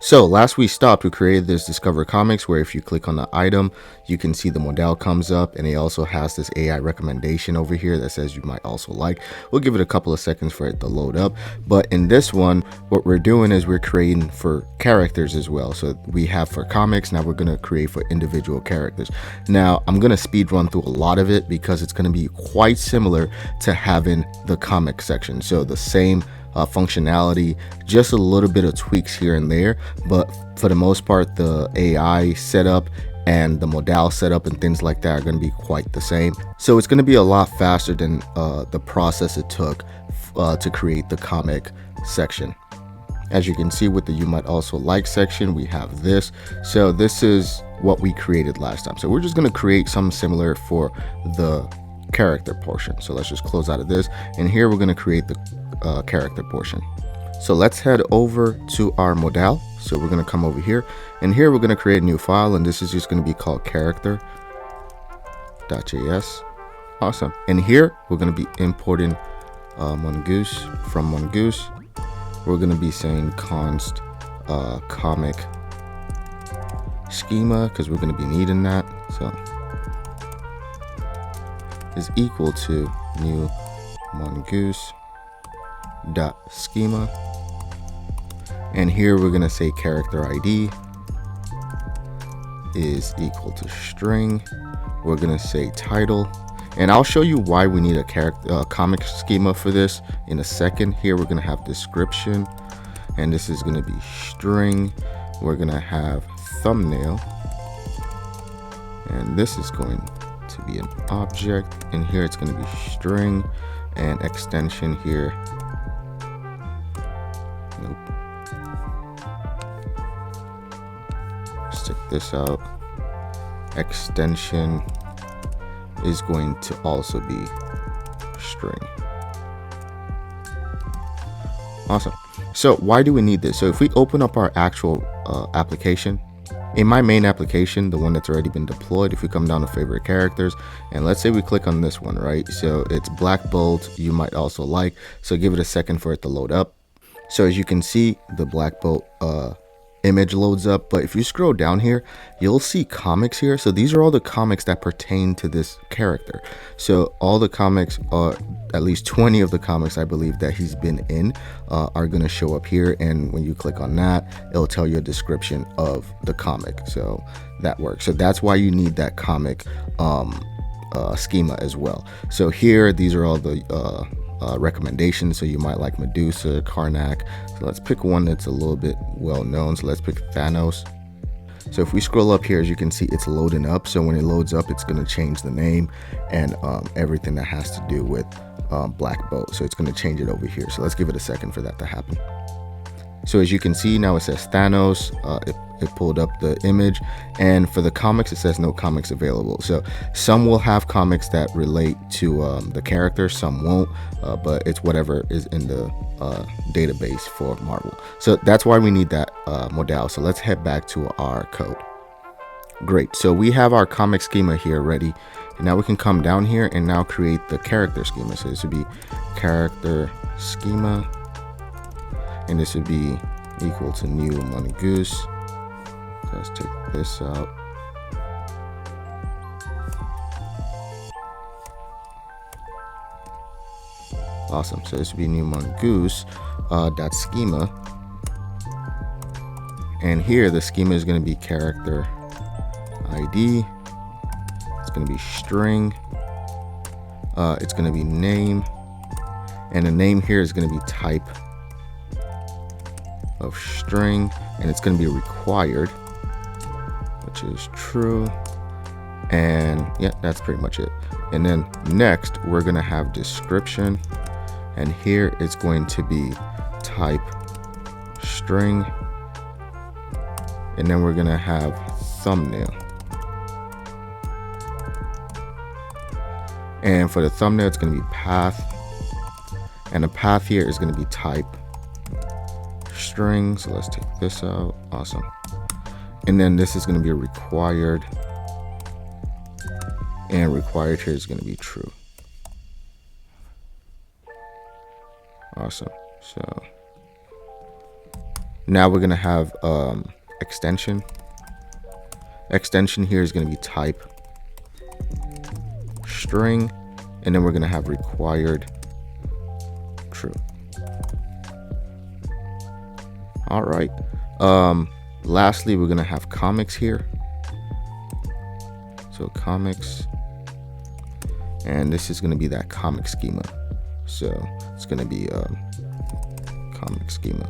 So last we stopped, we created this Discover Comics where if you click on the item, you can see the modal comes up, and it also has this AI recommendation over here that says you might also like. We'll give it a couple of seconds for it to load up. But in this one, what we're doing is we're creating for characters as well. So we have for comics, now we're going to create for individual characters. Now I'm going to speed run through a lot of it because it's going to be quite similar to having the comic section. So the same functionality, just a little bit of tweaks here and there, but for the most part the AI setup and the modal setup and things like that are going to be quite the same. So it's going to be a lot faster than the process it took to create the comic section. As you can see with the you might also like section, we have this. So this is what we created last time. So we're just going to create something similar for the character portion. So let's just close out of this, and here we're going to create the character portion. So let's head over to our modal. So we're going to come over here, and here we're going to create a new file, and this is just going to be called character.js. Awesome. And here we're going to be importing mongoose. From mongoose we're going to be saying const comic schema, because we're going to be needing that. So is equal to new mongoose dot schema, and here we're going to say character ID is equal to string. We're going to say title, and I'll show you why we need a character comic schema for this in a second. Here we're going to have description, and this is going to be string. We're going to have thumbnail, and this is going to be an object, and here it's going to be string, and extension here, nope, let's check this out, extension is going to also be string. Awesome. So why do we need this? So if we open up our actual application, in my main application, the one that's already been deployed, if we come down to favorite characters, and let's say we click on this one, right? So it's black bolt, you might also like. So give it a second for it to load up. So as you can see, the black bolt image loads up, but if you scroll down here, you'll see comics here. So these are all the comics that pertain to this character. So all the comics, at least 20 of the comics I believe that he's been in, are going to show up here, and when you click on that, it'll tell you a description of the comic. So that works. So that's why you need that comic schema as well. So here, these are all the recommendations. So you might like Medusa, Karnak. So let's pick one that's a little bit well known. So let's pick Thanos. So if we scroll up here, as you can see, it's loading up. So when it loads up, it's going to change the name and everything that has to do with black bolt. So it's going to change it over here. So let's give it a second for that to happen. So as you can see, now it says Thanos. It pulled up the image, and for the comics it says no comics available. So some will have comics that relate to the character, some won't, but it's whatever is in the database for Marvel. So that's why we need that modal. So let's head back to our code. Great. So we have our comic schema here ready, and now we can come down here and now create the character schema. So this would be character schema, and this would be equal to new mongoose. So let's take this out. Awesome. So this would be new mongoose dot schema, and here the schema is going to be character ID. It's going to be string. It's going to be name, and the name here is going to be type of string, and it's going to be required, which is true. And yeah, that's pretty much it. And then next we're going to have description, and here it's going to be type string, and then we're going to have thumbnail. And for the thumbnail, it's going to be path, and the path here is going to be type string. So let's take this out. Awesome. And then this is going to be a required, and required here is going to be true. Awesome. So Now we're going to have extension. Extension here is going to be type string, and then we're going to have required true. All right. Lastly, we're going to have comics here. So comics, and this is going to be that comic schema. So it's going to be comic schema.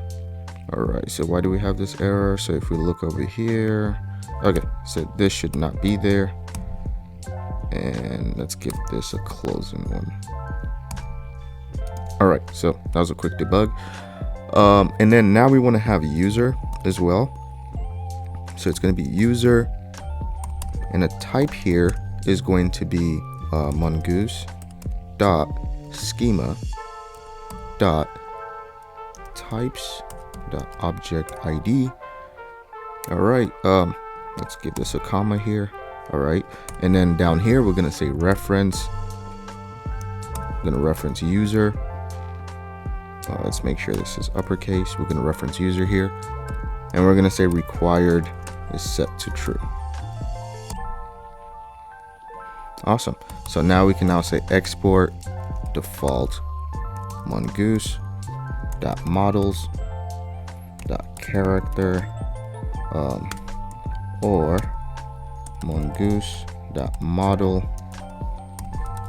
All right, so why do we have this error? So if we look over here, okay, so this should not be there. And let's give this a closing one. All right, so that was a quick debug. And then now we want to have user as well. So it's going to be user, and a type here is going to be mongoose dot schema dot types dot object ID. All right, let's give this a comma here. All right, and then down here we're going to say reference. We're going to reference user. Let's make sure this is uppercase. We're going to reference user here, and we're going to say required is set to true. Awesome. So now we can now say export default mongoose dot models dot character or mongoose dot model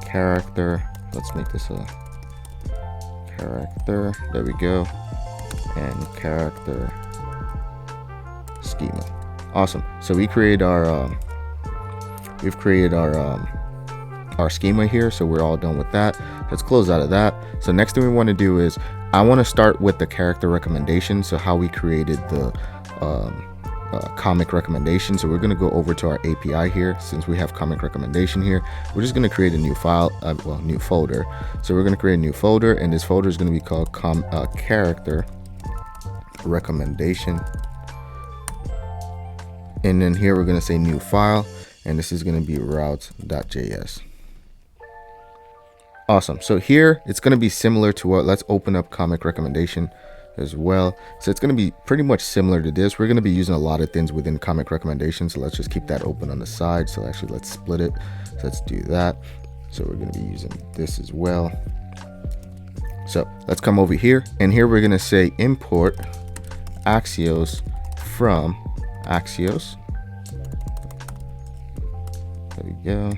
character. Let's make this a character. There we go. And character schema. Awesome. So we create our we've created our schema here, so we're all done with that. Let's close out of that. So next thing we want to do is I want to start with the character recommendation. So how we created the comic recommendation. So we're going to go over to our API here. Since we have comic recommendation here, we're just going to create a new file, new folder. So we're going to create a new folder, and this folder is going to be called character recommendation. And then here we're going to say new file, and this is going to be routes.js. Awesome. So here it's going to be similar to what, let's open up comic recommendation as well. So it's going to be pretty much similar to this. We're going to be using a lot of things within comic recommendation. So let's just keep that open on the side. So actually let's split it. So let's do that. So we're going to be using this as well. So let's come over here, and here we're going to say import Axios from Axios. There we go.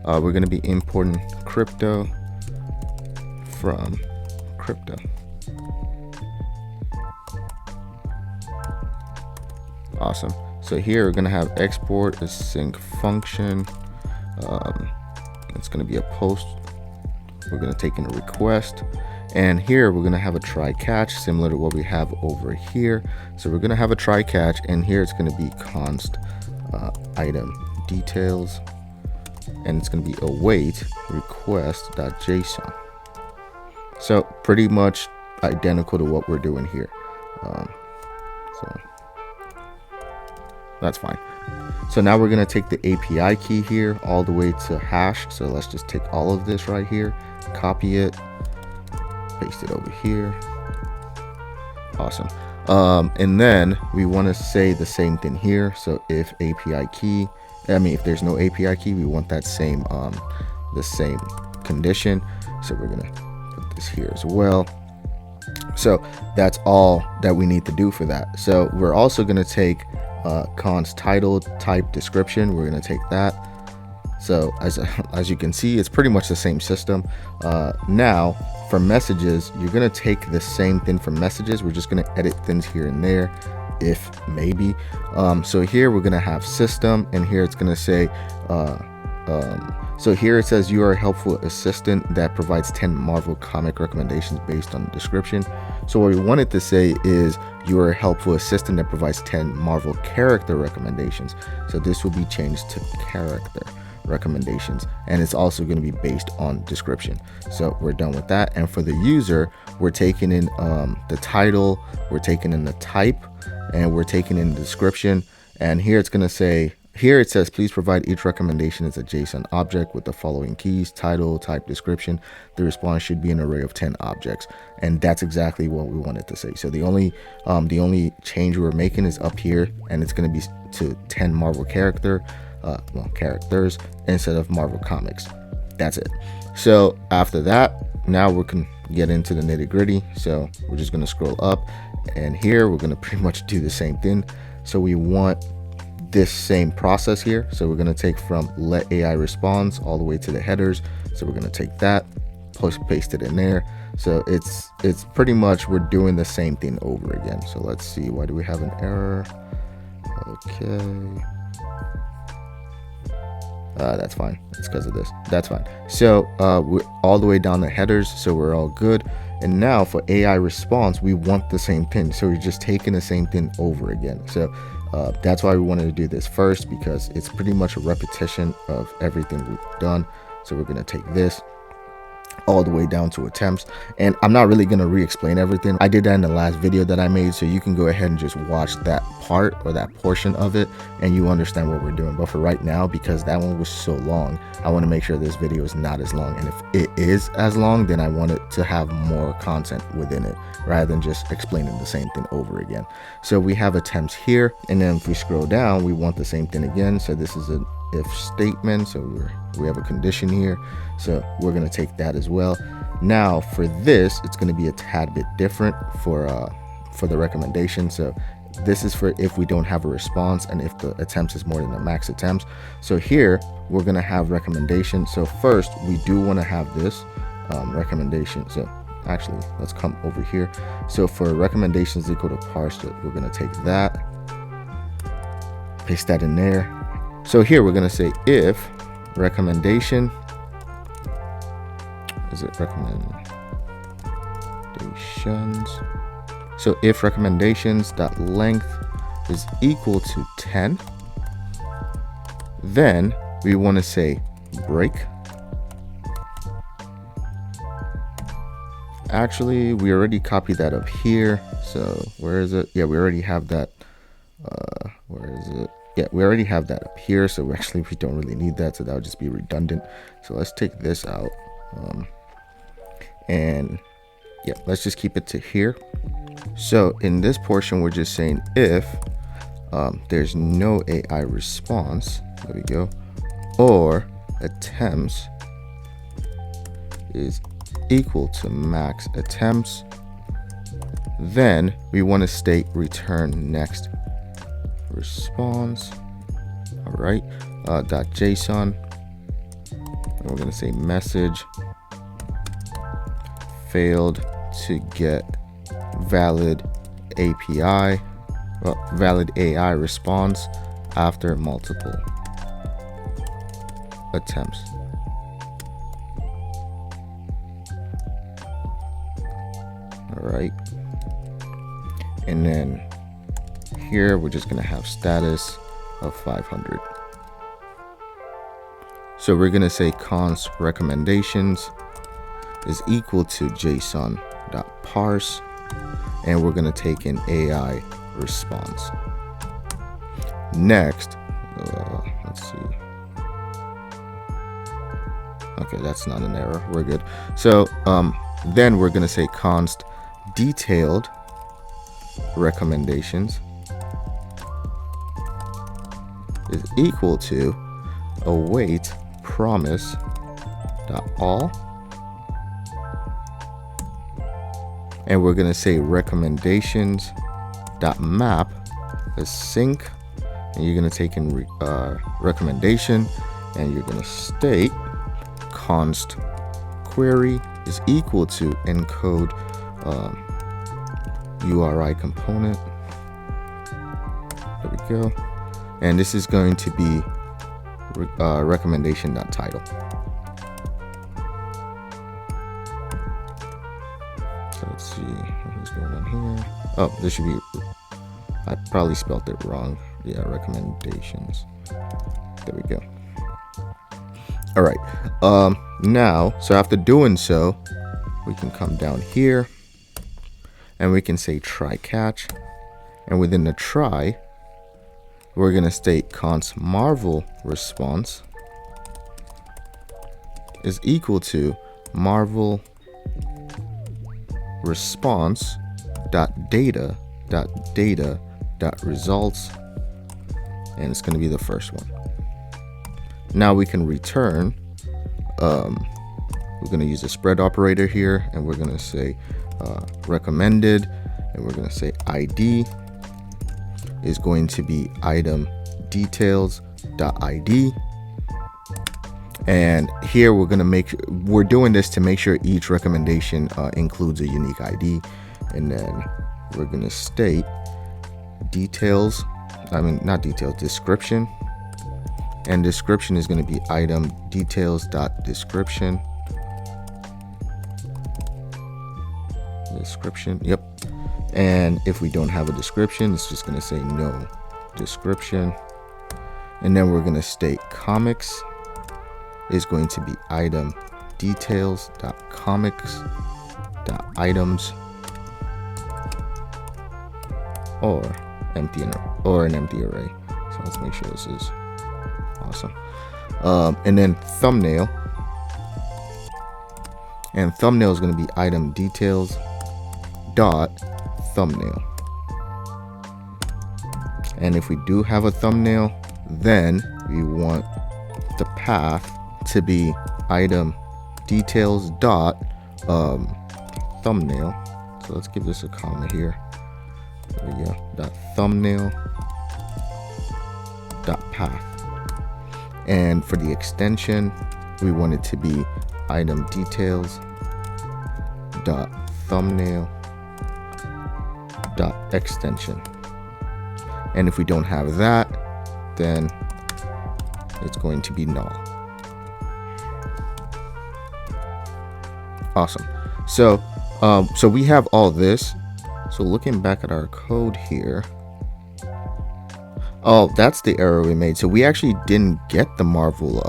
We're going to be importing crypto from crypto. Awesome. So here we're going to have export async function. It's going to be a post. We're going to take in a request, and here we're going to have a try catch similar to what we have over here. So we're going to have a try catch, and here it's going to be const item details, and it's going to be await request.json. So pretty much identical to what we're doing here. So that's fine. So now we're going to take the API key here all the way to hash. So let's just take all of this right here, copy it, paste it over here. Awesome. And then we want to say the same thing here. So if API key, if there's no API key, we want that same the same condition. So we're gonna put this here as well. So that's all that we need to do for that. So we're also gonna take const title type description. We're gonna take that. So as you can see, it's pretty much the same system. Now for messages, you're gonna take the same thing for messages. We're just gonna edit things here and there, if maybe. So here we're gonna have system, and here it's gonna say so here it says you are a helpful assistant that provides 10 Marvel comic recommendations based on the description. So what we wanted to say is you are a helpful assistant that provides 10 Marvel character recommendations. So this will be changed to character recommendations, and it's also going to be based on description. So we're done with that. And for the user, we're taking in the title, we're taking in the type, and we're taking in the description. And here it's going to say here it says, please provide each recommendation as a JSON object with the following keys: title, type, description. The response should be an array of 10 objects. And that's exactly what we wanted to say. So the only change we're making is up here, and it's going to be to 10 Marvel characters instead of Marvel Comics. That's it. So after that, now we can get into the nitty gritty. So we're just going to scroll up, and here we're going to pretty much do the same thing. So we want this same process here. So we're going to take from let AI response all the way to the headers. So we're going to take that, paste it in there. So it's pretty much, we're doing the same thing over again. So let's see, why do we have an error? Okay, that's fine. It's because of this. That's fine. So we're all the way down the headers, so we're all good. And now for AI response, we want the same thing. So we're just taking the same thing over again. So that's why we wanted to do this first, because it's pretty much a repetition of everything we've done. So we're going to take this all the way down to attempts, and I'm not really going to re-explain everything. I did that in the last video that I made, so you can go ahead and just watch that part or that portion of it and you understand what we're doing. But for right now, because that one was so long, I want to make sure this video is not as long, and if it is as long, then I want it to have more content within it rather than just explaining the same thing over again. So we have attempts here, and then if we scroll down, we want the same thing again. So this is an if statement, so we have a condition here, so we're going to take that as well. Now for this, it's going to be a tad bit different for the recommendation. So this is for if we don't have a response and if the attempts is more than the max attempts. So here we're going to have recommendation. So first we do want to have this recommendation. So actually, let's come over here. So for recommendations equal to parse, we're going to take that, paste that in there. So here we're going to say if recommendation, is it recommendations? So if recommendations.length is equal to 10, then we want to say break. Actually, we already copied that up here. So where is it? Yeah, we already have that. Where is it? Yeah, we already have that up here, so we don't really need that, so that would just be redundant. So let's take this out, and yeah, let's just keep it to here. So in this portion, we're just saying if there's no AI response, there we go, or attempts is equal to max attempts, then we want to state return next response. All right, .json, and we're going to say message failed to get valid API, valid AI response after multiple attempts. All right, and then here we're just going to have status of 500. So we're going to say const recommendations is equal to json.parse, and we're going to take an AI response. Next, let's see. Okay, that's not an error. We're good. So then we're going to say const detailed recommendations is equal to await promise dot all, and we're going to say recommendations dot map is sync, and you're going to take in recommendation, and you're going to state const query is equal to encode URI component. There we go. And this is going to be recommendation.title. So let's see what's going on here. Oh, this should be, I probably spelled it wrong. Yeah, recommendations. There we go. All right. Now, so after doing so, we can come down here and we can say try catch. And within the try, we're going to state const marvel response is equal to marvel response dot data dot results, and it's going to be the first one. Now we can return, we're going to use a spread operator here, and we're going to say recommended, and we're going to say ID is going to be item details dot ID. And here we're going to we're doing this to make sure each recommendation includes a unique ID. And then we're going to state details, description. And description is going to be item details dot description. Description, yep. And if we don't have a description, it's just going to say no description. And then we're going to state comics is going to be item details dot comics dot items, or an empty array. So let's make sure this is awesome. And then thumbnail, and thumbnail is going to be item details dot thumbnail. And if we do have a thumbnail, then we want the path to be item details dot thumbnail. So let's give this a comma here. There we go. Dot thumbnail dot path. And for the extension, we want it to be item details dot thumbnail dot extension. And if we don't have that, then it's going to be null. Awesome. So we have all this. So looking back at our code here, oh, that's the error we made. So we actually didn't get the marvel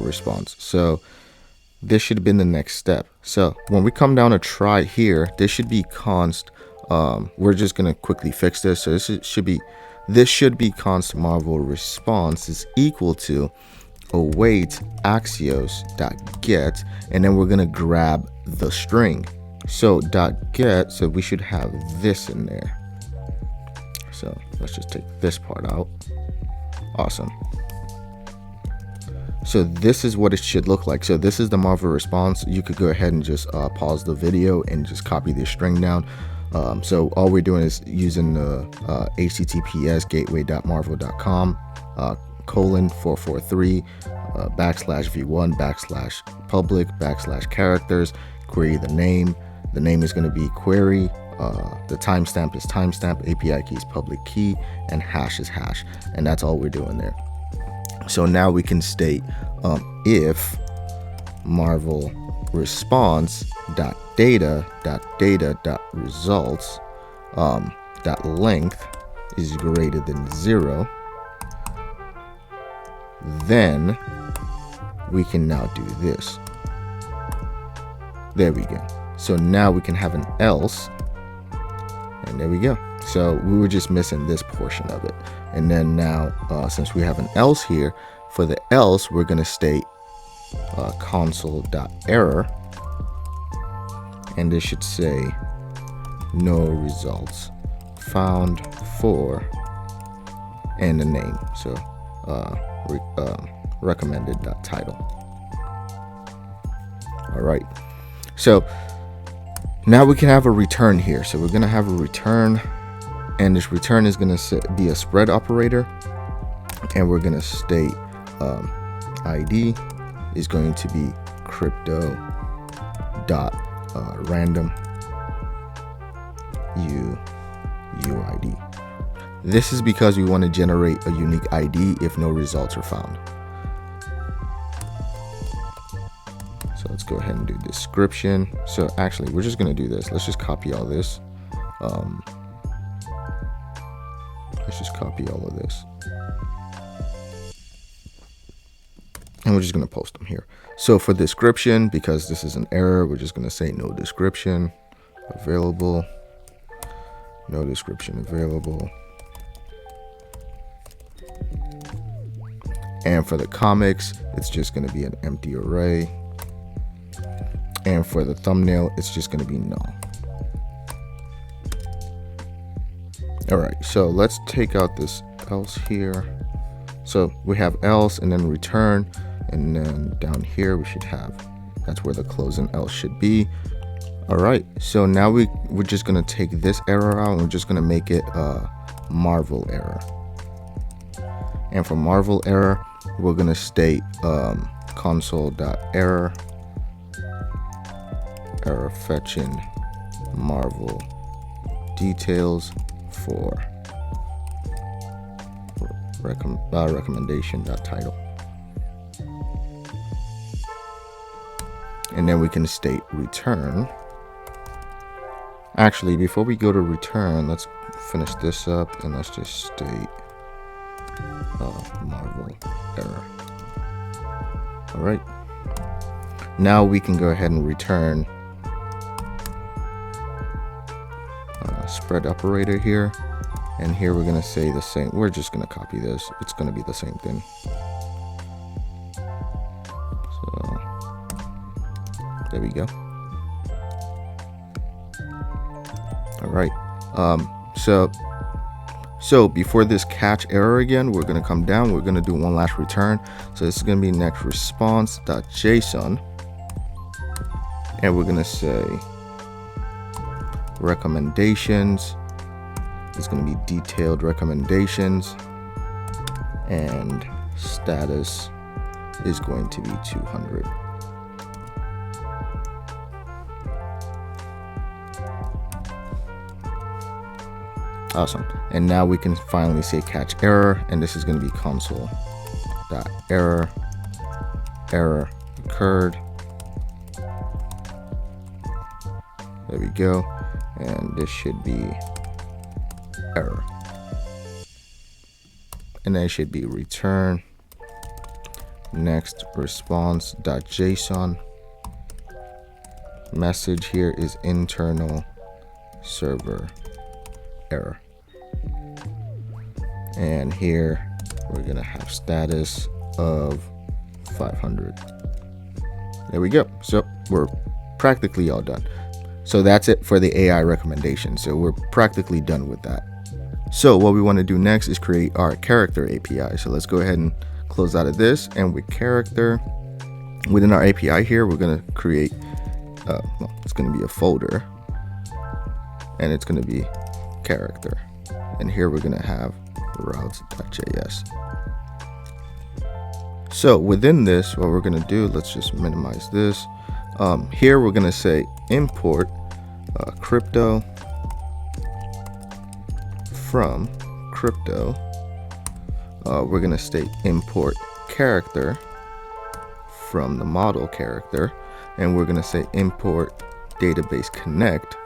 response. So this should have been the next step. So when we come down to try here, this should be const, we're just going to quickly fix this. So this should be const marvel response is equal to await axios.get, and then we're going to grab the string. So .get, so we should have this in there. So let's just take this part out. Awesome. So this is what it should look like. So this is the marvel response. You could go ahead and just pause the video and just copy this string down. So all we're doing is using the https gateway.marvel.com :443 \v1 \public \characters, query the name. The name is going to be query. The timestamp is timestamp, API key is public key, and hash is hash. And that's all we're doing there. So now we can state if marvel response data results length is greater than 0, then we can now do this. There we go. So now we can have an else, and there we go. So we were just missing this portion of it. And then now, since we have an else here, for the else, we're going to state console.error, and this should say no results found for, and the name. So recommended.title. All right. So now we can have a return here. So we're going to have a return, and this return is going to be a spread operator, and we're going to state ID is going to be crypto dot random UID. This is because we want to generate a unique ID if no results are found. So let's go ahead and do description. So actually, we're just going to do this. Let's just copy all this. Let's just copy all of this. And we're just going to post them here. So for description, because this is an error, we're just going to say no description available. No description available. And for the comics, it's just going to be an empty array. And for the thumbnail, it's just going to be null. All right, so let's take out this else here. So we have else and then return, and then down here we should have, that's where the closing else should be. All right, so now we're just gonna take this error out and we're just gonna make it a Marvel error. And for Marvel error, we're gonna state console.error, error fetching Marvel details for recommendation.title. And then we can state return. Actually, before we go to return, let's finish this up and let's just state Marvel error. All right. Now we can go ahead and return spread operator here. And here we're going to say the same. We're just going to copy this. It's going to be the same thing. So there we go. All right. So before this catch error again, we're going to come down. We're going to do one last return. So this is going to be next response.json. And we're going to say recommendations. It's going to be detailed recommendations, and status is going to be 200. Awesome. And now we can finally say catch error, and this is going to be console.error, error occurred. There we go. And this should be error. And then it should be return next response.json. Message here is internal server error. And here we're gonna have status of 500. There we go. So we're practically all done. So that's it for the AI recommendation. So we're practically done with that. So what we want to do next is create our character API. So let's go ahead and close out of this, and with character within our API here, we're going to create it's going to be a folder, and it's going to be character, and here we're going to have routes.js. So within this, what we're going to do, let's just minimize this. Here we're going to say import crypto from crypto. We're going to state import character from the model character, and we're going to say import database connect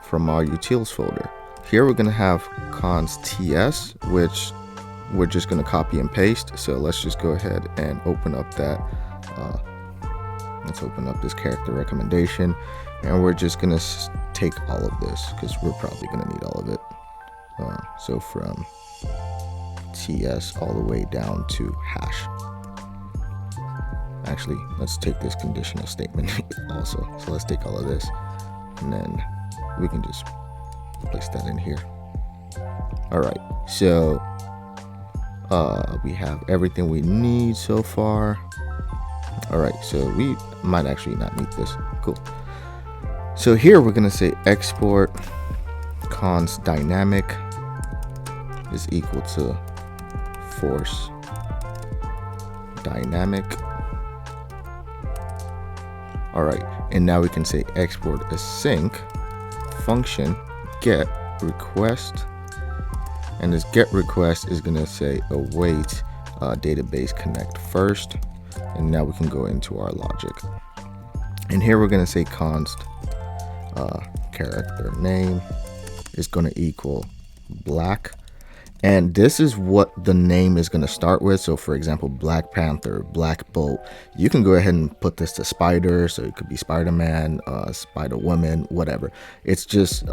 from our utils folder. Here we're going to have const ts, which we're just going to copy and paste. So let's just go ahead and open up that. Let's open up this character recommendation, and we're just going to take all of this because we're probably going to need all of it. So from ts all the way down to hash. Actually, let's take this conditional statement also. So let's take all of this, and then we can just place that in here. All right, so we have everything we need so far. All right, so we might actually not need this. Cool. So here we're gonna say export const dynamic is equal to force dynamic. All right, and now we can say export async function get request, and this get request is gonna say await database connect first. And now we can go into our logic, and here we're gonna say const character name is gonna equal black, and this is what the name is gonna start with. So for example, Black Panther, Black Bolt, you can go ahead and put this to Spider, so it could be Spider-Man, Spider-Woman, whatever. It's just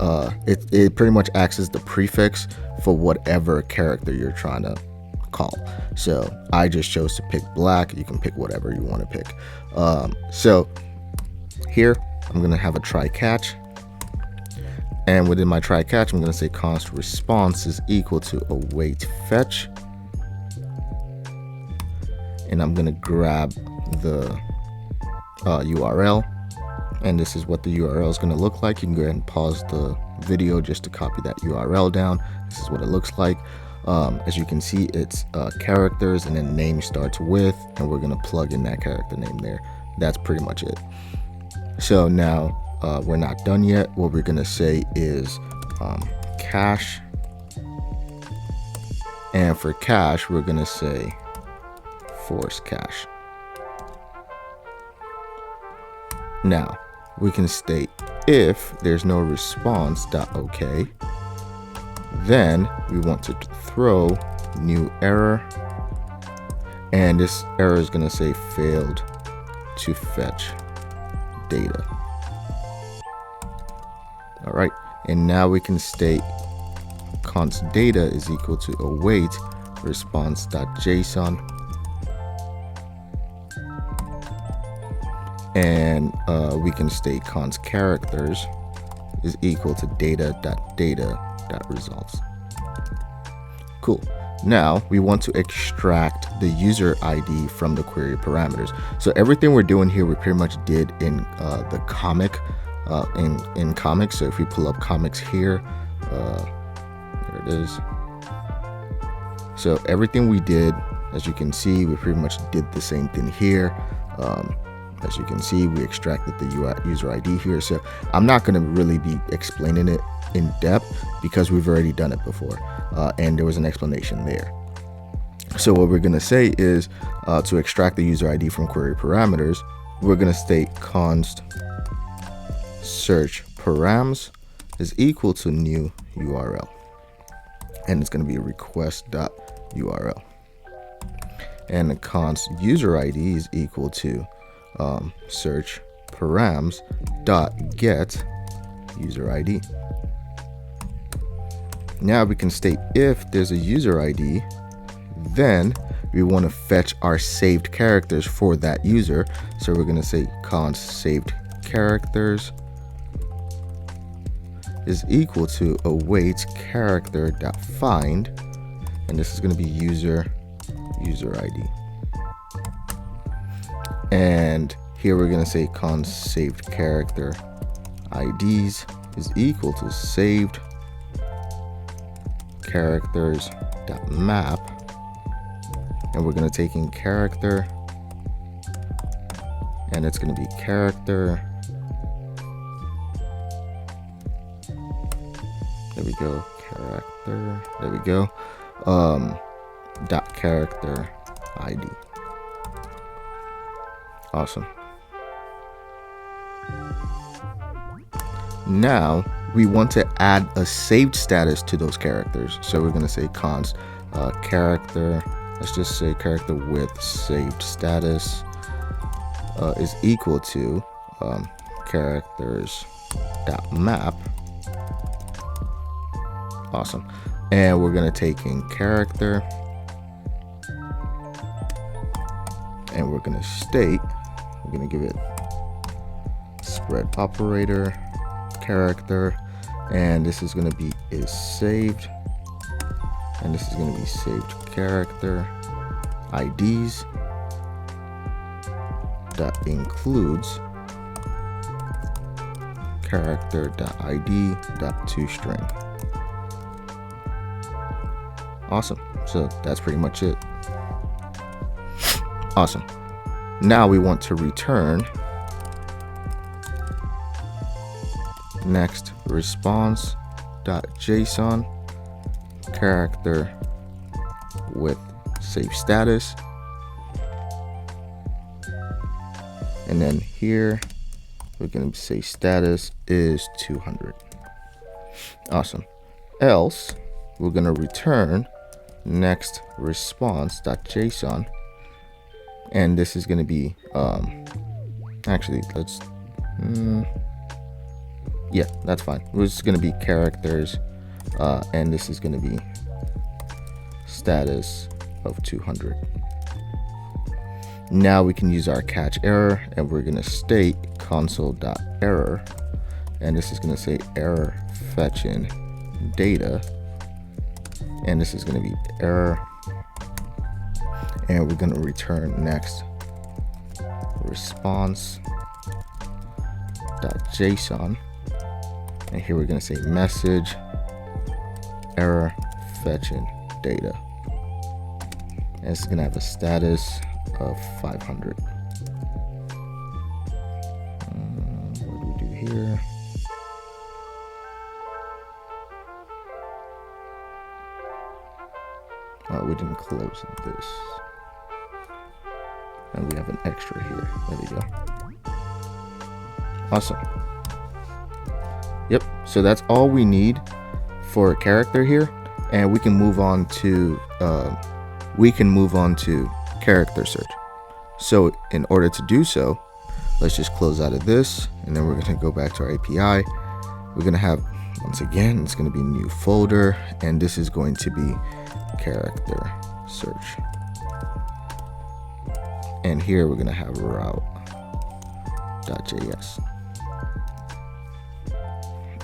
it pretty much acts as the prefix for whatever character you're trying to call. So I just chose to pick black. You can pick whatever you want to pick. So here I'm going to have a try catch. And within my try catch, I'm going to say const response is equal to await fetch. And I'm going to grab the URL. And this is what the URL is going to look like. You can go ahead and pause the video just to copy that URL down. This is what it looks like. As you can see, it's characters and then name starts with, and we're going to plug in that character name there. That's pretty much it. So now we're not done yet. What we're going to say is cache. And for cache, we're going to say force cache. Now we can state if there's no response.ok, then we want to throw new error, and this error is going to say failed to fetch data. All right, and now we can state const data is equal to await response.json, and we can state const characters is equal to data.data.results. Cool. Now we want to extract the user ID from the query parameters. So everything we're doing here, we pretty much did in the comic, in comics. So if we pull up comics here, there it is. So everything we did, as you can see, we pretty much did the same thing here. As you can see, we extracted the user ID here. So I'm not going to really be explaining it in depth because we've already done it before. And there was an explanation there. So what we're going to say is to extract the user ID from query parameters, we're going to state const search params is equal to new URL. And it's going to be request.url. And the const user ID is equal to search params dot get user ID. Now we can state if there's a user ID, then we want to fetch our saved characters for that user. So we're going to say const saved characters is equal to await character dot find, and this is going to be user ID. And here we're going to say const saved character IDs is equal to saved characters dot map, and we're going to take in character, and it's going to be character. There we go, character. There we go. Dot character ID. Awesome. Now we want to add a saved status to those characters. So we're going to say const character. Let's just say character with saved status is equal to characters dot map. Awesome. And we're going to take in character, and we're going to state, we're going to give it spread operator character, and this is going to be is saved, and this is going to be saved character IDs that includes character.id.toString. Awesome. So that's pretty much it. Awesome. Now we want to return next response.json character with save status, and then here we're going to say status is 200. Awesome. Else we're going to return next response.json, and this is going to be actually let's yeah, that's fine. It's just going to be characters, and this is going to be status of 200. Now we can use our catch error, and we're going to state console.error, and this is going to say error fetching data, and this is going to be error, and we're going to return next response.json, and here we're going to say message error fetching data, and it's going to have a status of 500. What do we do here? We didn't close this, and we have an extra here. There we go. Awesome. Yep, so that's all we need for a character here, and we can move on to character search. So in order to do so, let's just close out of this, and then we're going to go back to our API. We're going to have, once again, it's going to be new folder, and this is going to be character search, and here we're going to have route.js.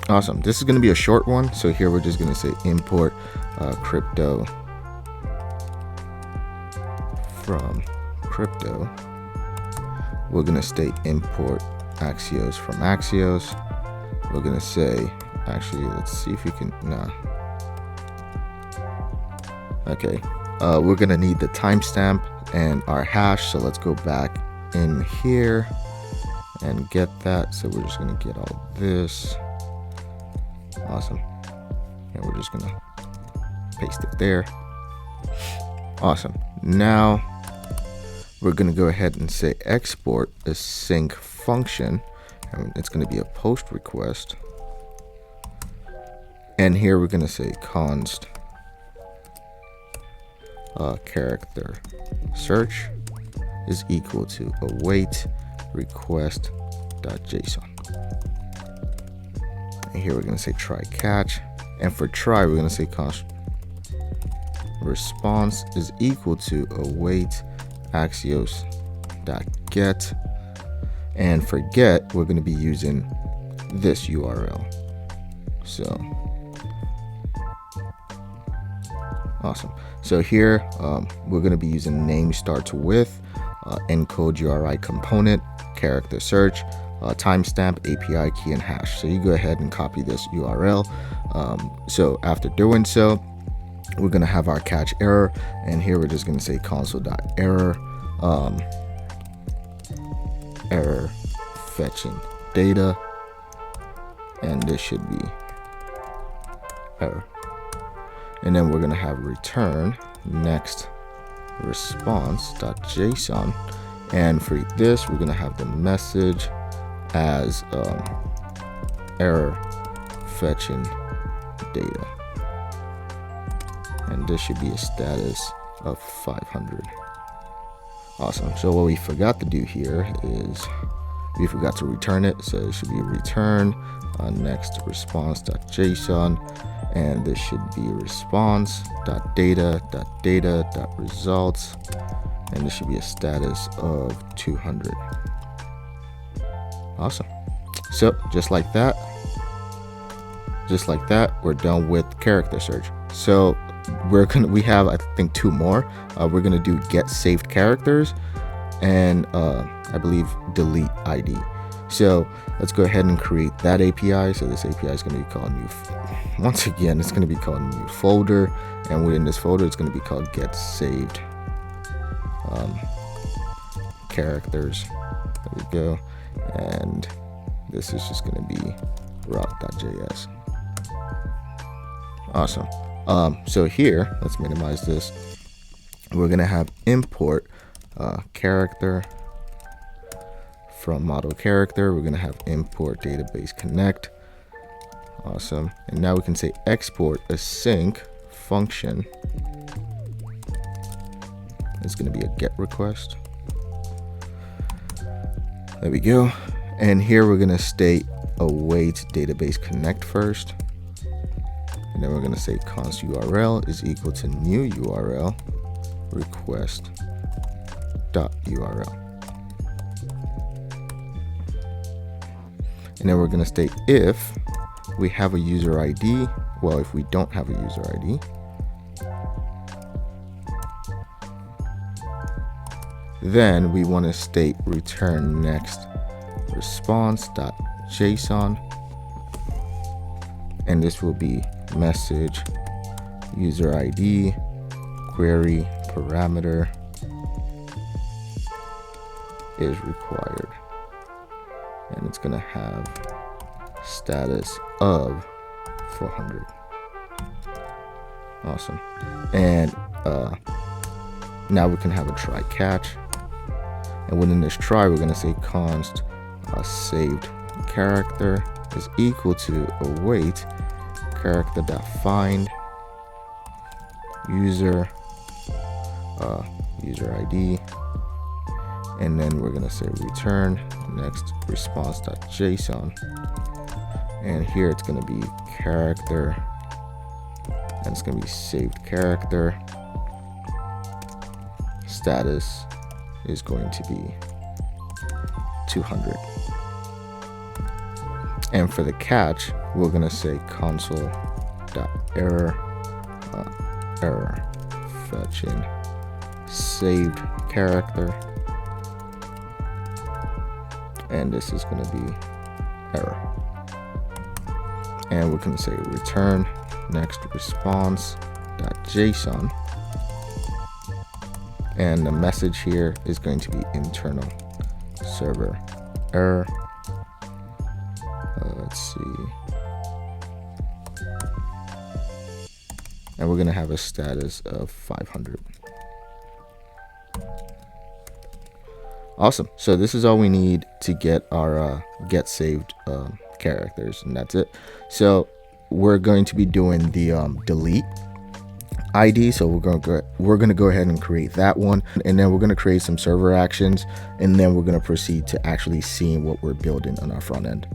Awesome. This is going to be a short one, so here we're just going to say import crypto from crypto. We're going to state import Axios from Axios. We're going to say, actually, let's see if we can, okay, we're going to need the timestamp and our hash, so let's go back in here and get that. So we're just going to get all this. Awesome. And we're just going to paste it there. Awesome. Now we're going to go ahead and say export a sync function, and it's going to be a post request, and here we're going to say const character search is equal to await request.json, and here we're going to say try catch, and for try we're going to say const response is equal to await axios.get, and for get we're going to be using this URL. So awesome. So here we're going to be using name starts with encode URI component, character search, timestamp, API key, and hash. So you go ahead and copy this URL. So after doing so, we're going to have our catch error, and here we're just going to say console.error error fetching data, and this should be error, and then we're going to have return next response.json, and for this we're going to have the message as error fetching data, and this should be a status of 500. Awesome. So what we forgot to do here is we forgot to return it, so it should be return next response.json, and this should be response.data.data.results, and this should be a status of 200. Awesome. So just like that, we're done with character search. So we have, I think, two more. We're gonna do get saved characters and I believe delete ID. So let's go ahead and create that API. So this API is going to be called new. Once again, it's going to be called new folder, and within this folder, it's going to be called get saved characters. There we go, and this is just going to be route.js. Awesome. So here, let's minimize this. We're going to have import character from model character. We're going to have import database connect. Awesome. And now we can say export a sync function. It's going to be a get request. There we go. And here we're going to state await database connect first. And then we're going to say const URL is equal to new URL request dot URL. And then we're going to state if we have a user ID. Well, if we don't have a user ID, then we want to state return next response.json, and this will be message user ID query parameter is required, and it's going to have status of 400. Awesome. And now we can have a try catch, and within this try we're going to say const saved character is equal to await character.find user ID, and then we're going to say return next response.json, and here it's going to be character, and it's going to be saved character. Status is going to be 200. And for the catch, we're going to say console.error error fetching saved character, and this is going to be error. And we're going to say return next response.json, and the message here is going to be internal server error. Let's see, and we're going to have a status of 500. Awesome. So this is all we need to get our get saved characters, and that's it. So we're going to be doing the delete ID. So we're going to go ahead and create that one, and then we're going to create some server actions, and then we're going to proceed to actually seeing what we're building on our front end.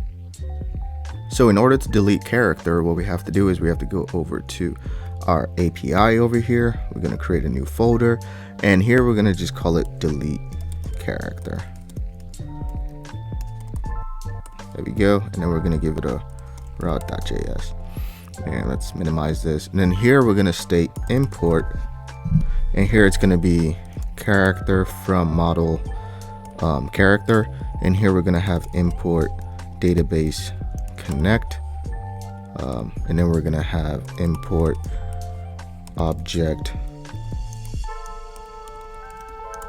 So in order to delete character, what we have to do is we have to go over to our API over here. We're going to create a new folder, and here we're going to just call it delete character. There we go. And then we're going to give it a route.js, and let's minimize this. And then here we're going to state import, and here it's going to be character from model character, and here we're going to have import database connect, and then we're going to have import object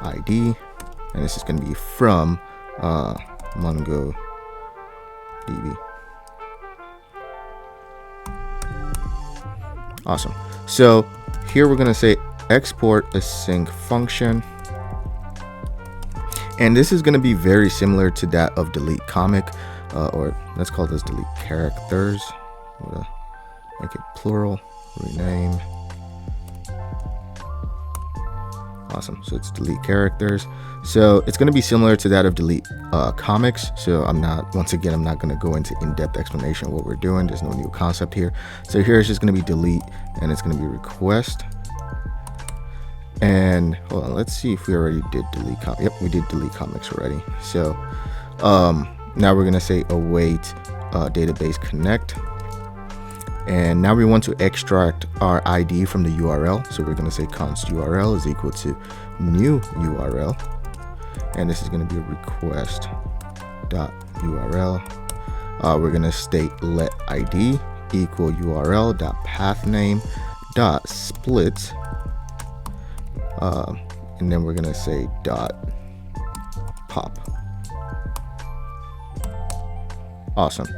ID, and this is going to be from MongoDB. Awesome. So here we're going to say export async function, and this is going to be very similar to that of delete comic, or let's call this delete characters. We'll make it plural, rename. Awesome. So it's delete characters. So it's going to be similar to that of delete comics. So once again, I'm not going to go into in-depth explanation of what we're doing. There's no new concept here. So here it's just going to be delete, and it's going to be request. And hold on, let's see if we already did delete comics. Yep, we did delete comics already. So now we're going to say await database connect. And now we want to extract our ID from the URL. So we're going to say const URL is equal to new URL. And this is going to be a request.url. We're going to state let ID equal URL.pathname.split. And then we're going to say .pop. Awesome.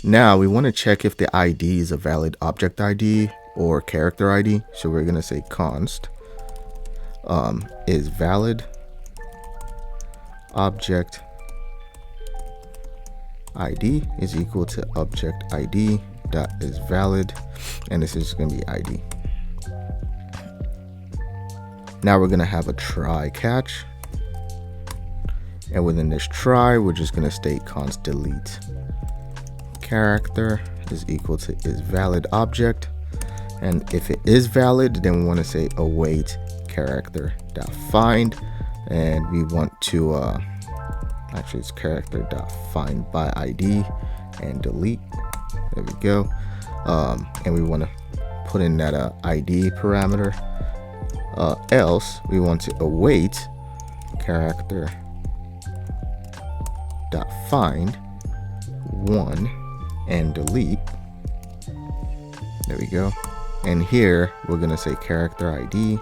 Now we want to check if the ID is a valid object ID or character ID. So we're going to say const is valid object ID is equal to object ID dot is valid, and this is going to be ID. Now we're going to have a try catch, and within this try we're just going to state const delete character is equal to is valid object, and if it is valid then we want to say await character.find, and we want to actually it's character.find by ID and delete. There we go. And we want to put in that ID parameter. Else we want to await character.find one and delete. There we go. And here we're going to say character ID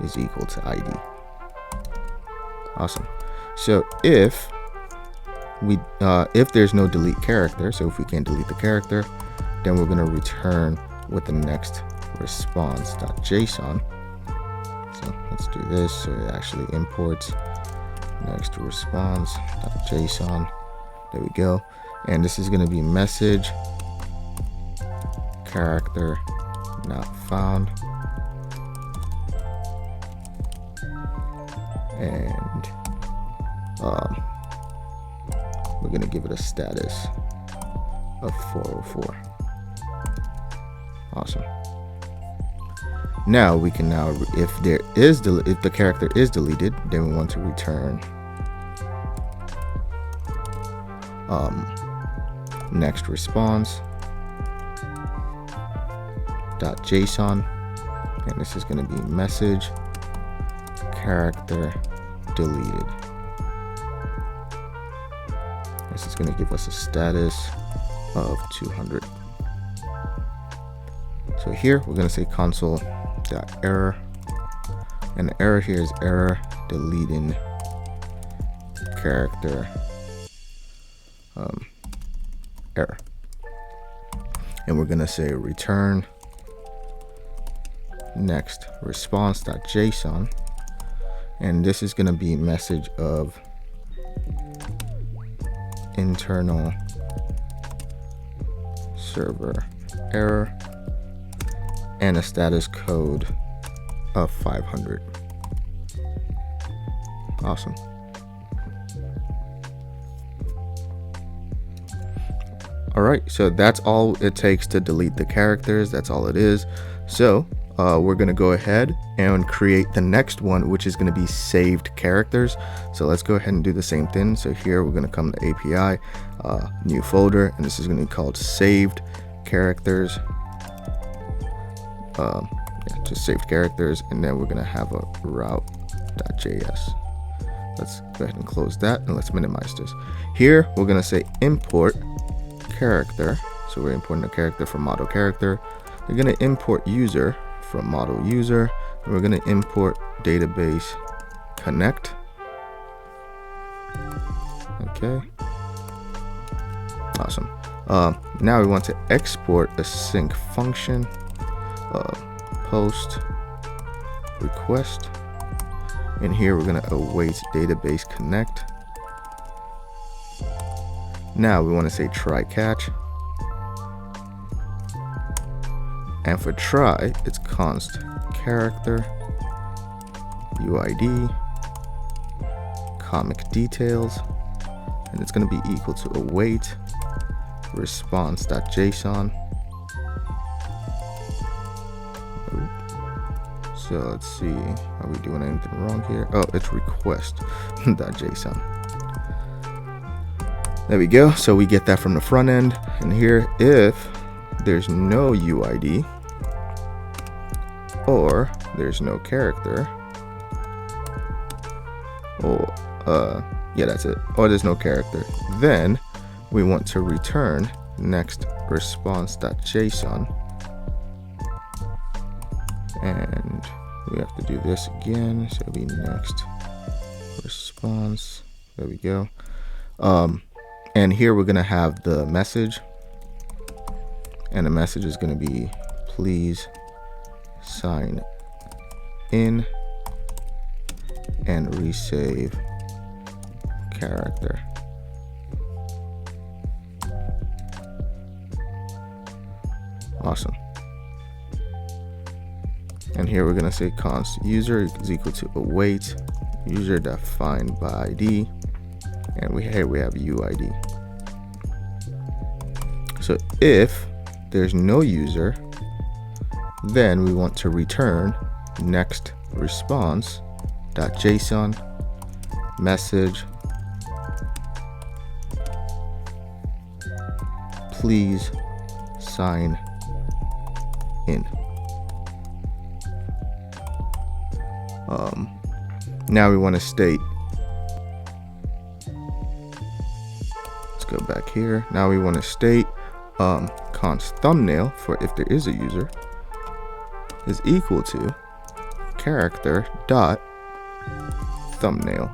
is equal to ID. Awesome. So if there's no delete character, so if we can't delete the character, then we're going to return with the next response.json. So let's do this. So it actually imports next response.json. There we go. And this is going to be message character not found, and we're going to give it a status of 404. Awesome. Now we can if the character is deleted, then we want to return next response.json, and this is going to be message character deleted. This is going to give us a status of 200. So here we're going to say console.error, and the error here is error deleting character error. And we're going to say return next response.json, and this is going to be message of internal server error and a status code of 500. Awesome. All right, so that's all it takes to delete the characters. That's all it is. So we're going to go ahead and create the next one, which is going to be saved characters. So let's go ahead and do the same thing. So here we're going to come to API, new folder, and this is going to be called saved characters. Just saved characters, and then we're going to have a route.js. Let's go ahead and close that, and let's minimize this. Here we're going to say import character. So we're importing a character from model character. We're going to import user from model user, and we're going to import database connect. Okay, awesome. Now we want to export a sync function, post request, and here we're going to await database connect. Now we want to say try catch, and for try it's const character UID comic details, and it's going to be equal to await response.json. So let's see, are we doing anything wrong here? Oh, it's request.json. There we go. So we get that from the front end, and here if there's no UID or there's no character, or yeah, that's it, or there's no character, then we want to return next response.json, and we have to do this again, so it'll be next response. There we go. And here we're going to have the message, and the message is going to be please sign in and resave character. Awesome. And here we're going to say const user is equal to await user.find by ID, and here we have UID. So if there's no user, then we want to return next response.json message please sign in. Now we want to state, let's go back here. Now we want to state const thumbnail, for if there is a user, is equal to character dot thumbnail.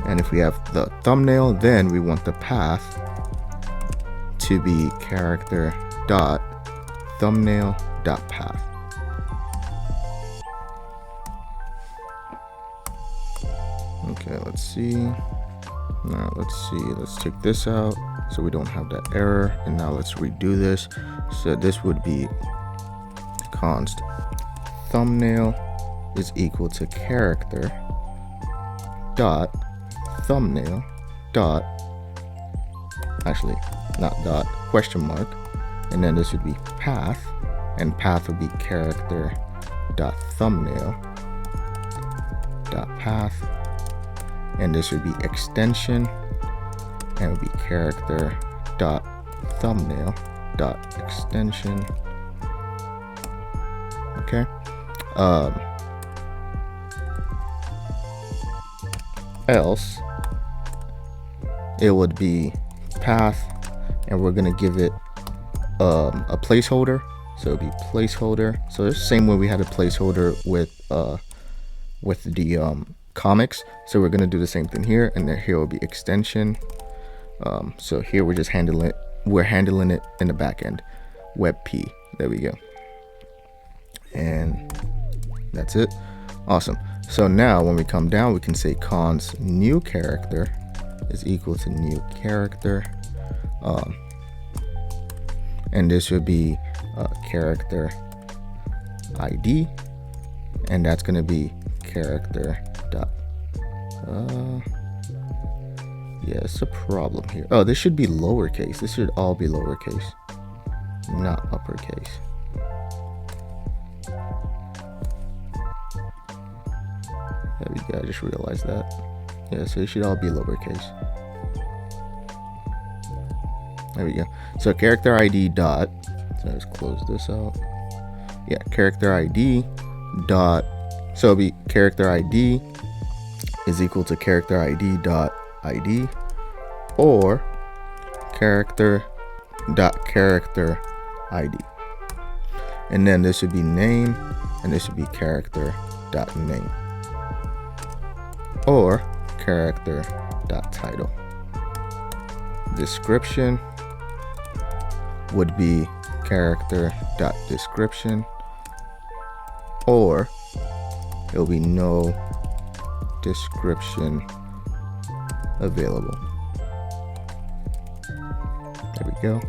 And if we have the thumbnail, then we want the path to be character dot thumbnail dot path. Okay, let's see. Now let's take this out so we don't have that error. And now let's redo this. So this would be const thumbnail is equal to character dot thumbnail dot, actually not dot, question mark, and then this would be path, and path would be character dot thumbnail dot path, and this would be extension, and it would be character dot thumbnail dot extension. Okay. Else it would be path, and we're gonna give it a placeholder, so it'd be placeholder. So it's the same way we had a placeholder with the comics, so we're gonna do the same thing here, and then here will be extension. So here we're just handling it in the back end, webp. There we go, and that's it. Awesome. So now when we come down, we can say const new character is equal to new character, and this would be character ID, and that's going to be character dot yeah, it's a problem here. Oh, this should be lowercase. This should all be lowercase, not uppercase. There we go, I just realized that. Yeah, so it should all be lowercase. There we go. So character ID dot, so let's close this out. Yeah, character ID dot, so it'll be character ID is equal to character ID dot ID, or character dot character ID. And then this would be name, and this would be character dot name, or character dot title. Description would be character dot description, or it will be no description available. There we go.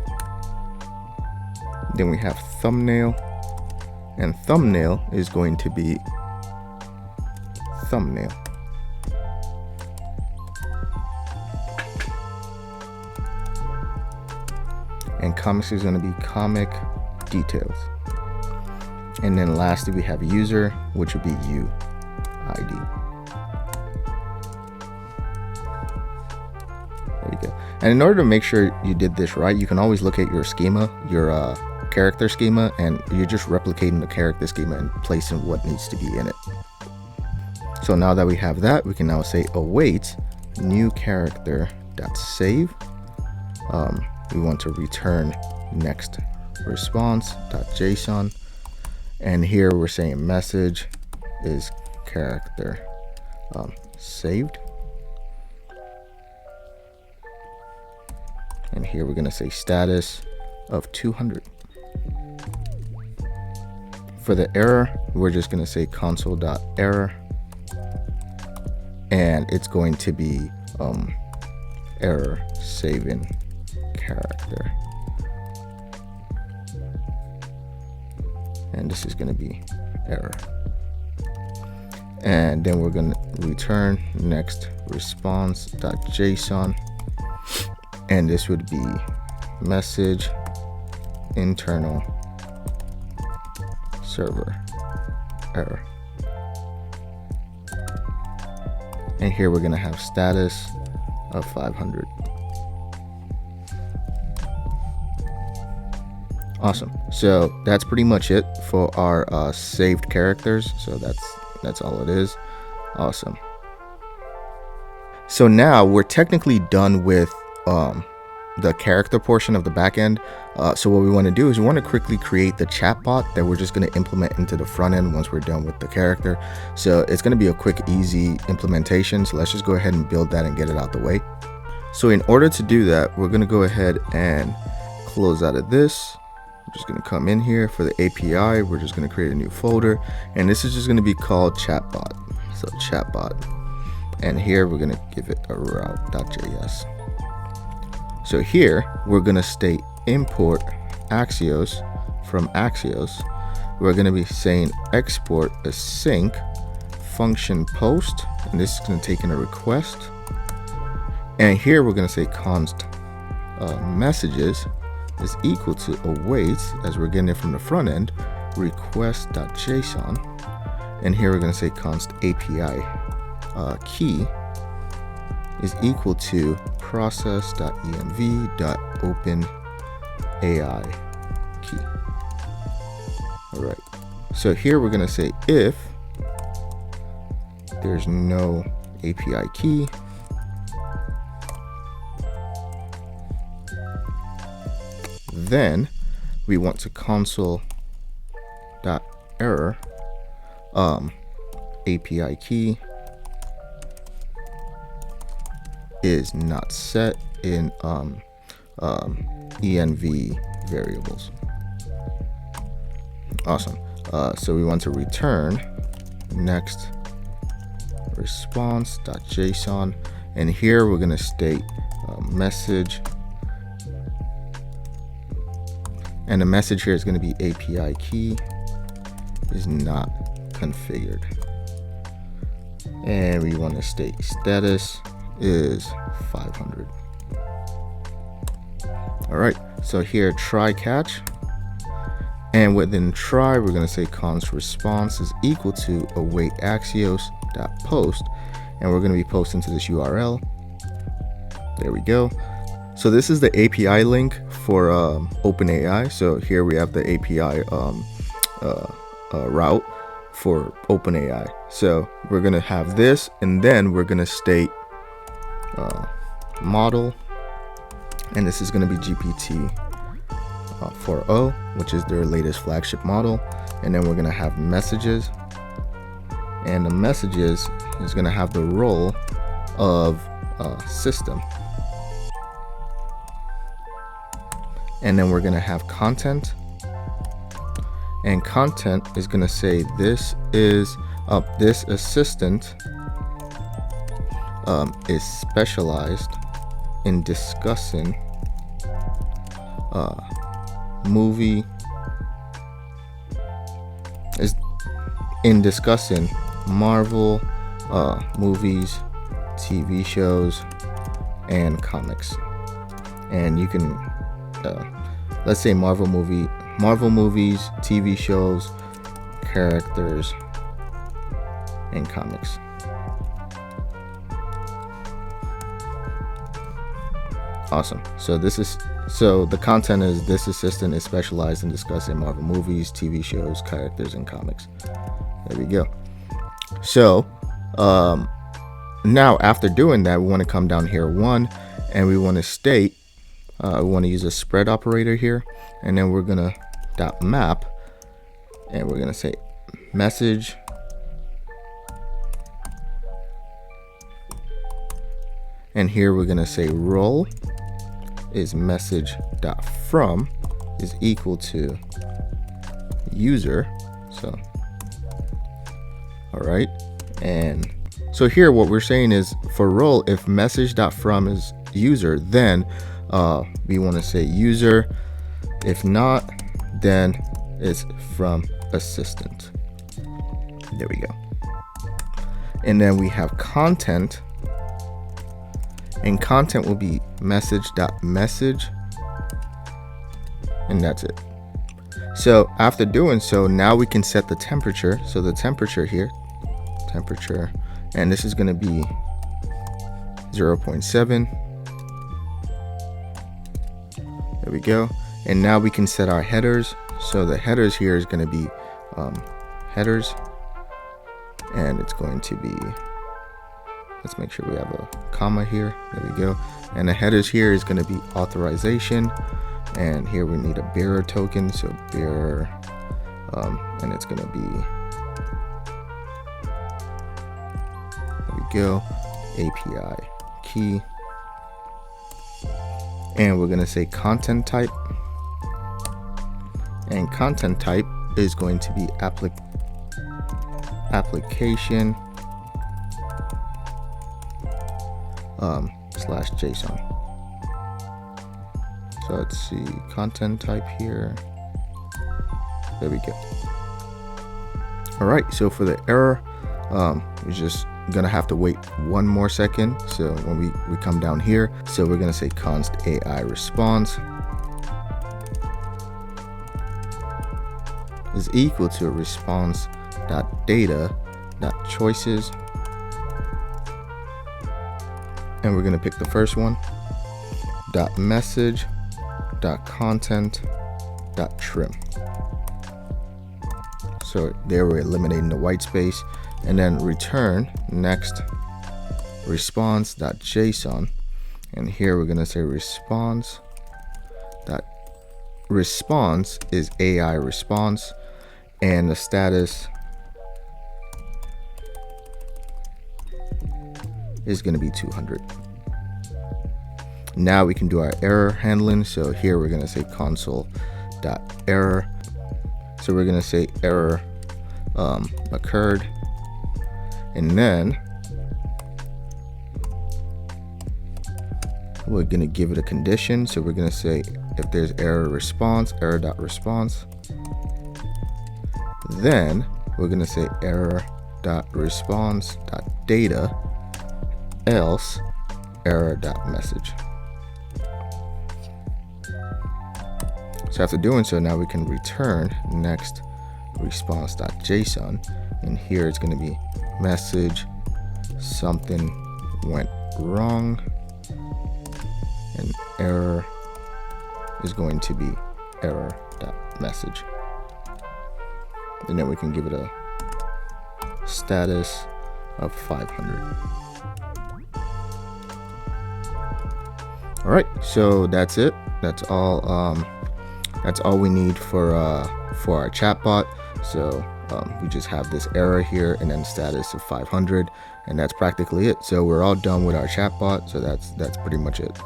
Then we have thumbnail, and thumbnail is going to be thumbnail. And comics is going to be comic details. And then lastly, we have user, which would be UID. There we go. And in order to make sure you did this right, you can always look at your schema, your character schema, and you're just replicating the character schema and placing what needs to be in it. So now that we have that, we can now say await new character dot save. We want to return next response.json, and here we're saying message is character saved, and here we're going to say status of 200. For the error, we're just going to say console.error, and it's going to be error saving character, and this is going to be error. And then we're going to return next response.json, and this would be message internal server. error. And here we're going to have status of 500. Awesome. So that's pretty much it for our saved characters. So that's all it is. Awesome. So now we're technically done with the character portion of the backend. So what we want to do is we want to quickly create the chatbot that we're just going to implement into the front end once we're done with the character. So it's going to be a quick, easy implementation. So let's just go ahead and build that and get it out the way. So in order to do that, we're going to go ahead and close out of this. We're just going to come in here for the API. We're just going to create a new folder, and this is just going to be called Chatbot. So Chatbot, and here we're going to give it a route.js. So here we're going to state import Axios from Axios. We're going to be saying export async function post, and this is going to take in a request. And here we're going to say const messages is equal to awaits, as we're getting it from the front end, request.json. And here we're going to say const API key is equal to process.env.openAI key. All right. So here we're going to say if there's no API key, then we want to console.error API key is not set in env variables. Awesome. So we want to return next response.json, and here we're going to state message, and the message here is going to be API key is not configured, and we want to state status is 500. All right, so here try catch, and within try we're going to say const response is equal to await axios.post, and we're going to be posting to this URL. There we go. So this is the API link for OpenAI. So here we have the API route for OpenAI. So we're going to have this, and then we're going to state model, and this is going to be GPT-4, which is their latest flagship model. And then we're going to have messages, and the messages is going to have the role of system. And then we're going to have content, and content is going to say this is this assistant is specialized in discussing Marvel movies, TV shows, and comics. And you can let's say Marvel movies, TV shows, characters, and comics. Awesome. So the content is this assistant is specialized in discussing Marvel movies, TV shows, characters, and comics. There we go. So now after doing that, we want to come down here one, and we want to state we want to use a spread operator here, and then we're gonna .map, and we're gonna say message, and here we're gonna say role is message.from is equal to user. So all right, and so here what we're saying is for role, if message.from is user, then we want to say user. If not, then it's from assistant. There we go. And then we have content, and content will be message.message, and that's it. So after doing so, now we can set the temperature. So the temperature here, and this is going to be 0.7. There we go. And now we can set our headers. So the headers here is going to be headers, and it's going to be, let's make sure we have a comma here. There we go. And the headers here is going to be authorization, and here we need a bearer token. So bearer, and it's going to be, there we go, API key, and we're going to say content type, and content type is going to be application slash JSON. So let's see, content type here. There we go. All right, so for the error, we're just gonna have to wait 1 more second. So when we come down here, so we're gonna say const AI response is equal to response.data.choices, and we're going to pick the first one, .message.content.trim. So there we're eliminating the white space, and then return next response.json, and here we're going to say response is AI response, and the status is going to be 200. Now we can do our error handling. So here we're going to say console.error. So we're going to say error occurred, and then we're going to give it a condition. So we're going to say if there's error response, error.response, then we're going to say error.response.data else error.message. So after doing so, now we can return next response.json, and here it's going to be message something went wrong, and error is going to be error.message, and then we can give it a status of 500. All right, so that's it. That's all we need for our chatbot. So we just have this error here and then status of 500, and that's practically it. So we're all done with our chatbot. So that's pretty much it.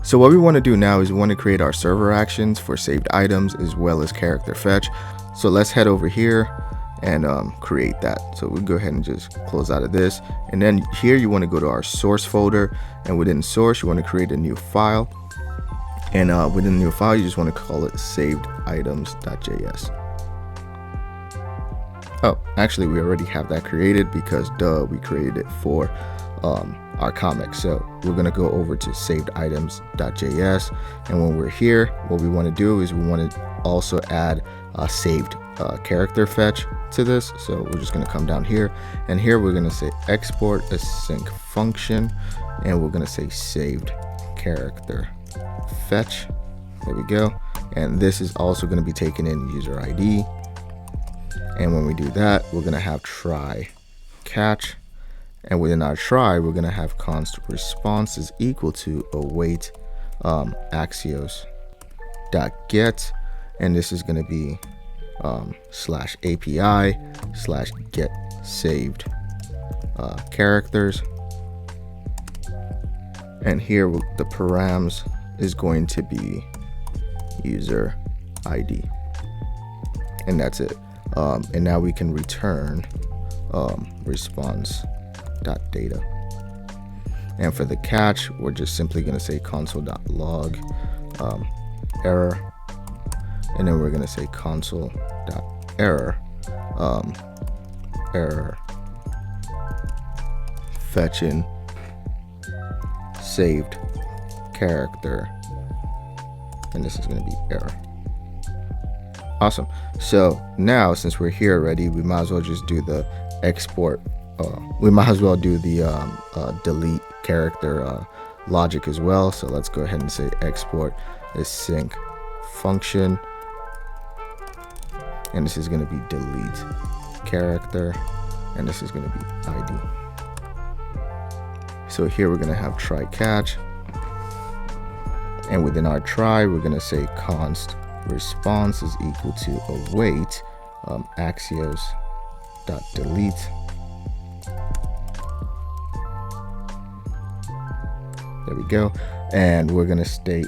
So what we want to do now is we want to create our server actions for saved items as well as character fetch. So let's head over here and create that. So we'll go ahead and just close out of this, and then here you want to go to our source folder, and within source you want to create a new file, and within the new file you just want to call it saved items.js. Oh, actually we already have that created because we created it for our comic. So we're going to go over to saved items.js, and when we're here, what we want to do is we want to also add a saved character fetch to this. So we're just going to come down here, and here we're going to say export async function, and we're going to say saved character fetch. There we go. And this is also going to be taken in user ID, and when we do that, we're going to have try catch, and within our try we're going to have const response is equal to await axios dot get, and this is going to be slash API slash get saved characters, and here the params is going to be user ID, and that's it. And now we can return response.data, and for the catch we're just simply going to say console.log error, and then we're going to say console.error error fetching saved character, and this is going to be error. Awesome. So now, since we're here already, we might as well just do the export. We might as well do the delete character logic as well. So let's go ahead and say export async function, and this is going to be delete character, and this is going to be ID. So here we're going to have try catch, and within our try we're going to say const response is equal to await axios dot delete. There we go. And we're going to state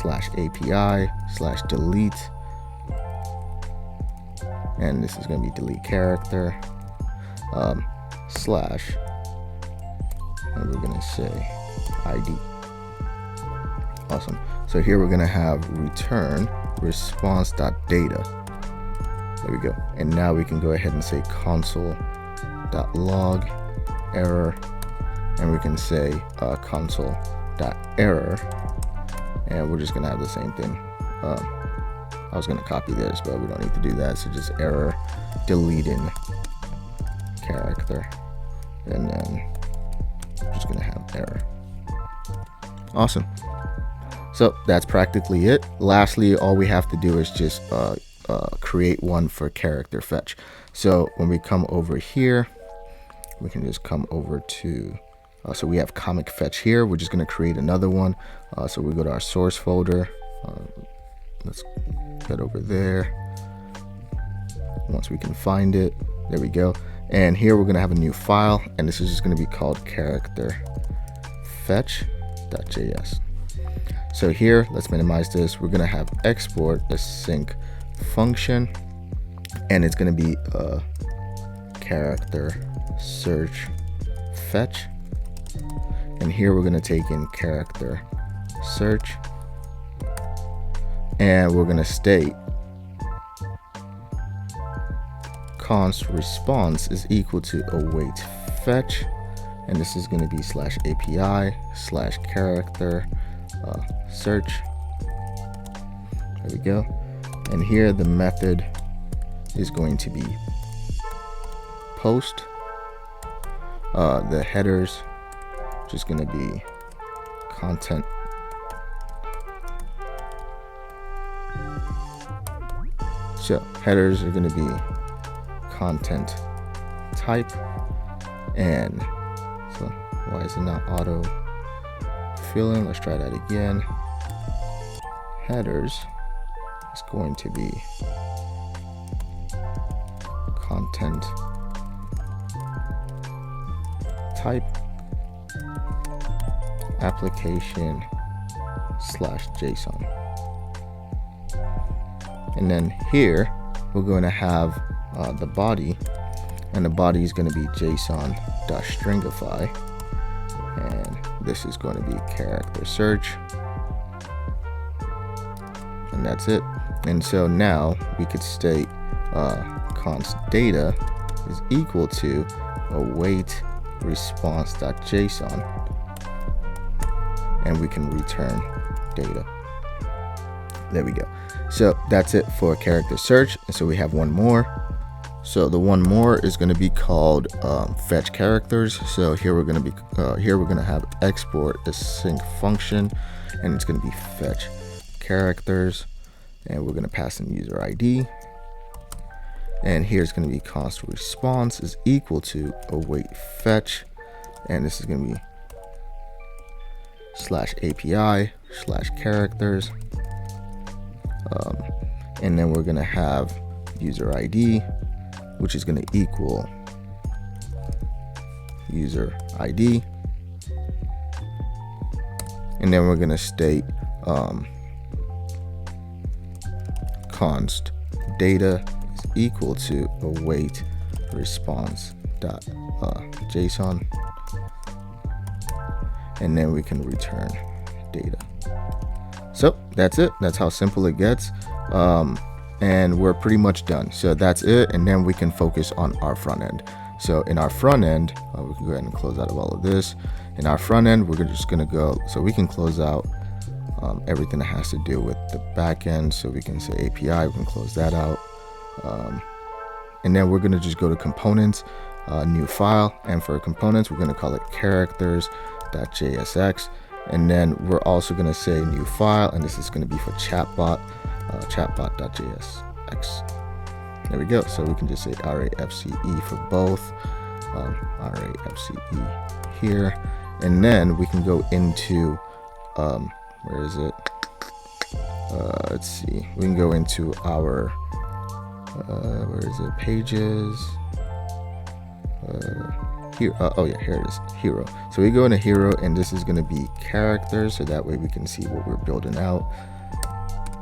slash API slash delete, and this is going to be delete character slash, and we're going to say ID. Awesome. So here we're going to have return response.data. There we go. And now we can go ahead and say console.log error, and we can say console.error, and we're just going to have the same thing. I was going to copy this, but we don't need to do that. So just error deleting character, and then we're just going to have error. Awesome. So that's practically it. Lastly, all we have to do is just create one for character fetch. So when we come over here, we can just come over to, so we have comic fetch here. We're just going to create another one. So we go to our source folder. Let's head over there. Once we can find it, there we go. And here we're going to have a new file, and this is just going to be called character fetch.js. So here, let's minimize this. We're going to have export async function, and it's going to be character search fetch. And here we're going to take in character search, and we're going to state const response is equal to await fetch, and this is going to be slash API slash character search. There we go. And here the method is going to be post. The headers just going to be content. So headers are going to be content type, and so why is it not auto filling? Let's try that again. Headers is going to be content type application slash JSON. And then here we're going to have the body, and the body is going to be JSON.stringify, and this is going to be character search, and that's it. And so now we could state const data is equal to await response.json, and we can return data. There we go. So that's it for character search. And so we have one more. So the one more is going to be called fetch characters. So here we're going to be have export async function, and it's going to be fetch characters, and we're going to pass in user ID. And here's going to be const response is equal to await fetch, and this is going to be slash API slash characters, and then we're going to have user ID, which is going to equal user ID, and then we're going to state const data is equal to await response dot JSON, and then we can return data. So that's it. That's how simple it gets. And we're pretty much done. So that's it. And then we can focus on our front end. So in our front end, we can go ahead and close out of all of this. In our front end, we're just going to go, so we can close out everything that has to do with the backend. So we can say API, we can close that out. And then we're going to just go to components, new file. And for components, we're going to call it characters.jsx. And then we're also going to say new file, and this is going to be for Chatbot, chatbot.jsx. There we go. So we can just say RAFCE for both, RAFCE here. And then we can go into, where is it? Let's see. We can go into our, where is it? Pages. Here. Oh yeah, here it is. Hero. So we go into hero, and this is going to be characters, so that way we can see what we're building out.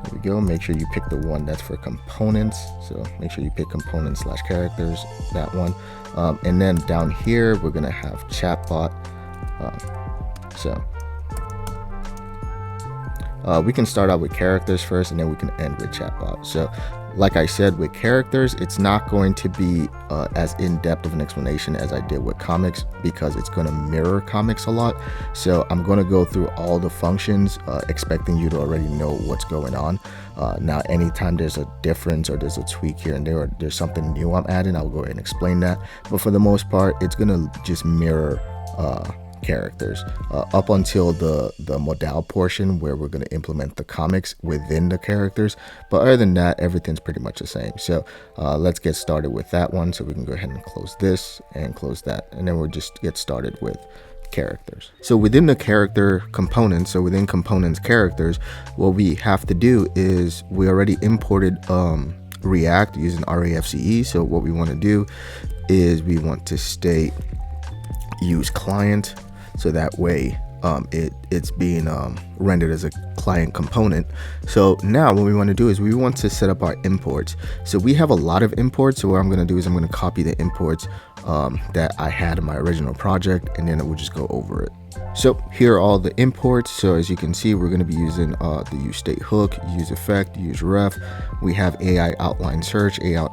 There we go. Make sure you pick the one that's for components. So make sure you pick components/characters, that one. And then down here, we're going to have Chatbot. We can start out with characters first, and then we can end with Chatbot. So like I said, with characters, it's not going to be as in-depth of an explanation as I did with comics, because it's going to mirror comics a lot. So I'm going to go through all the functions, expecting you to already know what's going on. Now, anytime there's a difference or there's a tweak here and there, or there's something new I'm adding, I'll go ahead and explain that. But for the most part, it's going to just mirror characters up until the modal portion, where we're going to implement the comics within the characters. But other than that, everything's pretty much the same. So let's get started with that one. So we can go ahead and close this and close that, and then we'll just get started with characters. So within the character components, so within components characters, what we have to do is we already imported React using RAFCE. So what we want to do is we want to state use client, so that way it's being rendered as a client component. So now what we want to do is we want to set up our imports. So we have a lot of imports. So what I'm going to do is I'm going to copy the imports that I had in my original project, and then it will just go over it. So here are all the imports. So as you can see, we're going to be using the use state hook, use effect, use ref. We have AI outline search, AI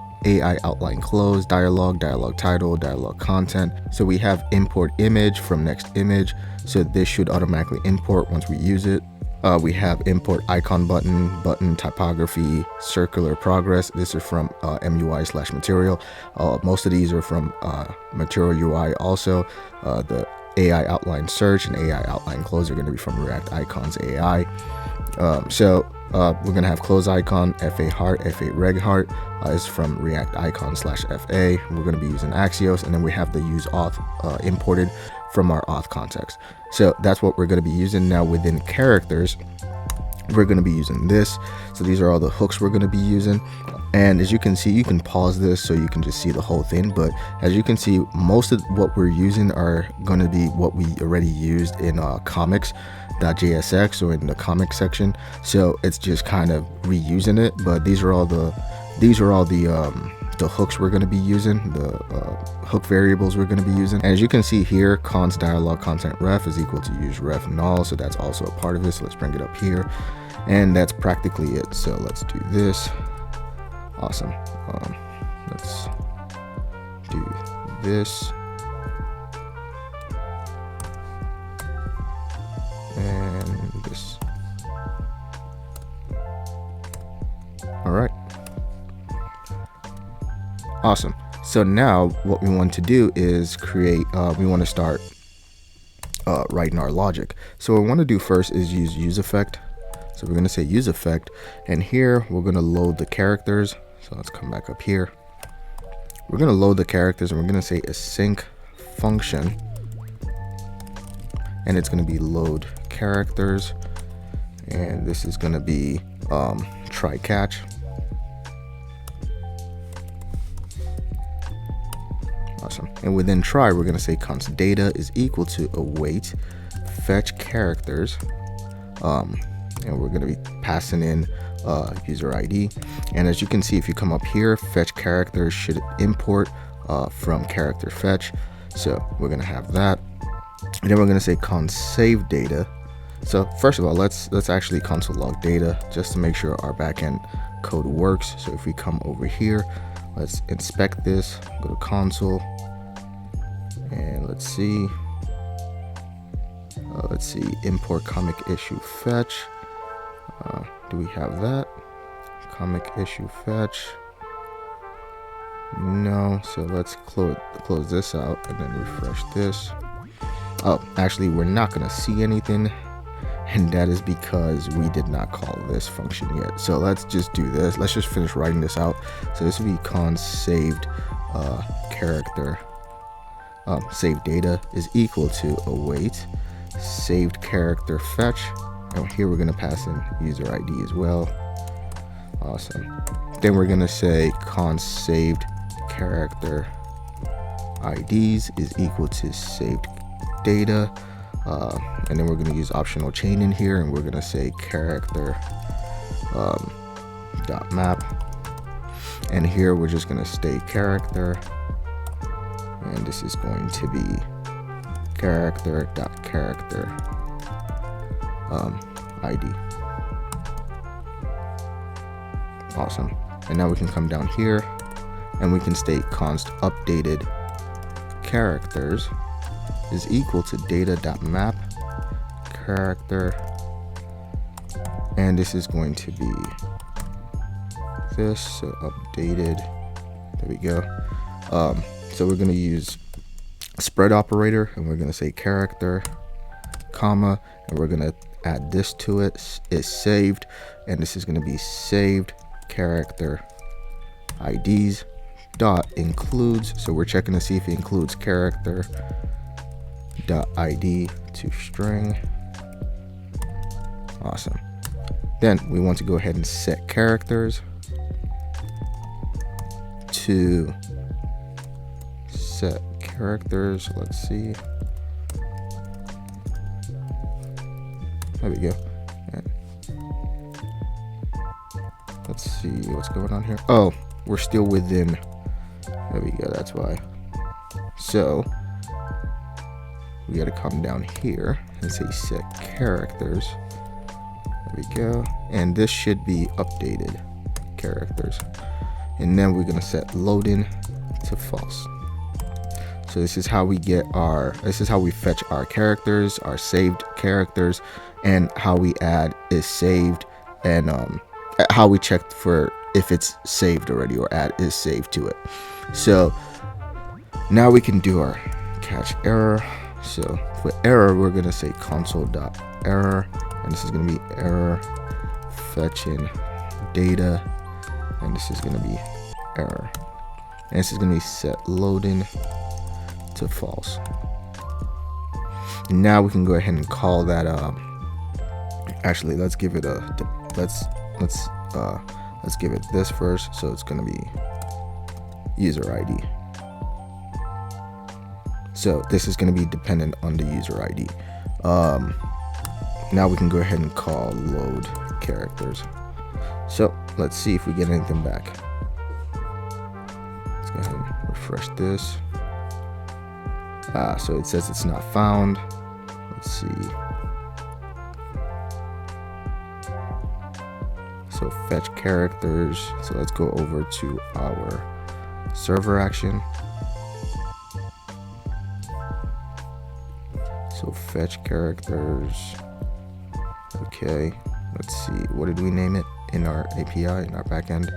outline close, dialogue title, dialogue content. So we have import image from next image. So this should automatically import once we use it. We have import icon button typography, circular progress. This is from MUI/material. Most of these are from Material UI also. The AI outline search and AI outline close are going to be from React Icons AI. We're going to have close icon, FA heart, FA reg heart is from React Icon/FA. We're going to be using Axios, and then we have the use auth imported from our auth context. So that's what we're going to be using. Now within characters, we're going to be using this. So these are all the hooks we're going to be using. And as you can see, you can pause this so you can just see the whole thing. But as you can see, most of what we're using are going to be what we already used in comics.jsx or in the comic section. So it's just kind of reusing it. But these are all the hooks we're going to be using, the hook variables we're going to be using. And as you can see here, const dialog content ref is equal to use ref null. So that's also a part of it. So let's bring it up here. And that's practically it. So let's do this. Awesome. Let's do this. And this. All right. Awesome. So now what we want to do is create, we want to start writing our logic. So what we want to do first is use effect. So we're going to say use effect, and here we're going to load the characters. So let's come back up here. We're going to load the characters, and we're going to say async function, and it's going to be load characters, and this is going to be try catch. Awesome. And within try, we're going to say const data is equal to await fetch characters, and we're going to be passing in user ID. And as you can see, if you come up here, fetch characters should import from character fetch. So we're going to have that, and then we're going to say const save data. So first of all, let's actually console log data just to make sure our backend code works. So if we come over here, let's inspect this, go to console, and let's see, import comic issue fetch. Do we have that? Comic issue fetch. No, so let's close this out and then refresh this. Oh, actually, we're not gonna see anything, and that is because we did not call this function yet. So let's just do this. Let's just finish writing this out. So this would be const saved character saved data is equal to await saved character fetch, and here we're gonna pass in user ID as well. Awesome. Then we're gonna say const saved character IDs is equal to saved data, and then we're going to use optional chain in here, and we're going to say character dot map, and here we're just going to state character, and this is going to be character dot character ID. Awesome. And now we can come down here and we can state const updated characters is equal to data.map character, and this is going to be this, so updated, there we go. So we're going to use spread operator, and we're going to say character comma, and we're going to add this to it, is saved, and this is going to be saved character IDs dot includes, so we're checking to see if it includes character dot ID to string. Awesome. Then we want to go ahead and set characters to set characters. Let's see. There we go. And let's see what's going on here. Oh, we're still within. There we go. That's why. So we got to come down here and say set characters. There we go. And this should be updated characters. And then we're going to set loading to false. So this is how we get this is how we fetch our characters, our saved characters, and how we add is saved, and how we check for if it's saved already or add is saved to it. So now we can do our catch error. So for error, we're going to say console.error, and this is going to be error fetching data, and this is going to be error, and this is going to be set loading to false. And now we can go ahead and call that actually let's give it a let's give it this first, so it's going to be user ID. So this is going to be dependent on the user ID. Now we can go ahead and call load characters. So let's see if we get anything back. Let's go ahead and refresh this. So it says it's not found. Let's see. So fetch characters. So let's go over to our server action. So fetch characters. Okay, let's see. What did we name it in our API, in our backend?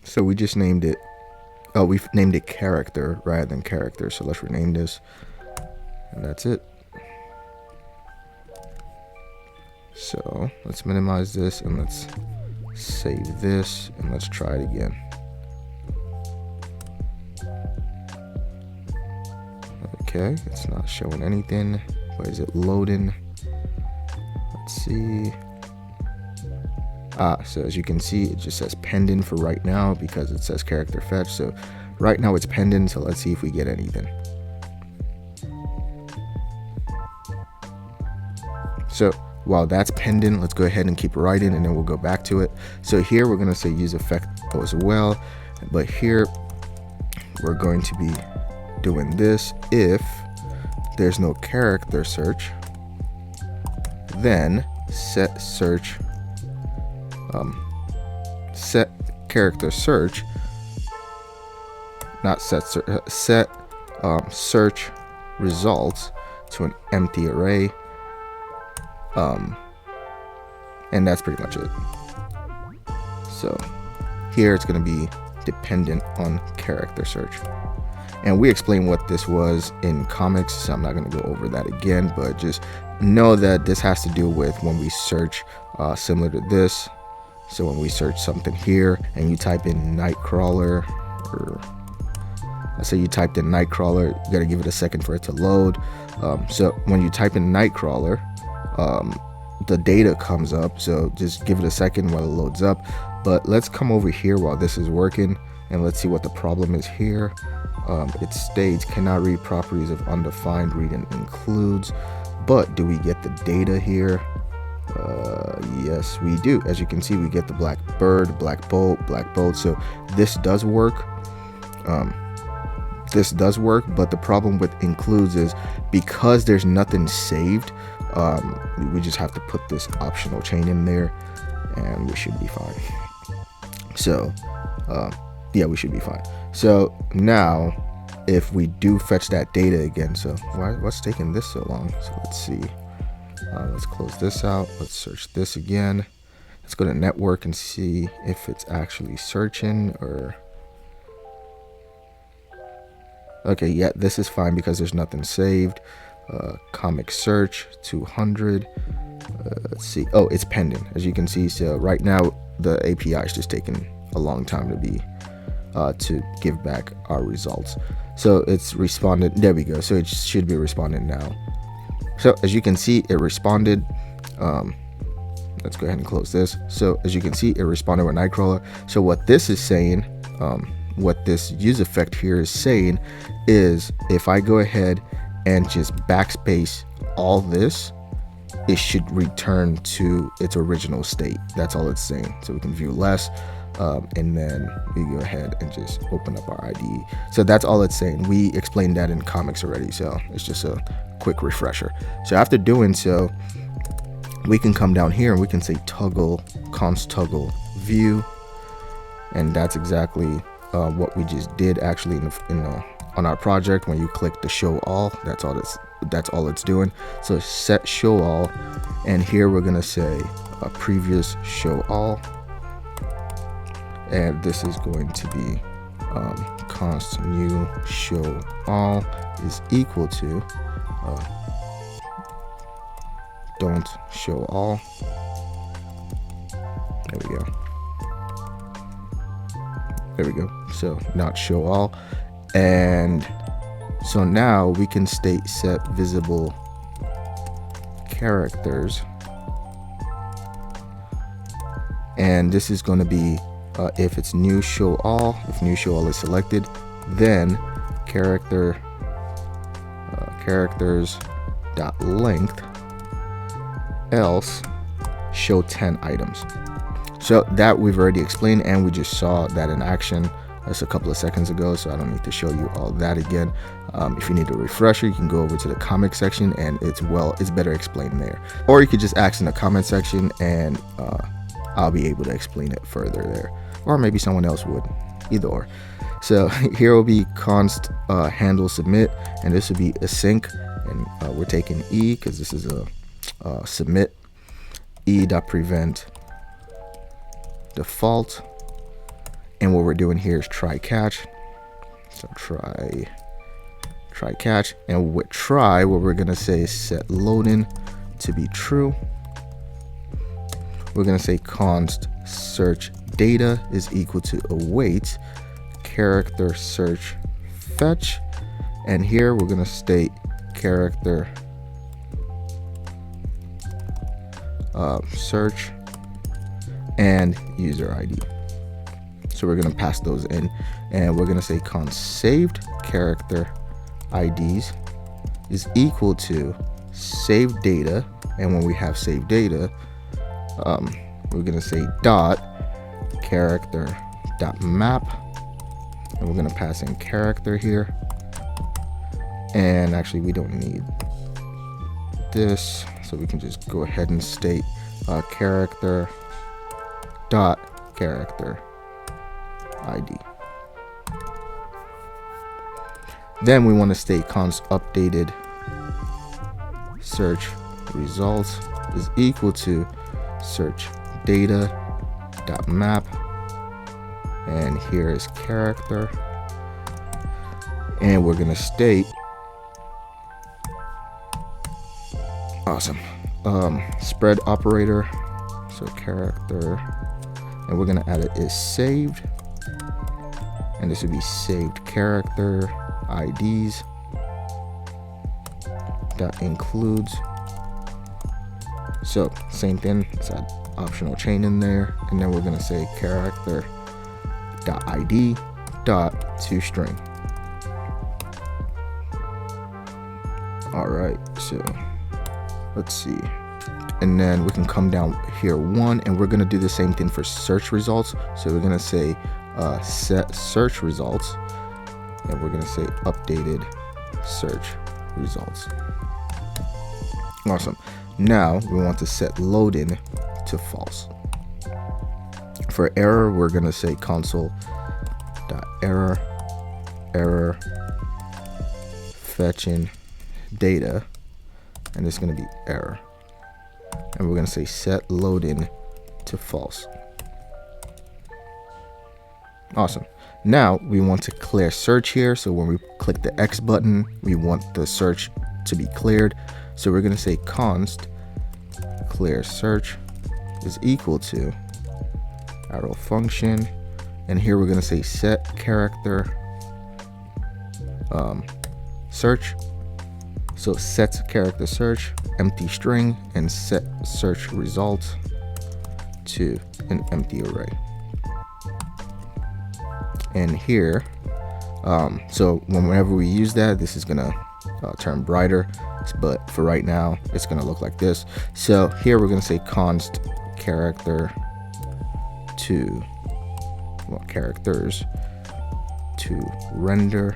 So we just named it. Oh, we've named it character rather than character. So let's rename this, and that's it. So let's minimize this and let's save this and let's try it again. Okay, it's not showing anything. Why is it loading? Let's see. So as you can see, it just says pending for right now because it says character fetch. So right now it's pending. So let's see if we get anything. So while that's pending, let's go ahead and keep writing, and then we'll go back to it. So here we're going to say use effect as well, but here we're going to be doing this. If there's no character search, then set search, set character search, not set search results to an empty array, And that's pretty much it. So here it's going to be dependent on character search. And we explained what this was in comics, so I'm not going to go over that again, but just know that this has to do with when we search similar to this. So when we search something here and you type in Nightcrawler, or let's say you typed in Nightcrawler, you got to give it a second for it to load. So when you type in Nightcrawler, the data comes up, so just give it a second while it loads up. But let's come over here while this is working and let's see what the problem is here. It states cannot read properties of undefined, read and includes, but do we get the data here? Yes, we do. As you can see, we get the black bird, black bolt. So this does work. But the problem with includes is because there's nothing saved, we just have to put this optional chain in there and we should be fine. So yeah, we should be fine. So now if we do fetch that data again, so what's taking this so long? So let's see. Let's close this out. Let's search this again. Let's go to network and see if it's actually searching or... Okay, yeah, this is fine because there's nothing saved. Comic search 200. Let's see. Oh, it's pending, as you can see. So right now the API is just taking a long time to give back our results. So it's responded. There we go. So it should be responding now. So as you can see, it responded. Let's go ahead and close this. So as you can see, it responded with Nightcrawler. So what this is saying, what this use effect here is saying is if I go ahead and just backspace all this, it should return to its original state. That's all it's saying. So we can view less, and then we go ahead and just open up our IDE. So that's all it's saying. We explained that in comics already, so it's just a quick refresher. So after doing so, we can come down here and we can say toggle const toggle view, and that's exactly what we just did actually on our project. When you click the show all, that's all it's doing. So set show all, and here we're gonna say a previous show all, and this is going to be const new show all is equal to don't show all. There we go. So not show all. And so now we can state set visible characters, and this is going to be if it's new show all. If new show all is selected, then characters dot length, else show 10 items. So that we've already explained, and we just saw that in action just a couple of seconds ago, so I don't need to show you all that again. If you need a refresher, you can go over to the comment section, and it's better explained there, or you could just ask in the comment section, and I'll be able to explain it further there, or maybe someone else would, either or. So here will be const handle submit, and this will be async, and we're taking e because this is a submit, e.prevent default, and what we're doing here is try catch. So try catch, and with try, what we're gonna say is set loading to be true. We're gonna say const search data is equal to await character search fetch, and here we're gonna state character search and user ID. So we're gonna pass those in, and we're gonna say const saved character IDs is equal to saved data, and when we have saved data, we're gonna say dot character dot map, and we're gonna pass in character here. And actually we don't need this, so we can just go ahead and state character dot character ID. Then we want to state const updated search results is equal to search data dot map, and here is character, and we're gonna state awesome spread operator, so character, and we're gonna add it is saved, and this would be saved character IDs that includes. So same thing, let's add optional chain in there, and then we're gonna say character dot ID dot toString. All right, so let's see, and then we can come down here one, and we're gonna do the same thing for search results. So we're gonna say set search results, and we're gonna say updated search results. Awesome. Now we want to set loading to false. For error, we're gonna say console.error error fetching data, and it's gonna be error, and we're gonna say set loading to false. Awesome. Now we want to clear search here, so when we click the X button, we want the search to be cleared. So we're gonna say const clear search is equal to arrow function, and here we're gonna say set character search. So set character search empty string, and set search result to an empty array. And here, so whenever we use that, this is gonna turn brighter, but for right now it's gonna look like this. So here we're gonna say const character to, well, characters to render,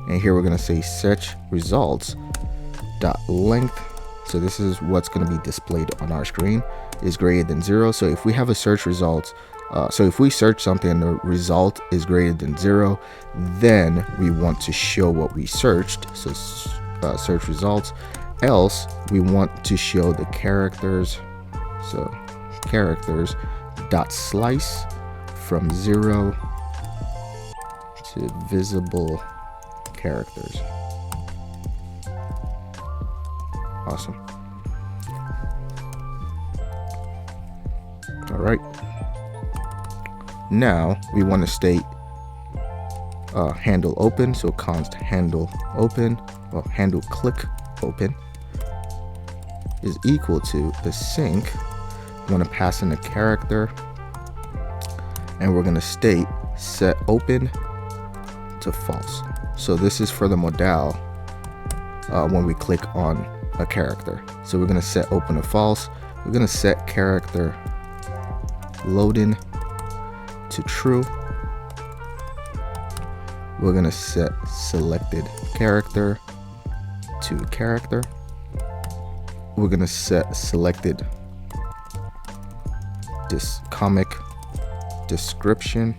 and here we're gonna say search results dot length. So this is what's gonna be displayed on our screen, is greater than 0. So if we have a search results, so if we search something and the result is greater than 0, then we want to show what we searched, so search results. Else we want to show the characters, so characters dot slice from 0 to visible characters. Awesome. All right. Now we want to state handle open, so const handle open, well, handle click open is equal to the sync. We want to pass in a character, and we're going to state set open to false. So this is for the modal when we click on a character. So we're going to set open to false. We're going to set character loading to true. We're going to set selected character to character. We're going to set selected this comic description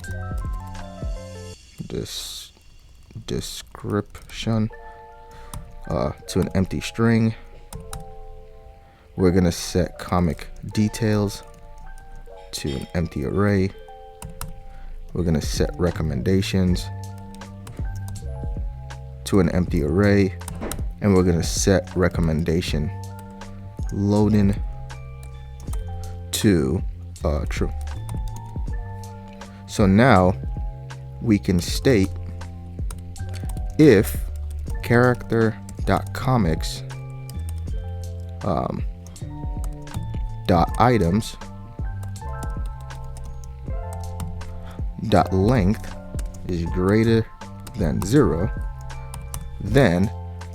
to an empty string. We're going to set comic details to an empty array. We're going to set recommendations to an empty array, and we're going to set recommendation loading to true. So now we can state if character.comics .items .length is greater than 0, then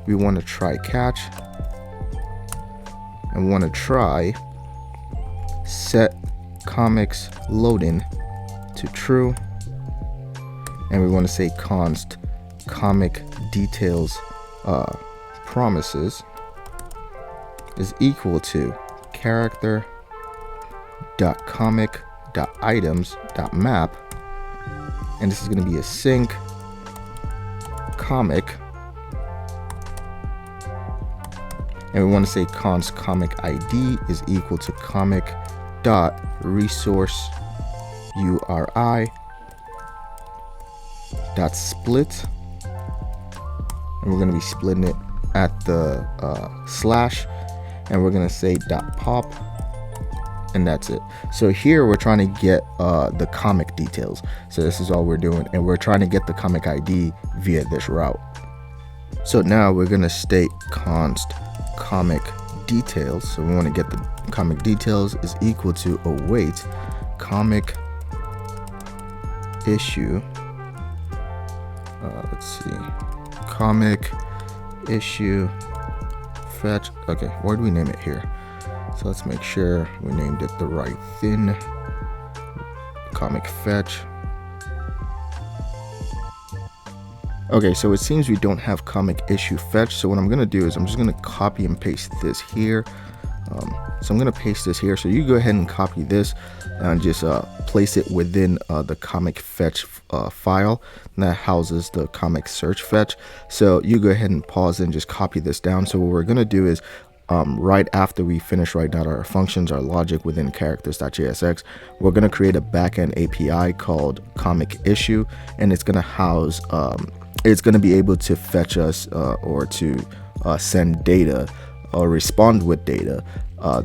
we want to try catch, and want to try set comics loading to true, and we want to say const comic details promises is equal to character dot comic dot items dot map, and this is going to be a sync comic, and we want to say const comic ID is equal to comic dot resource URI dot split, and we're going to be splitting it at the slash, and we're going to say dot pop, and that's it. So here we're trying to get the comic details. So this is all we're doing, and we're trying to get the comic ID via this route. So now we're going to state const comic details. So we want to get the comic details is equal to await comic issue. Let's see, comic issue fetch. Okay, what do we name it here? So let's make sure we named it the right thing. Comic fetch. Okay, so it seems we don't have comic issue fetch. So what I'm gonna do is I'm just gonna copy and paste this here. So I'm gonna paste this here. So you go ahead and copy this and just place it within the comic fetch file that houses the comic search fetch. So you go ahead and pause and just copy this down. So what we're gonna do is right after we finish writing out our functions, our logic within characters.jsx, we're going to create a backend API called comic issue, and it's going to house, it's going to be able to fetch us or to send data or respond with data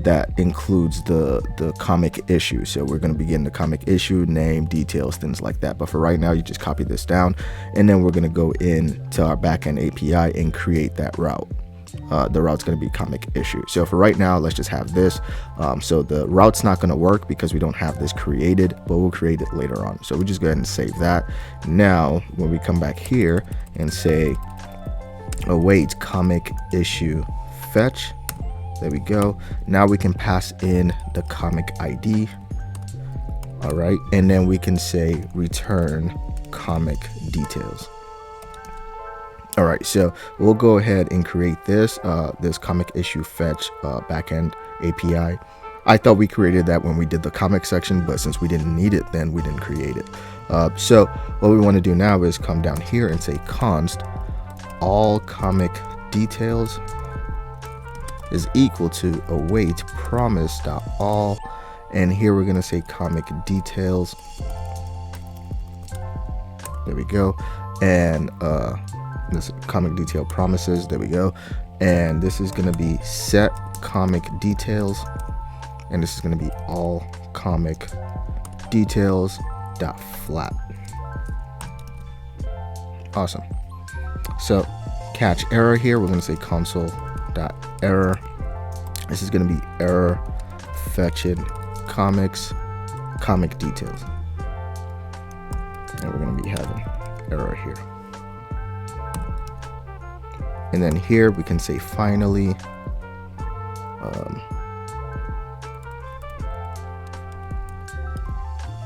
that includes the comic issue. So we're going to begin the comic issue, name, details, things like that. But for right now, you just copy this down, and then we're going to go into our backend API and create that route. The route's going to be comic issue. So for right now, let's just have this. So the route's not going to work because we don't have this created, but we'll create it later on. So we just go ahead and save that. Now, when we come back here and say await comic issue fetch, there we go. Now we can pass in the comic ID. All right, and then we can say return comic details. All right, so we'll go ahead and create this this comic issue fetch backend API. I thought we created that when we did the comic section, but since we didn't need it, then we didn't create it. So what we want to do now is come down here and say const all comic details is equal to await promise.all, and here we're going to say comic details. There we go. And this comic detail promises, there we go, and this is going to be set comic details, and this is going to be all comic details dot flat. Awesome. So catch error here, we're going to say console dot error. This is going to be error fetching comic details, and we're going to be having error here. And then here we can say finally,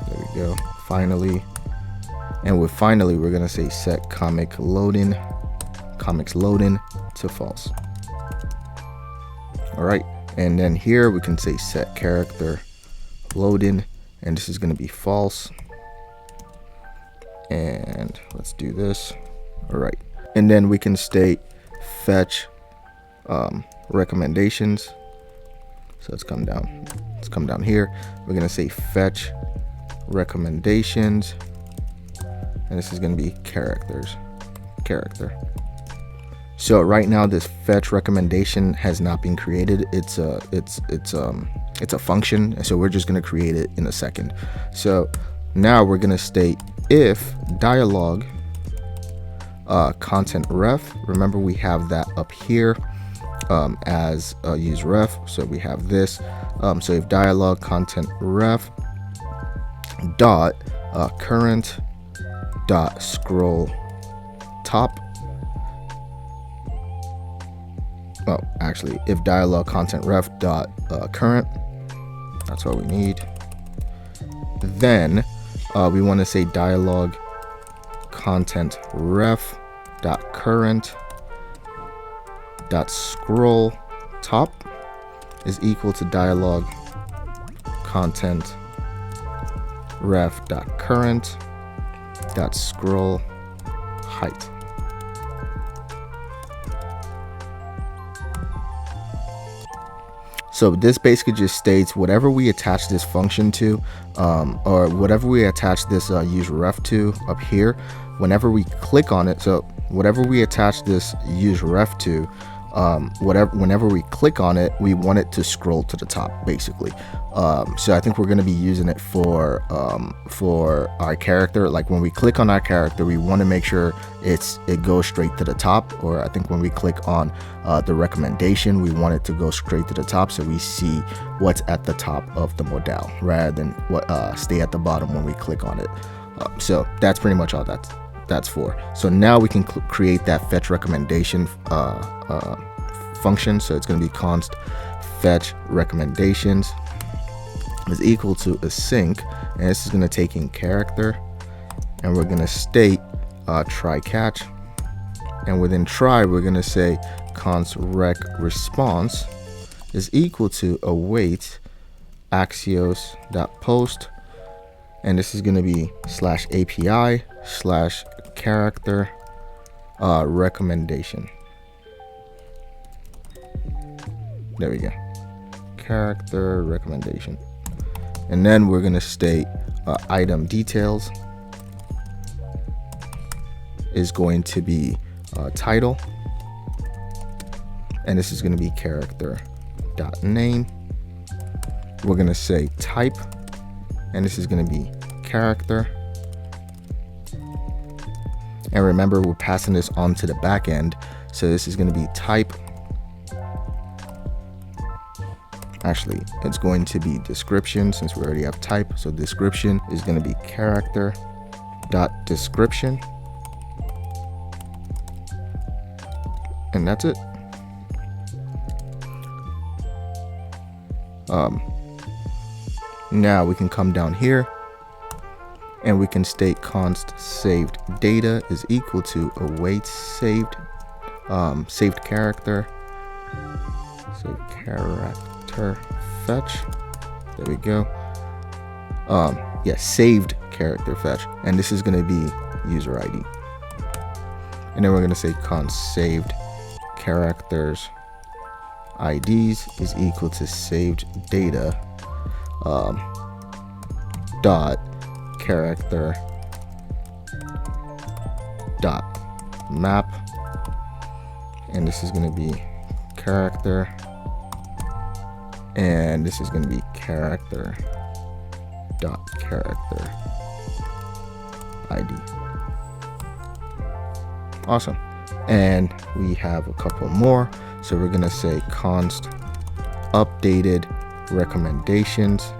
there we go, finally. And with finally, we're gonna say set comics loading to false. All right, and then here we can say set character loading, and this is gonna be false. And let's do this. All right, and then we can state fetch recommendations. So let's come down here. We're gonna say fetch recommendations, and this is gonna be character. So right now this fetch recommendation has not been created. It's a function, and so we're just gonna create it in a second. So now we're gonna state if dialog content ref. Remember, we have that up here as use ref, so we have this. So if dialog content ref dot current dot scroll top, oh, actually, if dialog content ref dot current, that's what we need. Then we want to say dialog content ref dot current dot scroll top is equal to dialog content ref dot current dot scroll height. So this basically just states whatever we attach this function to, or whatever we attach this useRef to up here, whenever we click on it. So whatever we attach this useRef to, whenever we click on it, we want it to scroll to the top, basically. So I think we're going to be using it for our character. Like when we click on our character, we want to make sure it goes straight to the top. Or I think when we click on the recommendation, we want it to go straight to the top, so we see what's at the top of the modal rather than what stay at the bottom when we click on it. So that's pretty much all that's for. So now we can create that fetch recommendation function. So it's going to be const fetch recommendations is equal to async, and this is going to take in character, and we're going to state try catch, and within try we're going to say const rec response is equal to await axios.post, and this is going to be /API/character recommendation. There we go, character recommendation. And then we're going to state item details is going to be title, and this is going to be character.name. We're going to say type, and this is going to be character. And remember, we're passing this onto the back end, so this is going to be type. Actually, it's going to be description since we already have type. So description is going to be character.description. And that's it. Now we can come down here and we can state const saved data is equal to await saved character. So character fetch. There we go. Saved character fetch, and this is going to be user ID. And then we're going to say const saved characters IDs is equal to saved data dot character dot map, and this is going to be character, and this is going to be character dot character ID. Awesome. And we have a couple more, so we're going to say const updated recommendations.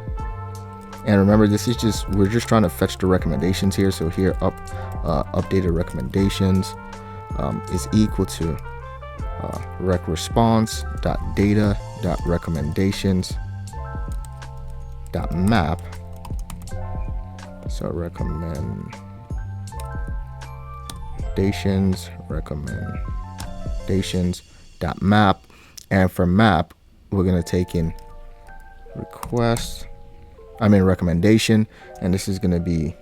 And remember, this is just, we're just trying to fetch the recommendations here. So here updated recommendations is equal to rec response dot data dot recommendations dot map. So recommendations dot map, and for map we're going to take in recommendation, and this is going to be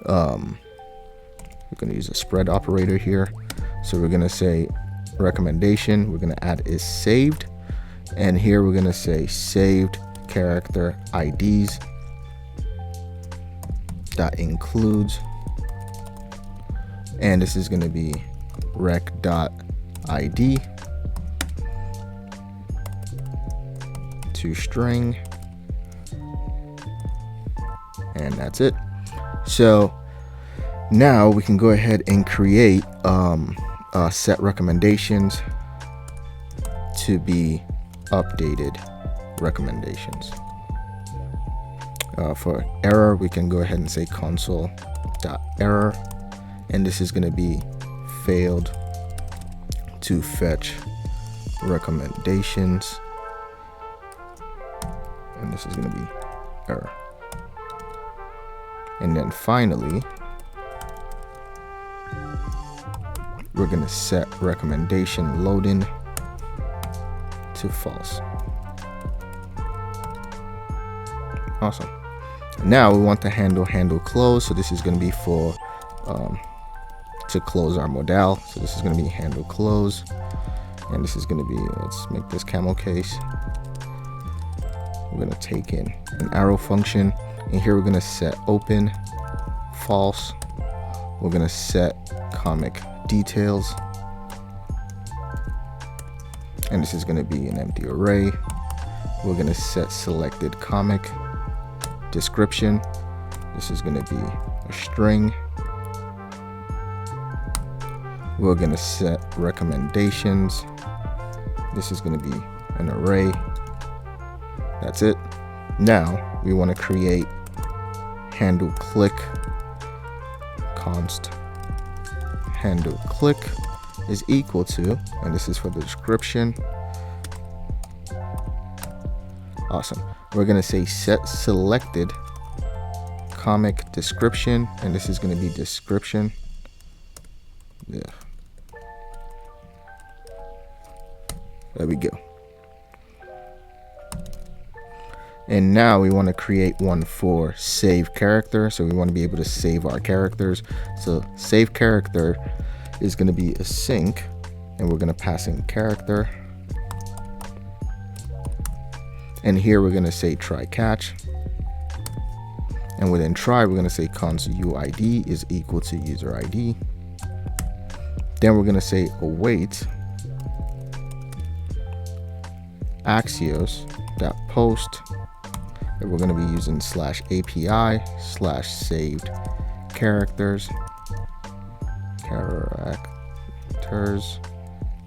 we're going to use a spread operator here. So we're going to say recommendation, we're going to add is saved, and here we're going to say saved character IDs that includes, and this is going to be rec.id to string, and that's it. So now we can go ahead and create set recommendations to be updated recommendations. For error, we can go ahead and say console.error, and this is going to be failed to fetch recommendations, and this is going to be error. And then finally, we're going to set recommendation loading to false. Awesome. Now we want the handle close, so this is going to be for to close our modal. So this is going to be handle close, And this is going to be, let's make this camel case. We're going to take in an arrow function, and here we're going to set open false. We're going to set comic details, and this is going to be an empty array. We're going to set selected comic description. This is going to be a string. We're going to set recommendations. This is going to be an array. That's it. Now we want to create handle click. Const handle click is equal to, and this is for the description. Awesome. We're going to say set selected comic description, and this is going to be description. Yeah. There we go. And now we want to create one for save character. So we want to be able to save our characters. So save character is going to be a sync, and we're going to pass in character. And here we're going to say try catch. And within try, we're going to say const UID is equal to user ID. Then we're going to say await axios.post, and we're going to be using /API/saved characters.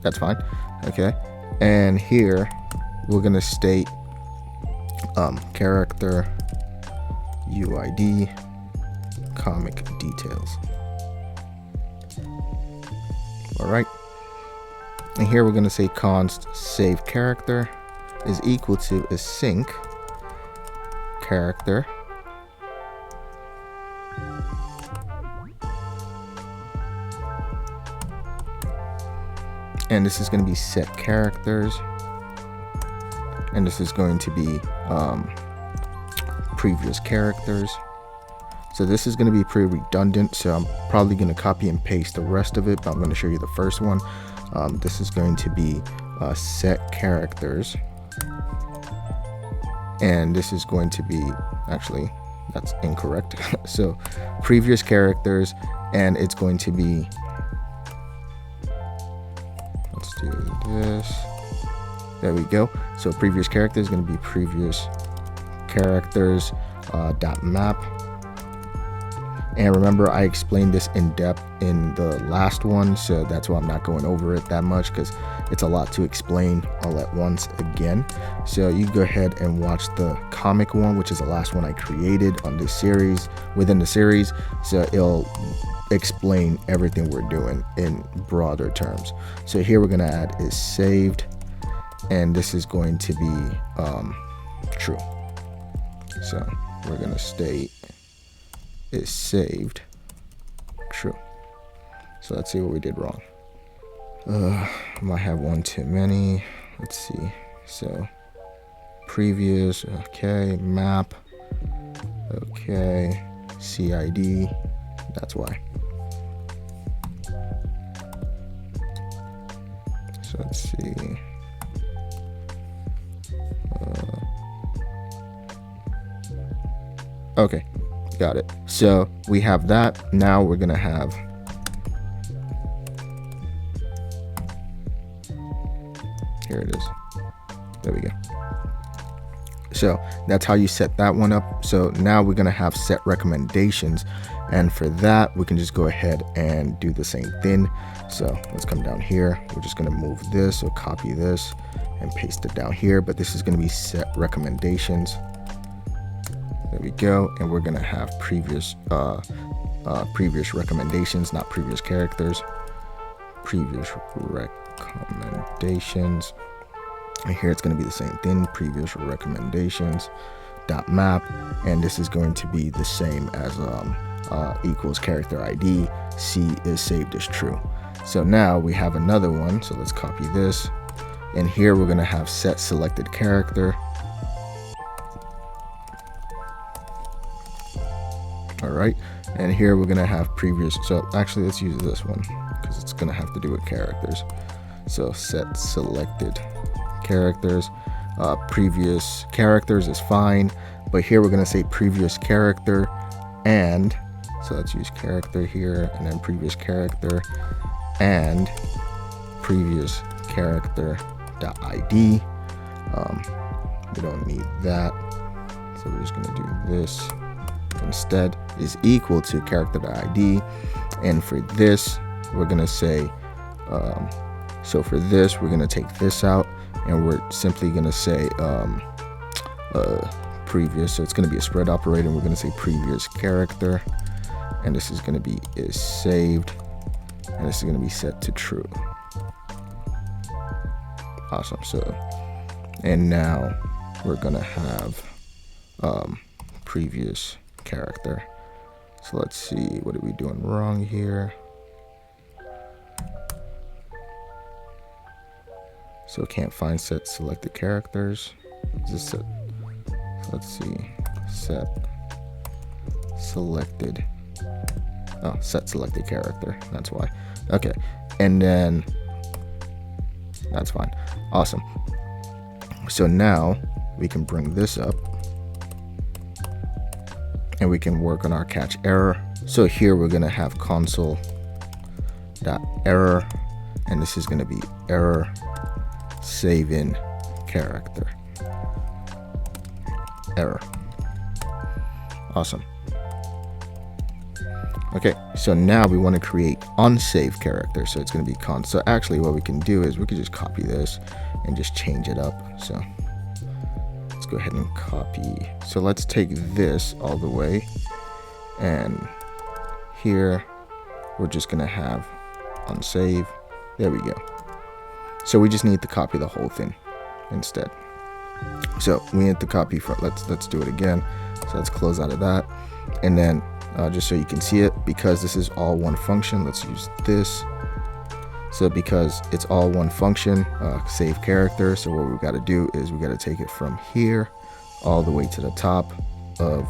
That's fine. Okay. And here we're going to state character UID comic details. All right. And here we're going to say const save character is equal to async character and this is going to be set characters, and this is going to be previous characters. So this is going to be pretty redundant, so I'm probably going to copy and paste the rest of it, but I'm going to show you the first one. This is going to be set characters, and this is going to be, actually that's incorrect. So previous characters, and it's going to be, let's do this. There we go. So previous character is going to be previous characters dot map. And remember, I explained this in depth in the last one, so that's why I'm not going over it that much, because it's a lot to explain all at once again. So you go ahead and watch the comic one, which is the last one I created on this series, within the series. So it'll explain everything we're doing in broader terms. So here we're going to add is saved, and this is going to be true. So we're going to state is saved true. So let's see what we did wrong. Might have one too many. Let's see. So previous, okay, map, okay, CID, that's why. So let's see. Okay, got it. So we have that. Now we're gonna have here it is. There we go. So that's how you set that one up. So now we're gonna have set recommendations, and for that we can just go ahead and do the same thing. So let's come down here. We're just gonna move this, so copy this and paste it down here, but this is gonna be set recommendations. There we go. And we're gonna have previous recommendations, not previous characters. Previous recommendations. And here it's going to be the same thing, previous recommendations dot map, and this is going to be the same as equals character ID. C is saved as true. So now we have another one. So let's copy this, and here we're going to have set selected character. All right, and here we're going to have previous. So actually, let's use this one because it's going to have to do with characters. So set selected characters. Previous characters is fine, but here we're going to say previous character, and so let's use character here, and then previous character and previous character dot ID. We don't need that, so we're just going to do this instead is equal to character.id. And for this we're going to say so for this we're going to take this out, and we're simply going to say previous, so it's going to be a spread operator, and we're going to say previous character, and this is going to be is saved, and this is going to be set to true. Awesome. So and now we're going to have previous character. So let's see, what are we doing wrong here? So can't find set selected characters. Is this set? Let's see, set selected. Oh, set selected character. That's why. Okay, and then that's fine. Awesome. So now we can bring this up, and we can work on our catch error. So here we're gonna have console.error, and this is gonna be error save in character error. Awesome. Okay, so now we want to create unsaved character, so it's going to be so actually what we can do is we could just copy this and just change it up. So let's go ahead and copy. So let's take this all the way, and here we're just going to have unsave. There we go. So we just need to copy the whole thing instead. So we need to copy from, let's do it again. So let's close out of that, and then just so you can see it, because this is all one function, let's use this. So because it's all one function, save character, so what we've got to do is we got to take it from here all the way to the top of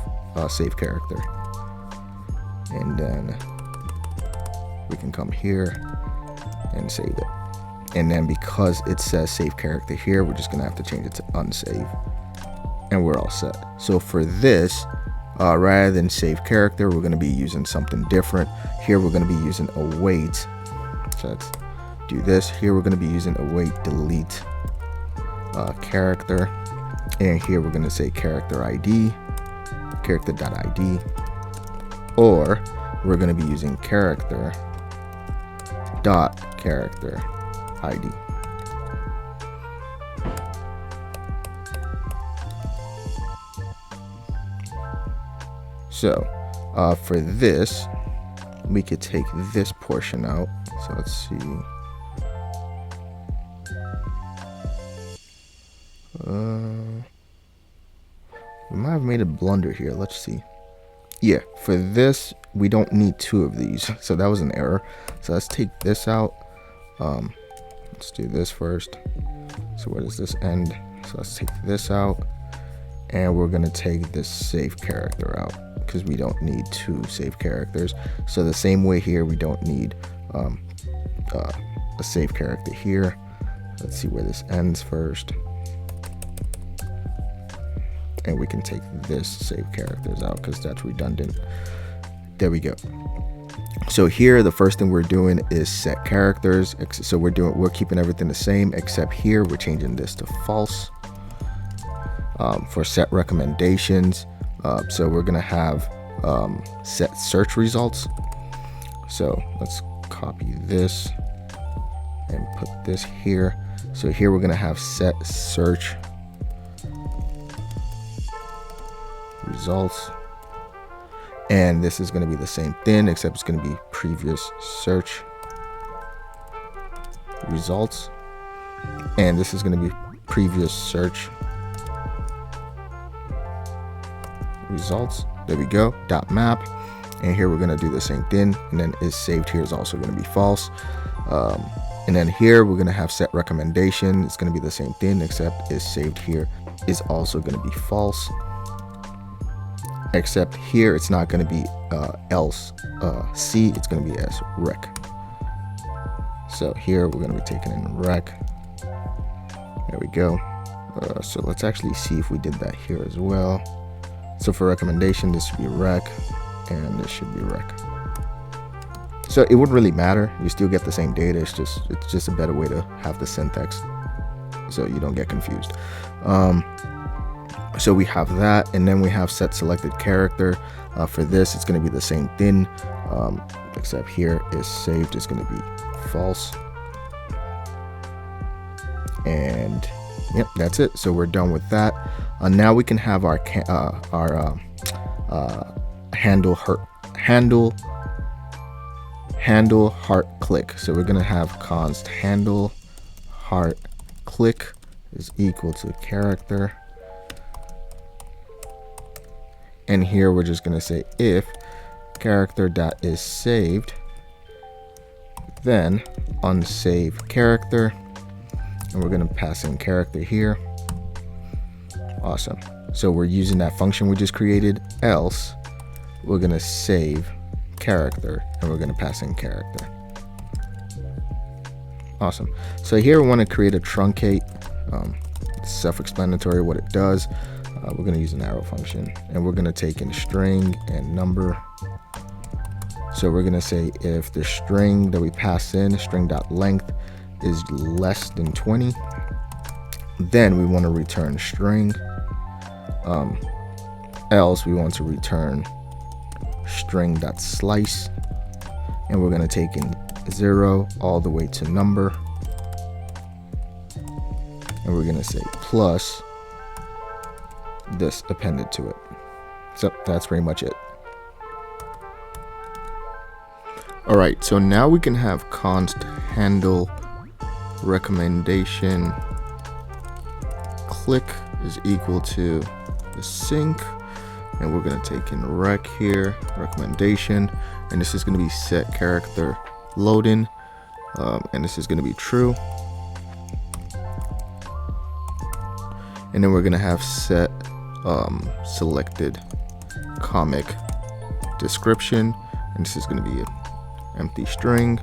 save character, and then we can come here and save it. And then because it says save character here, we're just gonna have to change it to unsave, and we're all set. So for this, rather than save character, we're gonna be using something different. Here we're gonna be using await. So let's do this. Here we're gonna be using await delete character, and here we're gonna say character ID, character.id, or we're gonna be using character ID. So for this, we could take this portion out. So let's see. We might have made a blunder here. Let's see. Yeah, for this, we don't need two of these. So that was an error. So let's take this out. Let's do this first. So where does this end? So let's take this out, and we're gonna take this save character out because we don't need two save characters. So the same way here, we don't need a save character here. Let's see where this ends first, and we can take this save characters out because that's redundant. There we go. So here, the first thing we're doing is set characters. So we're keeping everything the same, except here we're changing this to false. For set recommendations, so we're gonna have set search results. So let's copy this and put this here. So here we're gonna have set search results, and this is going to be the same thing, except it's going to be previous search results, and this is going to be previous search results. There we go. Dot map, and here we're going to do the same thing, and then is saved here is also going to be false. And then here we're going to have set recommendation. It's going to be the same thing, except is saved here is also going to be false. Except here it's not going to be else C, it's going to be as rec. So here we're going to be taking in rec. There we go. So let's actually see if we did that here as well. So for recommendation, this should be rec, and this should be rec. So it wouldn't really matter. You still get the same data. It's just a better way to have the syntax so you don't get confused. So we have that, and then we have set selected character. For this, it's going to be the same thing, except here is saved is going to be false. And yep, that's it. So we're done with that. Now we can have our handle heart click. So we're gonna have const handle heart click is equal to character, and here we're just gonna say if character dot is saved, then unsave character, and we're gonna pass in character here. Awesome. So we're using that function we just created, else we're gonna save character, and we're going to pass in character. Awesome. So here we want to create a truncate. It's self-explanatory what it does. We're going to use an arrow function, and we're going to take in string and number. So we're going to say if the string that we pass in, string.length, is less than 20, then we want to return string. Else we want to return string.slice, and we're going to take in 0 all the way to number, and we're going to say plus this appended to it. So that's pretty much it. All right, so now we can have const handle recommendation click is equal to the sync, and we're going to take in rec here, recommendation, and this is going to be set character loading, and this is going to be true. And then we're going to have set selected comic description, and this is going to be an empty string.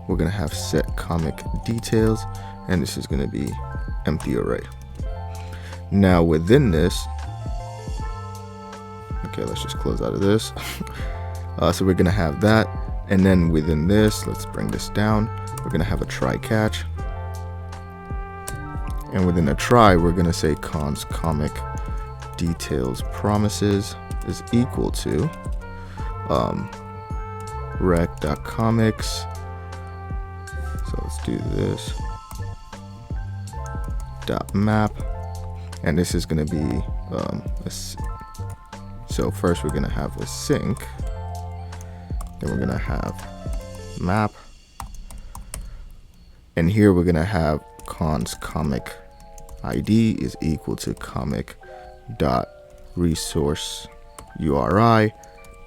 We're going to have set comic details, and this is going to be empty array. Now within this, okay, let's just close out of this. So we're gonna have that, and then within this, let's bring this down. We're gonna have a try catch, and within a try, we're gonna say const comic details promises is equal to rec.comics. So let's do this dot map, and this is gonna be so first we're gonna have a sync, then we're gonna have map, and here we're gonna have const comic ID is equal to comic dot resource URI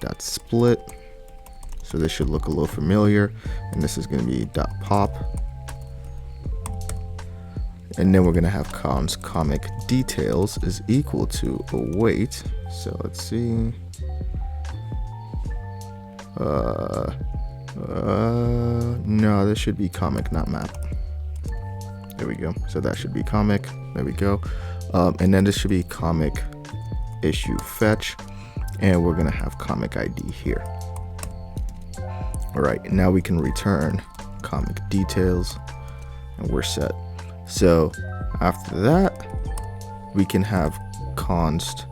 dot split. So this should look a little familiar, and this is gonna be dot pop, and then we're gonna have const comic details is equal to await. So let's see. No, this should be comic, not map. There we go. So that should be comic. There we go. And then this should be comic issue fetch, and we're gonna have comic ID here. All right, now we can return comic details, and we're set. So after that, we can have const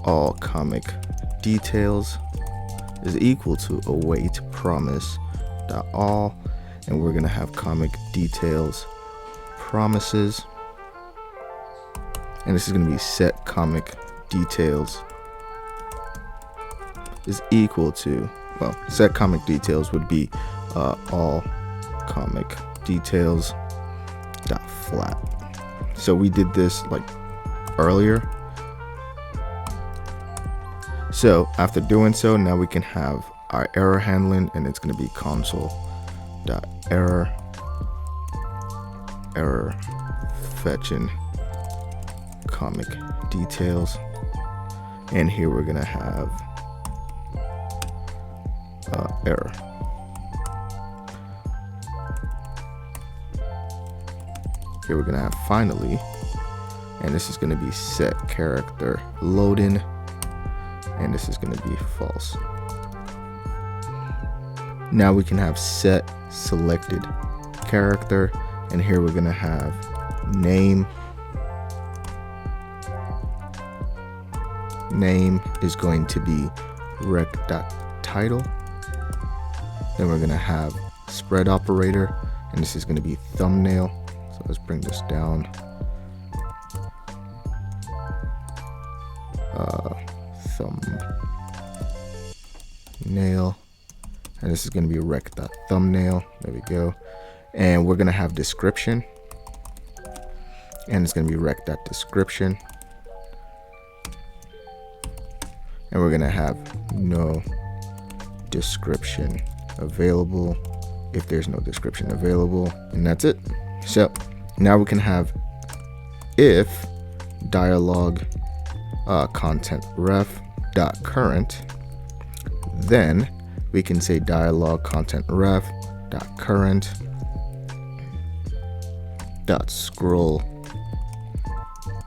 all comic details is equal to await promise dot all, and we're gonna have comic details promises, and this is gonna be set comic details is equal to, well, set comic details would be all comic details dot flat. So we did this like earlier. So after doing so, now we can have our error handling, and it's going to be console dot error fetching comic details, and here we're going to have error. Here we're gonna have finally, and this is gonna be set character loading, and this is gonna be false. Now we can have set selected character, and here we're gonna have name. Name is going to be rec.title. Then we're gonna have spread operator, and this is gonna be thumbnail. So let's bring this down. Thumbnail, and this is gonna be rec.thumbnail. There we go. And we're gonna have description, and it's gonna be rec.description. And we're gonna have no description available if there's no description available, and that's it. So now we can have if dialog content ref dot current, then we can say dialog content ref dot current dot scroll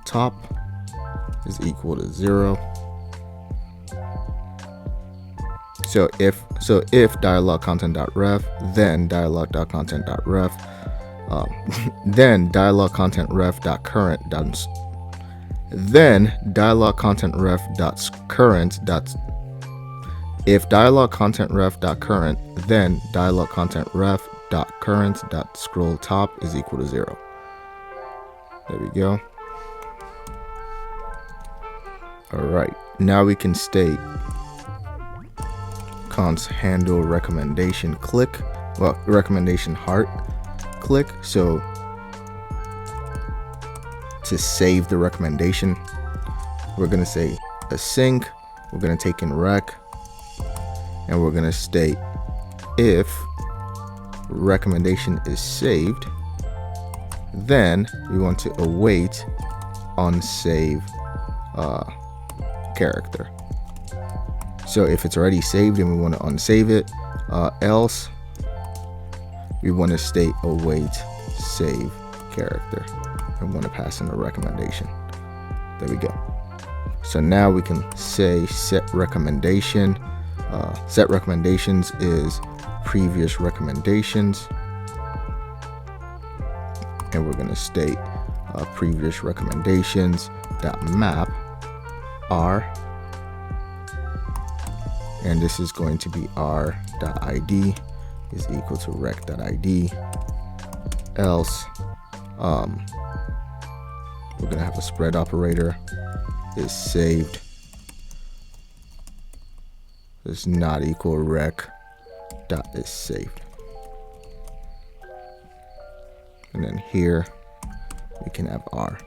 top is equal to 0. So if dialog content.ref, then dialog content.ref, then dialog content ref dot current dot, then dialog content ref dot current dot, if dialog content ref dot current, then dialog content ref dot current dot scroll top is equal to 0. There we go. All right, now we can state const handle recommendation click, well, recommendation heart click. So to save the recommendation, we're gonna say async, we're gonna take in rec, and we're gonna state if recommendation is saved, then we want to await unsave character. So if it's already saved and we want to unsave it, else we want to state await save character and want to pass in a recommendation. There we go. So now we can say set recommendation. Set recommendations is previous recommendations, and we're going to state previous recommendations dot map r, and this is going to be r.id is equal to rec.id, else we're gonna have a spread operator is saved is not equal rec dot is saved, and then here we can have r.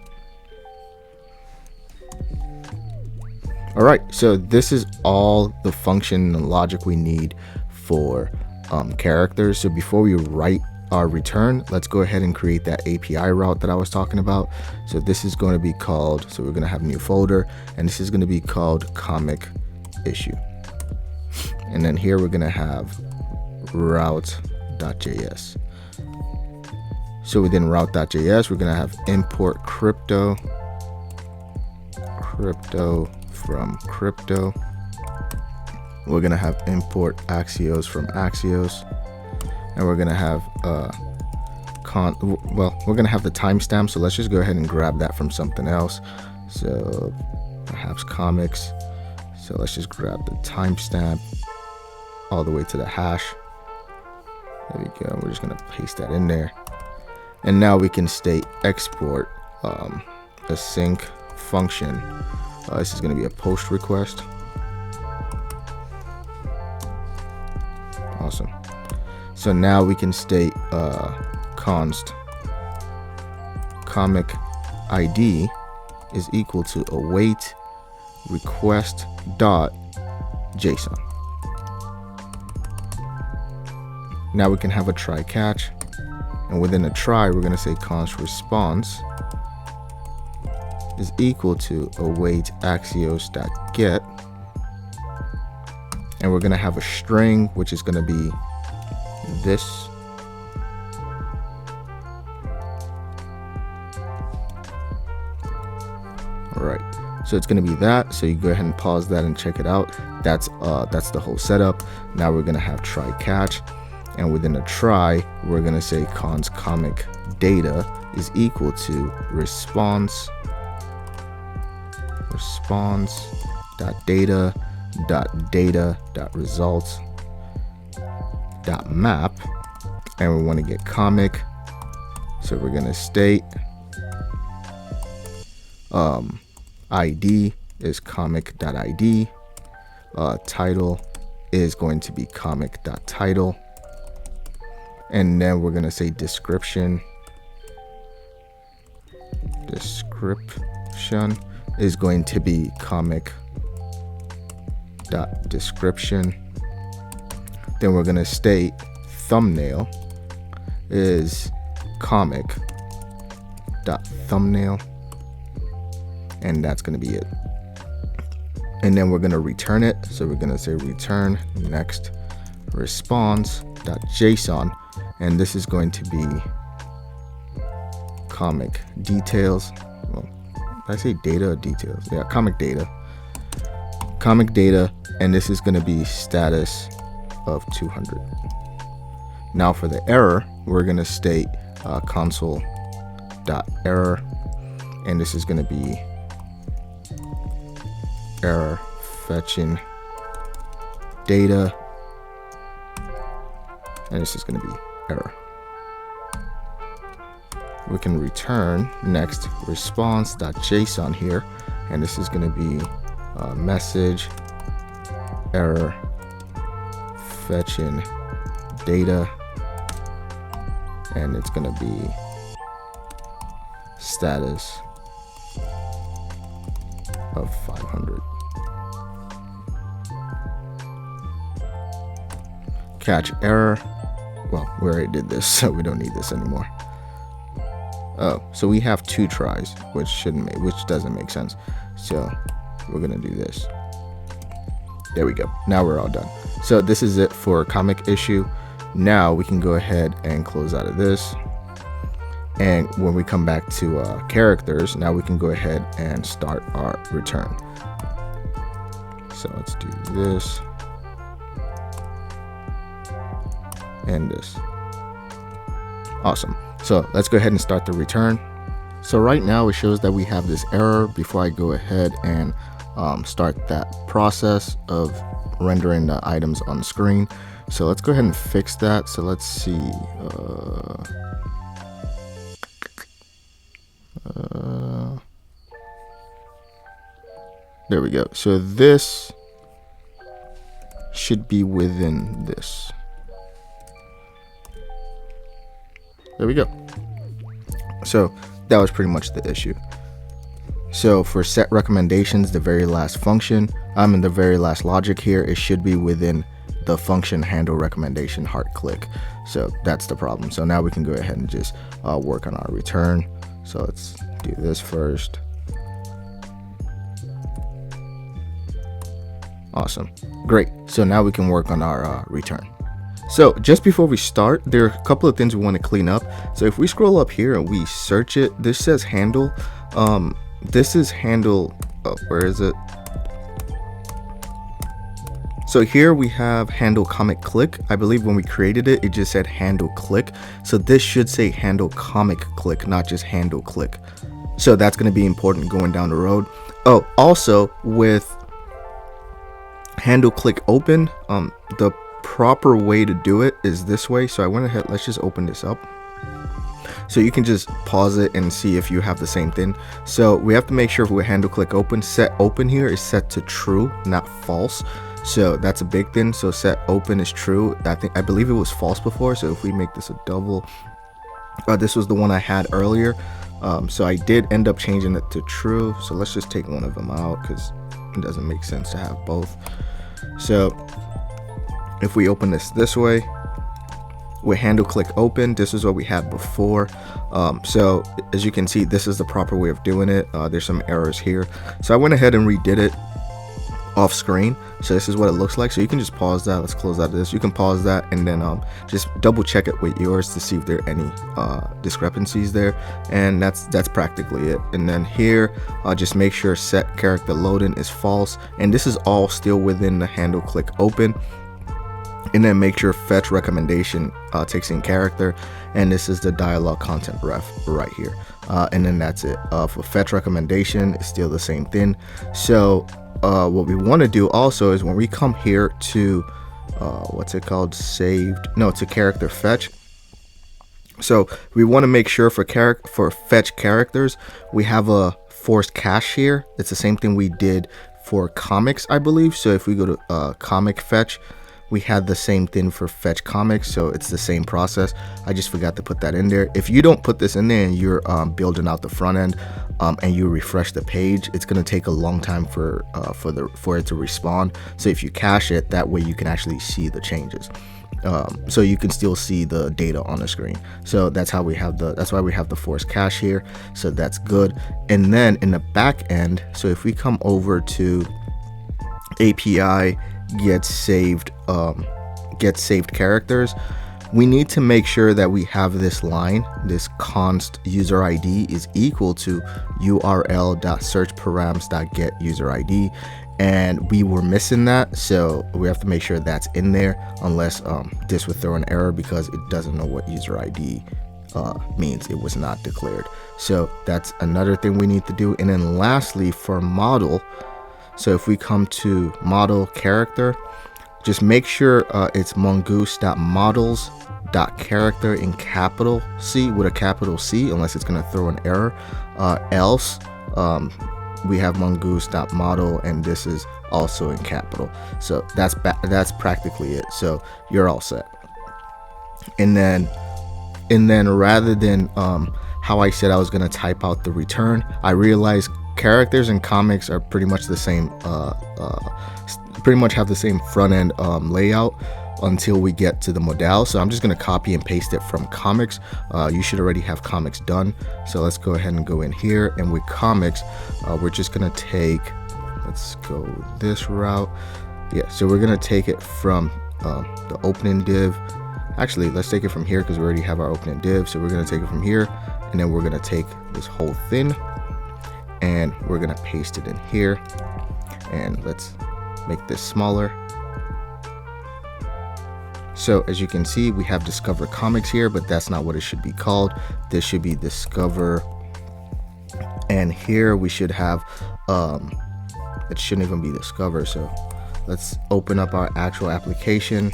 All right, so this is all the function and logic we need for characters. So before we write our return, let's go ahead and create that API route that I was talking about. So this is going to be called, so we're going to have a new folder, and this is going to be called comic issue. And then here we're going to have route.js. So within route.js, we're going to have import crypto from crypto. We're gonna have import Axios from Axios, and we're gonna have we're gonna have the timestamp. So let's just go ahead and grab that from something else. So perhaps comics. So let's just grab the timestamp all the way to the hash. There we go. We're just gonna paste that in there, and now we can state export async function. This is going to be a post request. Awesome. So now we can state const comic ID is equal to await request dot JSON. Now we can have a try catch, and within a try we're going to say const response is equal to await axios.get, and we're going to have a string which is going to be this, All right, so it's going to be that. So you go ahead and pause that and check it out. That's the whole setup. Now we're going to have try catch, and within a try, we're going to say cons comic data is equal to response dot data dot results dot map, and we want to get comic. So we're going to state ID is comic.id, title is going to be comic.title, and then we're going to say description is going to be comic.description. Then we're going to state thumbnail is comic.thumbnail, and that's going to be it. And then we're going to return it. So we're going to say return next response.json, and this is going to be comic details. Well, did I say data or details? Yeah, comic data, and this is going to be status of 200. Now for the error, we're going to state console.error, and this is going to be error fetching data, and this is going to be error. We can return next response.json here, and this is going to be message error fetching data, and it's going to be status of 500. Catch error. Well, we already did this, so we don't need this anymore. Oh, so we have 2 tries, which doesn't make sense. So we're gonna do this. There we go. Now we're all done. So this is it for comic issue. Now we can go ahead and close out of this. And when we come back to characters, now we can go ahead and start our return. So let's do this and this. Awesome. So let's go ahead and start the return. So right now it shows that we have this error. Before I go ahead and start that process of rendering the items on the screen, so let's go ahead and fix that. So let's see. There we go. So this should be within this. There we go. So that was pretty much the issue. So for set recommendations, the very last function, I'm in the very last logic here, it should be within the function handle recommendation heart click. So that's the problem. So now we can go ahead and just work on our return. So let's do this first. Awesome. Great. So now we can work on our return. So just before we start, there are a couple of things we want to clean up. So if we scroll up here and we search it, this says handle. This is handle. Oh, where is it? So here we have handle comic click. I believe when we created it, it just said handle click. So this should say handle comic click, not just handle click. So that's going to be important going down the road. Oh, also with handle click open, the proper way to do it is this way. So I went ahead, let's just open this up. So you can just pause it and see if you have the same thing. So we have to make sure if we handle click open, set open here is set to true, not false. So that's a big thing. So set open is true. I believe it was false before. So if we make this a double, this was the one I had earlier. So I did end up changing it to true. So let's just take one of them out because it doesn't make sense to have both. So if we open this way with handle click open, this is what we had before. So as you can see, this is the proper way of doing it. There's some errors here. So I went ahead and redid it. off screen. So this is what it looks like. So you can just pause that. Let's close out of this. You can pause that and then just double check it with yours to see if there are any discrepancies there. And that's practically it. And then here, just make sure set character loading is false. And this is all still within the handle click open. And then make sure fetch recommendation takes in character, and this is the dialog content ref right here. And then that's it. For fetch recommendation, it's still the same thing. So what we want to do also is when we come here to what's it called, to character fetch. So we want to make sure for fetch characters, we have a forced cache here. It's the same thing we did for comics, I believe. So if we go to comic fetch, we had the same thing for fetch comics, so it's the same process. I just forgot to put that in there. If you don't put this in there and you're building out the front end and you refresh the page, it's gonna take a long time for it to respond. So if you cache it, that way you can actually see the changes. So you can still see the data on the screen. So that's why we have the forced cache here. So that's good. And then in the back end, so if we come over to API get saved characters, we need to make sure that we have this line, this const user ID is equal to url.searchparams.get user ID, and we were missing that, so we have to make sure that's in there, unless this would throw an error because it doesn't know what user ID means. It was not declared. So that's another thing we need to do. And then lastly, for model, so if we come to model character, just make sure it's mongoose.models.character in capital C with a capital C, unless it's going to throw an error. Else, we have mongoose.model, and this is also in capital. So that's practically it. So you're all set. And then rather than how I said I was going to type out the return, I realized characters and comics are pretty much the same, pretty much have the same front end layout until we get to the modal. So I'm just going to copy and paste it from comics. You should already have comics done. So let's go ahead and go in here, and with comics, we're just going to take, let's go this route. Yeah, so we're going to take it from the opening div. Actually, let's take it from here because we already have our opening div. So we're going to take it from here, and then we're going to take this whole thing and we're going to paste it in here. And let's make this smaller. So as you can see, we have Discover Comics here, but that's not what it should be called. This should be Discover, and here we should have it shouldn't even be Discover. So let's open up our actual application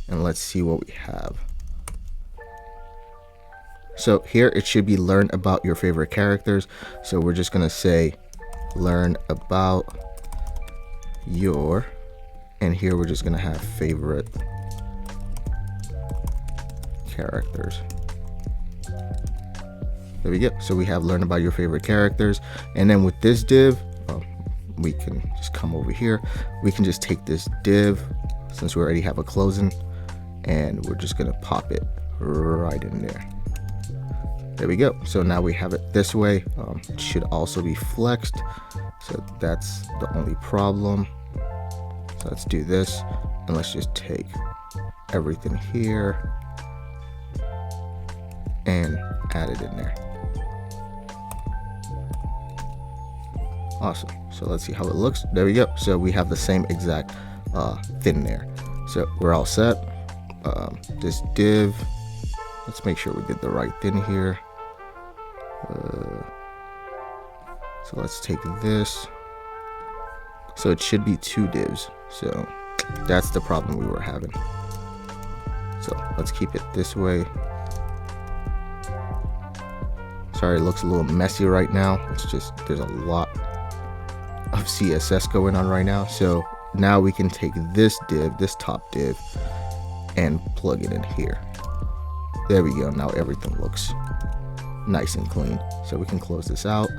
and let's see what we have. So here it should be learn about your favorite characters. So we're just gonna say learn about your, and here we're just gonna have favorite characters. There we go. So we have learn about your favorite characters, and then with this div, we can just come over here. We can just take this div, since we already have a closing, and we're just gonna pop it right in there. There we go. So now we have it this way. It should also be flexed. So that's the only problem. So let's do this, and let's just take everything here and add it in there. Awesome. So let's see how it looks. There we go. So we have the same exact thing there. So we're all set. This div, let's make sure we did the right thing here. So let's take this. So it should be 2 divs. So that's the problem we were having. So let's keep it this way. Sorry, it looks a little messy right now. It's just, there's a lot of CSS going on right now. So now we can take this div, this top div, and plug it in here. There we go. Now everything looks nice and clean. So we can close this out.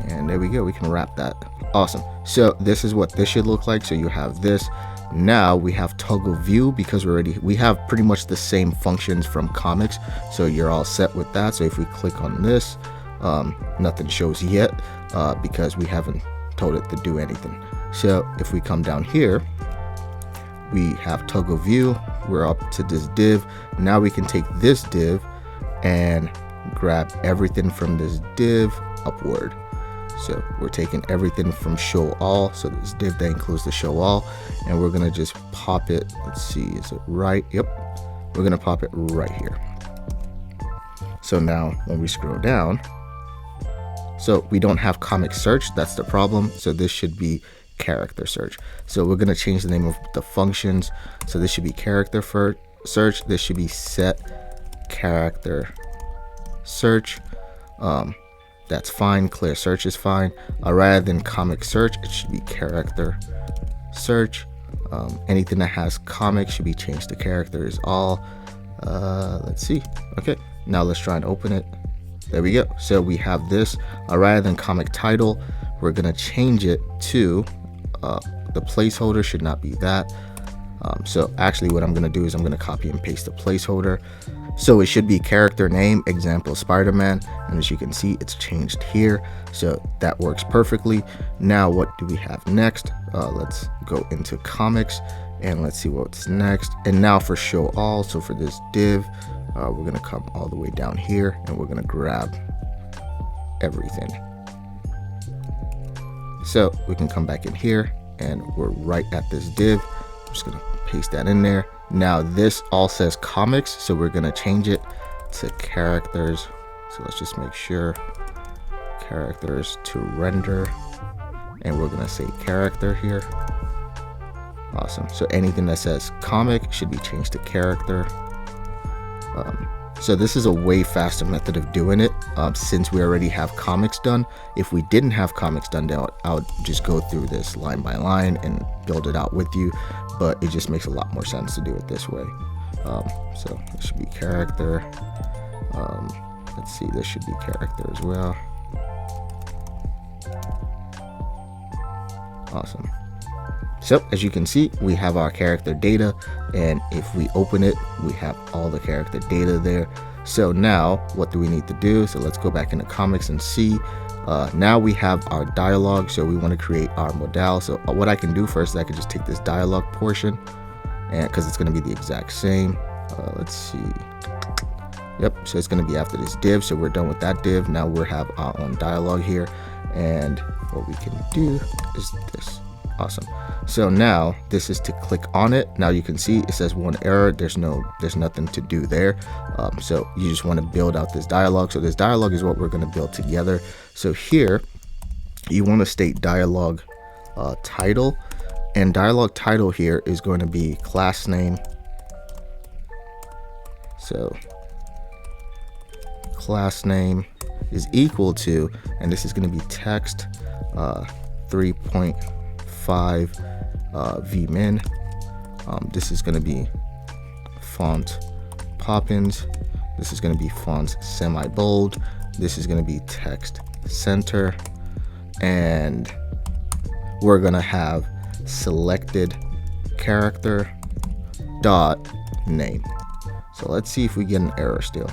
And there we go. We can wrap that. Awesome. So this is what this should look like. So you have this. Now we have toggle view because we have pretty much the same functions from comics. So you're all set with that. So if we click on this, nothing shows yet because we haven't told it to do anything. So if we come down here, we have toggle view, we're up to this div. Now we can take this div and grab everything from this div upward. So we're taking everything from show all, so this div that includes the show all, and we're gonna just pop it. Let's see, is it right? Yep, we're gonna pop it right here. So now when we scroll down, so we don't have comic search, that's the problem. So this should be character search. So we're going to change the name of the functions. So this should be character search. This should be set character search. That's fine. Clear search is fine. Rather than comic search, it should be character search. Anything that has comic should be changed to character is all. Let's see. Okay, now let's try and open it. There we go. So we have this. Rather than comic title, we're going to change it to the placeholder should not be that. So actually what I'm going to do is I'm going to copy and paste the placeholder. So it should be character name, example Spider-Man, and as you can see, it's changed here. So that works perfectly. Now what do we have next? Let's go into comics and let's see what's next. And now for show all, so for this div, we're going to come all the way down here and we're going to grab everything. So we can come back in here and we're right at this div. I'm just gonna paste that in there. Now this all says comics, so we're gonna change it to characters. So let's just make sure characters to render, and we're gonna say character here. Awesome. So anything that says comic should be changed to character. So this is a way faster method of doing it, since we already have comics done. If we didn't have comics done, I would just go through this line by line and build it out with you, but it just makes a lot more sense to do it this way. So it should be character. Let's see, this should be character as well. Awesome. So as you can see, we have our character data, and if we open it, we have all the character data there. So now what do we need to do? So let's go back into comics and see. Now we have our dialogue, so we want to create our modal. So what I can do first is I can just take this dialogue portion, and because it's going to be the exact same. Let's see. Yep, so it's going to be after this div, so we're done with that div. Now we have our own dialogue here, and what we can do is this. Awesome. So now this is to click on it. Now you can see it says one error. There's nothing to do there. So you just want to build out this dialogue. So this dialogue is what we're going to build together. So here you want to state dialogue title, and dialogue title here is going to be class name. So class name is equal to, and this is going to be text 3.5 vmin. This is going to be font Poppins. This is going to be font semi bold. This is going to be text center, and we're going to have selected character dot name. So let's see if we get an error still.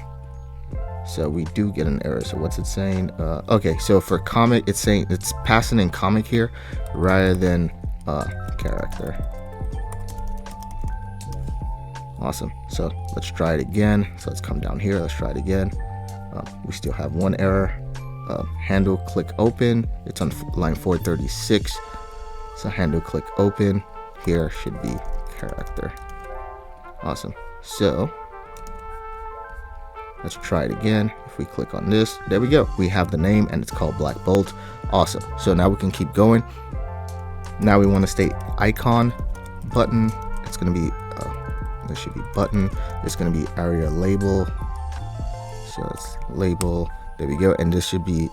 So we do get an error. So what's it saying? Okay, so for comic, it's saying it's passing in comic here rather than character. Awesome. So let's try it again. So let's come down here. Let's try it again. We still have one error. Handle click open. It's on line 436. So handle click open here should be character. Awesome. So let's try it again. If we click on this, there we go. We have the name and it's called Black Bolt. Awesome. So now we can keep going. Now we want to state icon button. It's going to be, there should be button. It's going to be area label. So it's label. There we go. And this should be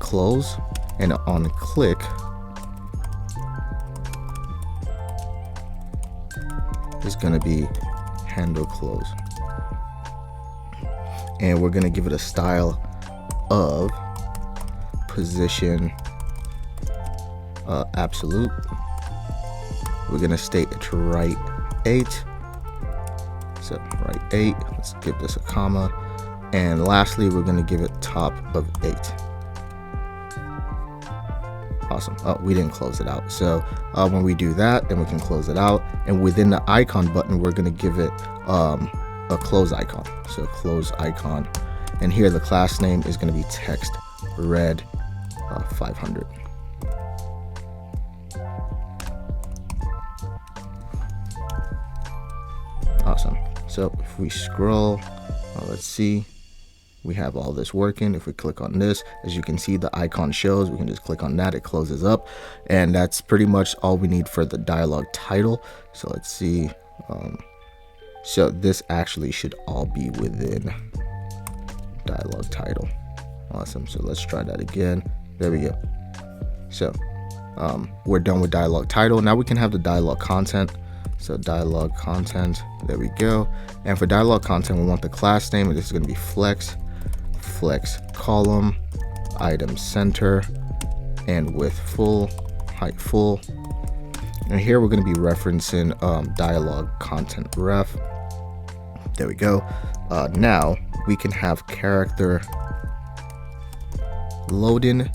close. And on click, it's going to be handle close. And we're going to give it a style of position absolute. We're going to state it's right 8. So right 8. Let's give this a comma. And lastly, we're going to give it top of 8. Awesome. Oh, we didn't close it out. So when we do that, then we can close it out. And within the icon button, we're going to give it a close icon. So close icon. And here the class name is going to be text red 500. Awesome. So if we scroll, let's see. We have all this working. If we click on this, as you can see, the icon shows. We can just click on that. It closes up. And that's pretty much all we need for the dialog title. So let's see. So this actually should all be within dialog title. Awesome. So let's try that again. There we go. So we're done with dialog title. Now we can have the dialog content. So dialog content, there we go. And for dialog content, we want the class name, and this is going to be flex column, item center, and width full, height full. And here we're going to be referencing dialog content ref. There we go. Now we can have character loading.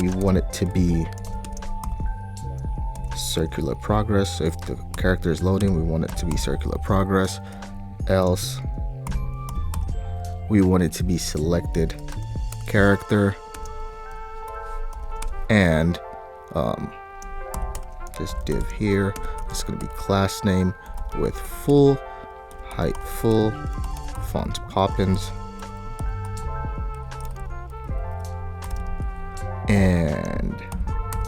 We want it to be circular progress. So if the character is loading, we want it to be circular progress. Else we want it to be selected character. And this div here is going to be class name with full, height full, font Poppins, and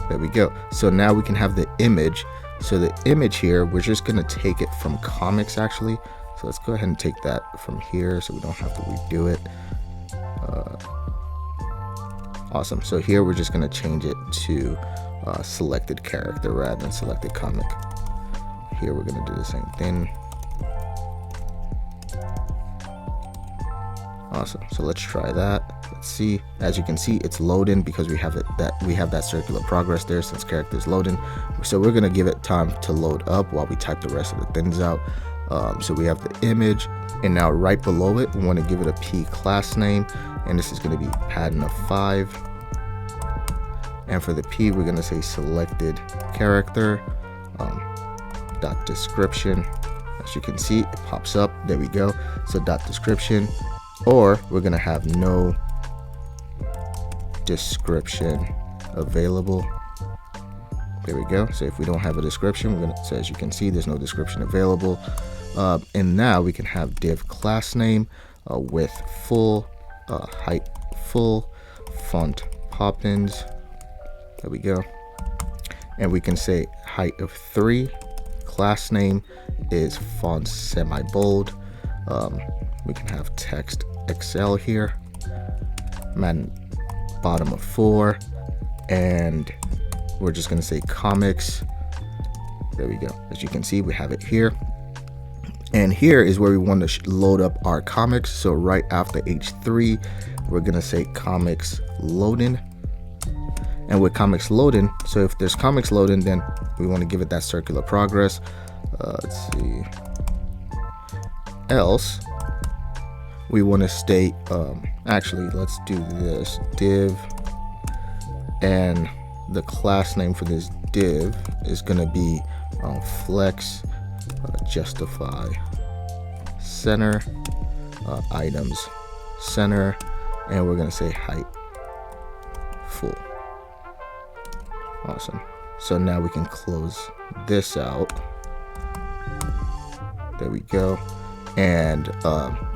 there we go. So now we can have the image. So the image here, we're just going to take it from comics actually. So let's go ahead and take that from here so we don't have to redo it. Awesome. So here we're just going to change it to selected character rather than selected comic. Here we're going to do the same thing. Awesome. So let's try that. Let's see. As you can see, it's loading because we have that circular progress there since character is loading. So we're going to give it time to load up while we type the rest of the things out. So we have the image, and now right below it, we want to give it a P class name, and this is going to be padding of 5. And for the P, we're going to say selected character dot description. As you can see, it pops up. There we go. So dot description, or we're going to have no description available. There we go. So if we don't have a description, we're going to, so as you can see, there's no description available. And now we can have div class name with full, height full, font Poppins. There we go. And we can say height of 3. Class name is font semi-bold. We can have text Excel here. Bottom of 4. And we're just going to say comics. There we go. As you can see, we have it here. And here is where we want to load up our comics. So right after H3, we're going to say comics loading. And with comics loading, so if there's comics loading, then we want to give it that circular progress. Let's see. Else, we want to state, actually, let's do this div, and the class name for this div is going to be flex justify center items center, and we're going to say height full. Awesome. So now we can close this out. There we go. And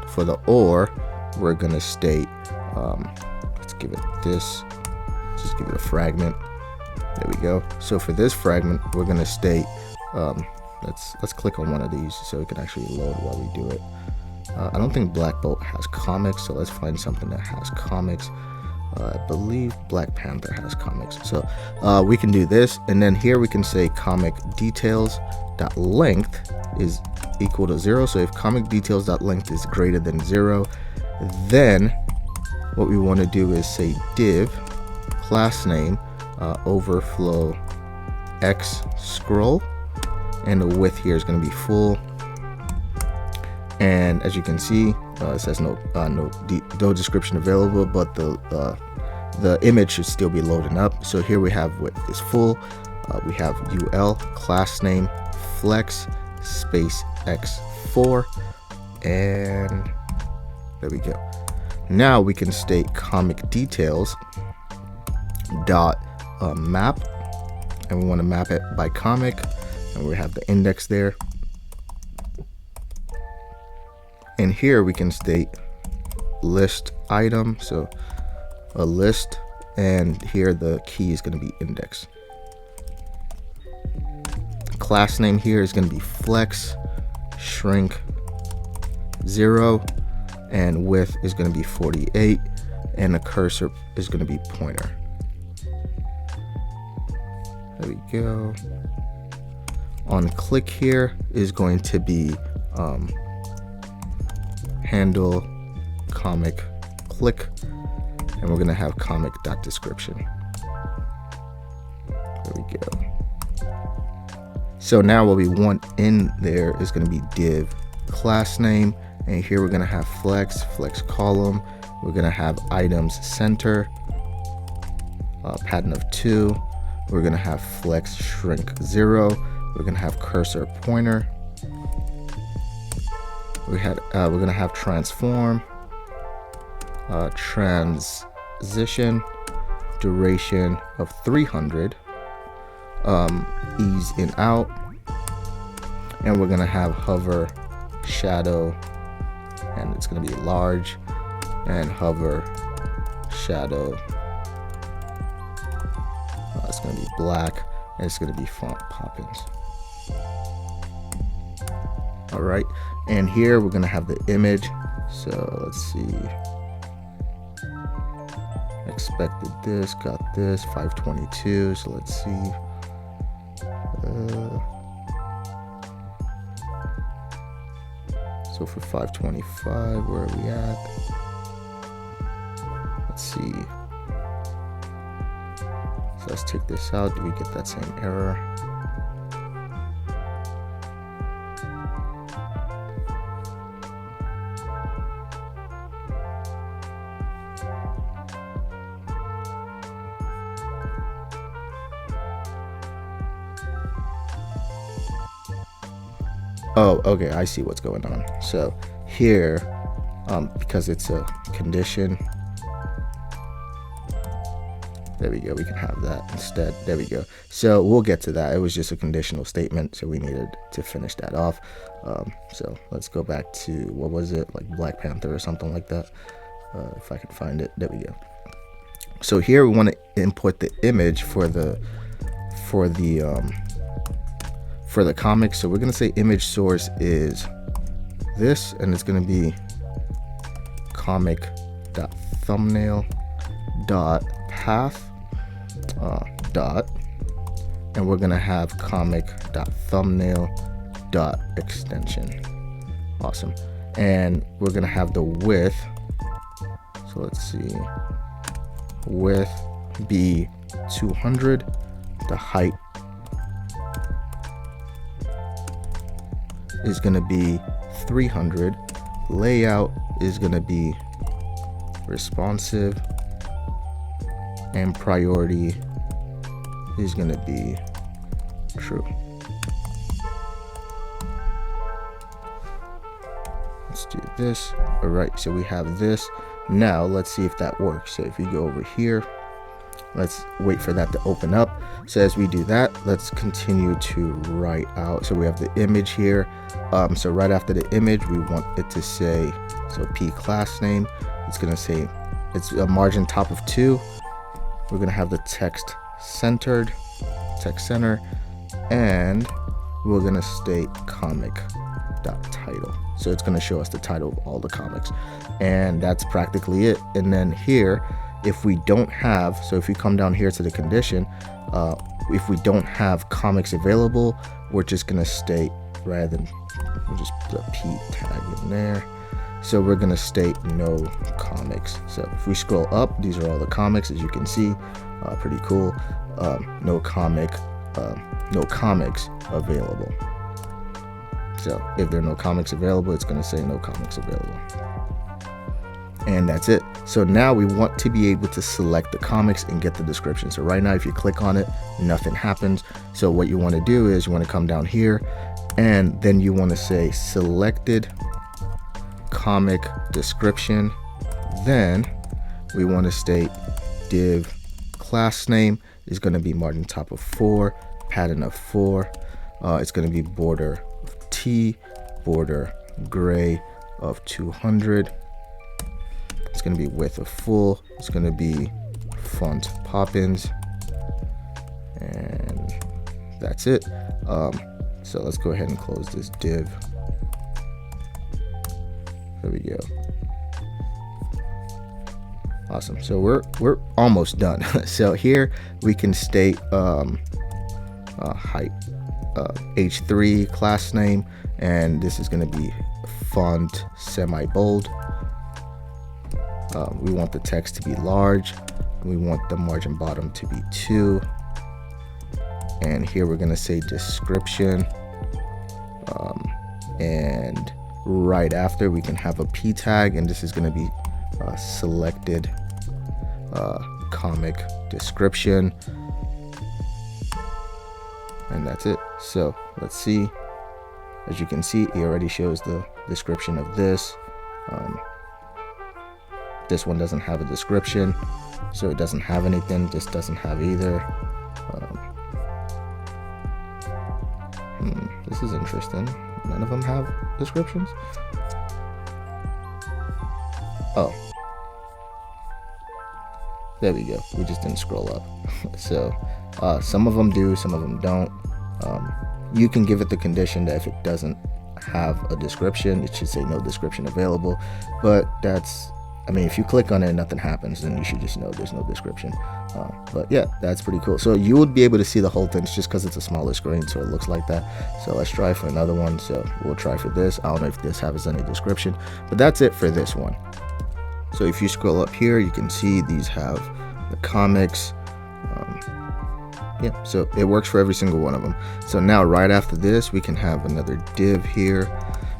for the or, we're going to state, let's give it this, just give it a fragment. There we go. So for this fragment, we're going to state, let's click on one of these so it can actually load while we do it. I don't think Black Bolt has comics, so let's find something that has comics. I believe Black Panther has comics. So we can do this, and then here we can say comic details dot length is equal to 0. So if comic details dot length is greater than 0, then what we want to do is say div class name overflow x scroll, and the width here is going to be full. And as you can see, it says no description available, but the the image should still be loading up. So here we have what is full. We have UL class name flex space x4, and there we go. Now we can state comic details dot map, and we want to map it by comic, and we have the index there. And here we can state list item, so a list, and here the key is going to be index. Class name here is going to be flex shrink 0, and width is going to be 48, and the cursor is going to be pointer. There we go. On click here is going to be handle comic click, and we're going to have comic dot description. There we go. So now what we want in there is going to be div class name, and here we're going to have flex column. We're going to have items center, pattern of 2. We're going to have flex shrink 0. We're going to have cursor pointer. We're going to have transform, transition, duration of 300, ease in out, and we're going to have hover shadow, and it's going to be large, and hover shadow, it's going to be black, and it's going to be font Poppins. All right, and here we're going to have the image. So let's see, expected this, got this 522. So let's see, so for 525, where are we at? Let's see. So let's take this out. Do we get that same error? Oh, okay, I see what's going on. So here, because it's a condition, there we go, we can have that instead. There we go. So we'll get to that. It was just a conditional statement, so we needed to finish that off. So let's go back to, what was it, like Black Panther or something like that, if I can find it. There we go. So here we want to input the image for the comic. So we're going to say image source is this, and it's going to be comic.thumbnail.path dot, and we're going to have comic.thumbnail.extension. Awesome. And we're going to have the width. So let's see, width be 200, the height is going to be 300, layout is going to be responsive, and priority is going to be true. Let's do this. All right, so we have this. Now let's see if that works. So if we go over here, let's wait for that to open up. So as we do that, let's continue to write out. So we have the image here. So right after the image, we want it to say, so P class name, it's going to say, it's a margin top of 2. We're going to have the text centered, text center, and we're going to state comic.title. So it's going to show us the title of all the comics, and that's practically it. And then here, if we don't have, so if we come down here to the condition, if we don't have comics available, we're just going to state, rather than, we'll just put a P tag in there. So we're going to state no comics. So if we scroll up, these are all the comics, as you can see. Pretty cool. No comics available. So if there are no comics available, it's going to say no comics available. And that's it. So now we want to be able to select the comics and get the description. So right now, if you click on it, nothing happens. So what you want to do is you want to come down here, and then you want to say selected comic description. Then we want to state div class name is going to be margin top of 4, pattern of 4. It's going to be border of T, border gray of 200. It's going to be width of full. It's going to be font Poppins, and that's it. So let's go ahead and close this div. There we go. Awesome. So we're almost done. So here we can state height, H3 class name, and this is going to be font semi-bold. We want the text to be large. We want the margin bottom to be 2. And here we're going to say description. And right after we can have a p tag, and this is going to be selected comic description. And that's it. So let's see. As you can see, it already shows the description of this. This one doesn't have a description, so it doesn't have anything. This doesn't have either. This is interesting. None of them have descriptions. Oh, there we go. We just didn't scroll up. So some of them do, some of them don't. You can give it the condition that if it doesn't have a description, it should say no description available. But that's, I mean, if you click on it and nothing happens, then you should just know there's no description. But yeah, that's pretty cool. So you would be able to see the whole thing. It's just because it's a smaller screen, so it looks like that. So let's try for another one. So we'll try for this. I don't know if this has any description, but that's it for this one. So if you scroll up here, you can see these have the comics. Yeah, so it works for every single one of them. So now right after this, we can have another div here.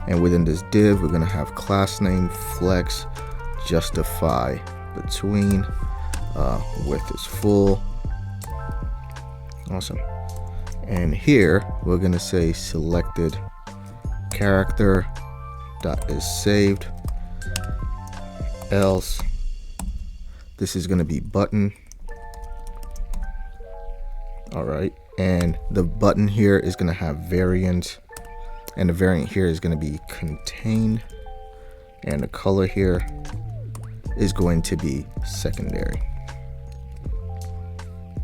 And within this div, we're going to have class name, flex, justify between, width is full. Awesome. And here we're going to say selected character dot is saved, else this is going to be button. All right, and the button here is going to have variant, and the variant here is going to be contain, and the color here is going to be secondary.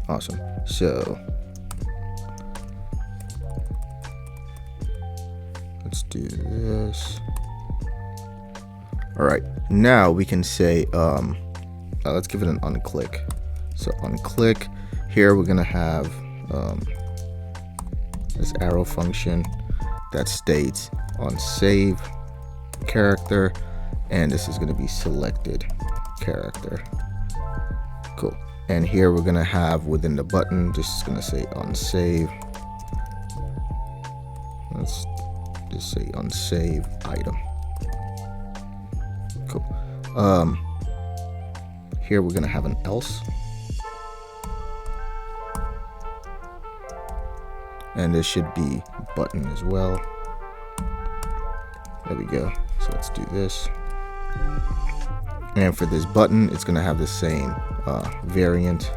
Awesome. So let's do this. All right, now we can say let's give it an unclick. So unclick. Here we're gonna have this arrow function that states on save character, and this is gonna be selected character. Cool. And here we're gonna have within the button, this is gonna say on save. Let's just say on save item. Cool. Here we're gonna have an else. And this should be button as well. There we go. So let's do this. And for this button, it's going to have the same variant.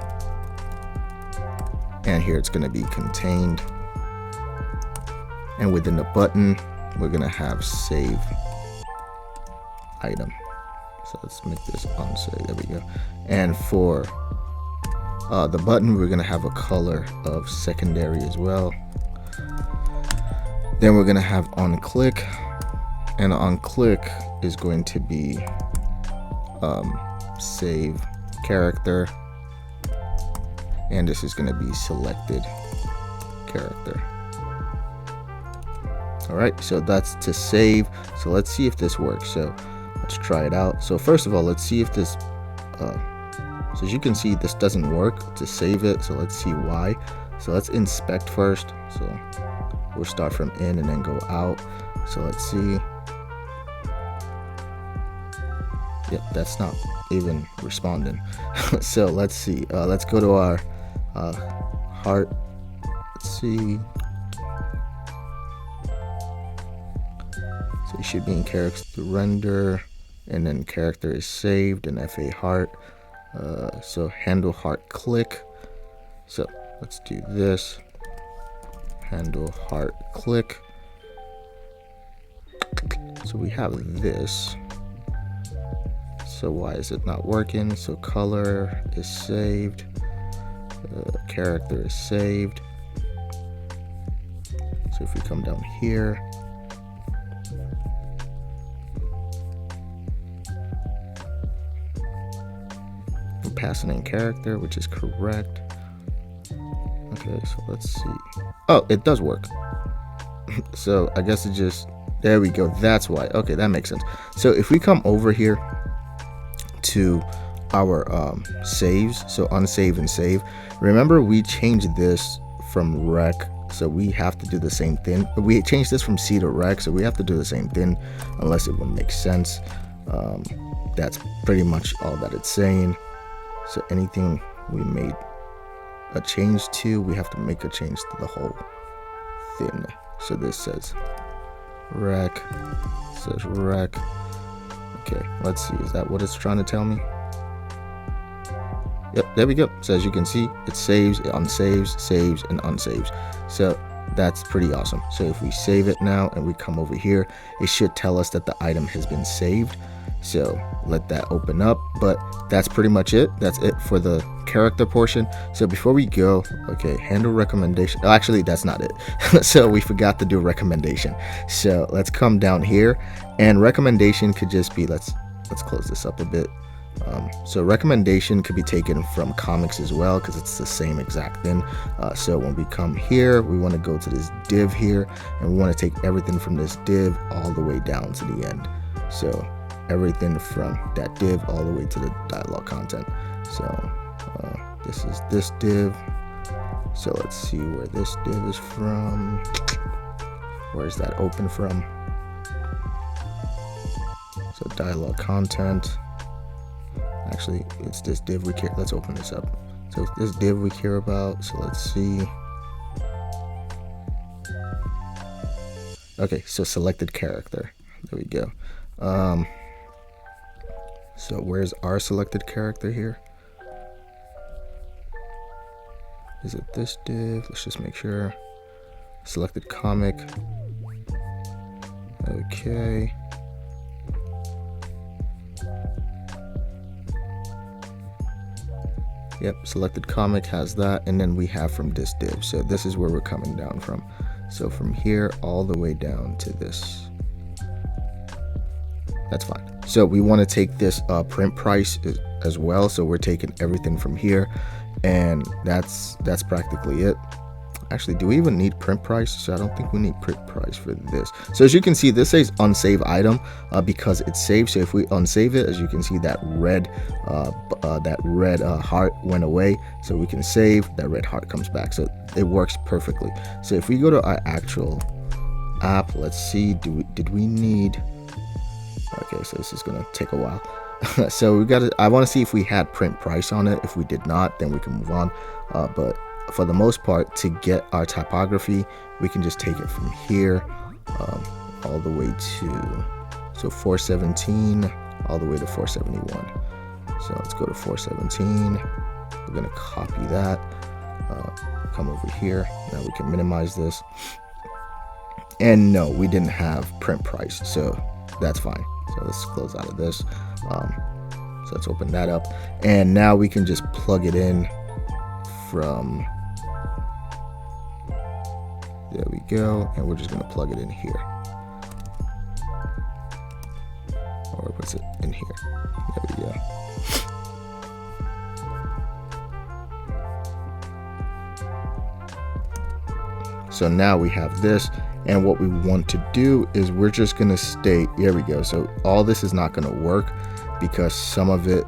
And here it's going to be contained. And within the button, we're going to have save item. So let's make this unsave. There we go. And for the button, we're going to have a color of secondary as well. Then we're going to have on click, and on click is going to be save character, and this is going to be selected character. All right, so that's to save. So let's see if this works. So let's try it out. So first of all, let's see if this so as you can see, this doesn't work to save it. So let's see why. So let's inspect first. So we'll start from in and then go out. So let's see. Yep, that's not even responding. So let's see. Let's go to our heart. Let's see. So it should be in character render, and then character is saved in FA heart. So handle heart click. So let's do this. Handle heart click. So we have this. So why is it not working? So color is saved. Character is saved. So if we come down here, we're passing in character, which is correct. Okay, so let's see. Oh, it does work. So I guess it just, there we go. That's why. Okay, that makes sense. So if we come over here to our saves, so unsave and save, remember we changed this from rec, so we have to do the same thing. We changed this from C to rec, so we have to do the same thing unless it would make sense. That's pretty much all that it's saying. So anything we made a change to, we have to make a change to the whole thing. So this says rec, says rec. Okay, let's see, is that what it's trying to tell me? Yep, there we go. So as you can see, it saves, it unsaves, saves, and unsaves. So that's pretty awesome. So if we save it now and we come over here, it should tell us that the item has been saved. So let that open up, but that's pretty much it. That's it for the character portion. So before we go, okay, handle recommendation. Oh, actually, that's not it. So we forgot to do recommendation. So let's come down here, and recommendation could just be, let's close this up a bit. So recommendation could be taken from comics as well, because it's the same exact thing. So when we come here, we want to go to this div here, and we want to take everything from this div all the way down to the end. So everything from that div all the way to the dialog content. So this is this div. So let's see where this div is from. Where is that open from? So dialog content. Actually, it's this div we care. Let's open this up. So it's this div we care about. So let's see. Okay, so selected character. There we go. So where's our selected character here? Is it this div? Let's just make sure. Selected comic. Okay. Yep, selected comic has that, and then we have from this div. So this is where we're coming down from. So from here all the way down to this. That's fine. So we want to take this print price as well. So we're taking everything from here, and that's practically it. Actually, do we even need print price? So I don't think we need print price for this. So as you can see, this says unsave item because it's saved. So if we unsave it, as you can see, that red heart went away. So we can save, that red heart comes back. So it works perfectly. So if we go to our actual app, let's see, did we need? Okay, so this is gonna take a while. So we got to, I want to see if we had print price on it. If we did not, then we can move on. But for the most part, to get our typography, we can just take it from here all the way to, so 417 all the way to 471. So let's go to 417. We're gonna copy that, come over here. Now we can minimize this. And no, we didn't have print price, so that's fine. So let's close out of this. So let's open that up, and now we can just plug it in from, there we go, and we're just going to plug it in here, or what's it in here? There we go. So now we have this, and what we want to do is we're just going to state, there we go. So all this is not going to work because some of it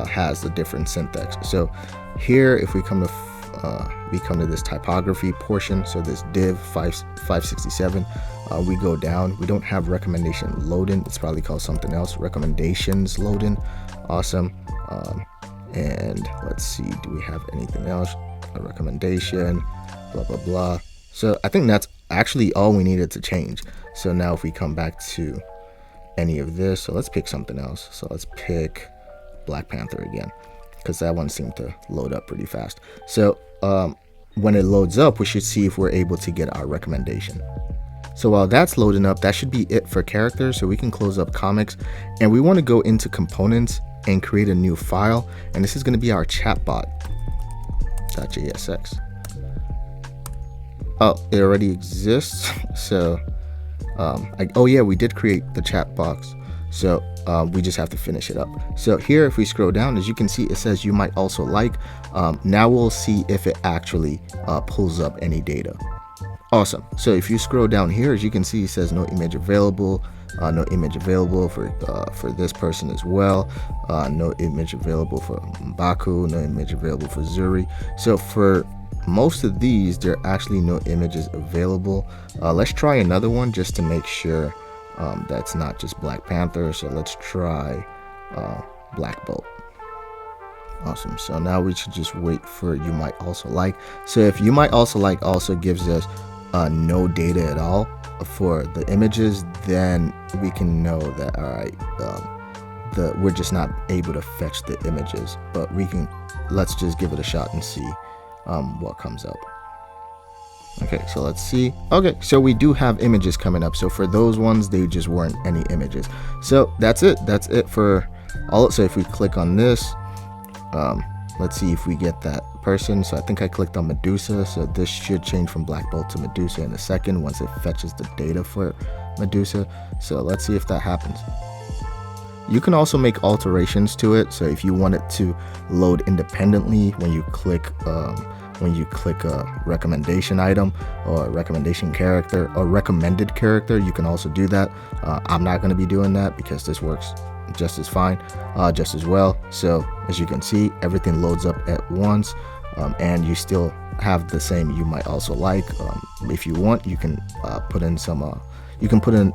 has a different syntax. So here, if we come to this typography portion, so this div 567, we go down, we don't have recommendation loading. It's probably called something else, recommendations loading. Awesome. And let's see, do we have anything else? A recommendation, blah blah blah. So I think that's actually all we needed to change. So now if we come back to any of this, so let's pick something else. So let's pick Black Panther again, because that one seemed to load up pretty fast. So when it loads up, we should see if we're able to get our recommendation. So while that's loading up, that should be it for characters. So we can close up comics, and we want to go into components and create a new file, and this is going to be our chatbot.jsx. Oh, it already exists. So oh yeah, we did create the chat box, so we just have to finish it up. So here, if we scroll down, as you can see, it says you might also like. Now we'll see if it actually pulls up any data. Awesome. So if you scroll down here, as you can see, it says no image available. No image available for this person as well. No image available for Mbaku. No image available for Zuri. So for most of these, there are actually no images available. Let's try another one just to make sure that's not just Black Panther. So let's try Black Bolt. Awesome. So now we should just wait for you might also like. So if you might also like also gives us no data at all for the images, then we can know that, all right, we're just not able to fetch the images, but let's just give it a shot and see what comes up. Okay, so let's see. Okay, so we do have images coming up. So for those ones, they just weren't any images. So that's it for all. So if we click on this, let's see if we get that person. So I think I clicked on Medusa, so this should change from Black Bolt to Medusa in a second once it fetches the data for Medusa. So let's see if that happens. You can also make alterations to it. So if you want it to load independently when you click a recommendation item or a recommendation character or recommended character, you can also do that. I'm not going to be doing that because this works just as fine, just as well. So as you can see, everything loads up at once, and you still have the same you might also like. If you want, you can put in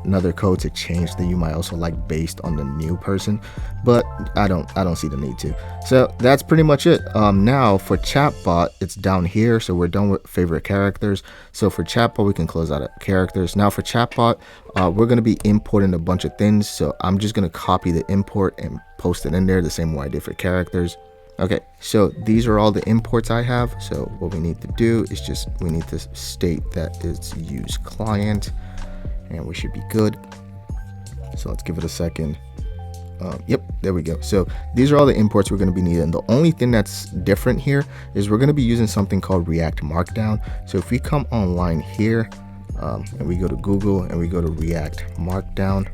another code to change the you might also like based on the new person, but I don't see the need to. So that's pretty much it. Now for Chatbot, it's down here, so we're done with favorite characters. So for Chatbot, we can close out characters. Now for Chatbot, we're going to be importing a bunch of things, so I'm just going to copy the import and post it in there the same way I did for characters. Okay, so these are all the imports I have. So what we need to do is we need to state that it's use client, and we should be good. So let's give it a second. Yep, there we go. So these are all the imports we're going to be needing. The only thing that's different here is we're going to be using something called React Markdown. So if we come online here and we go to Google and we go to React Markdown,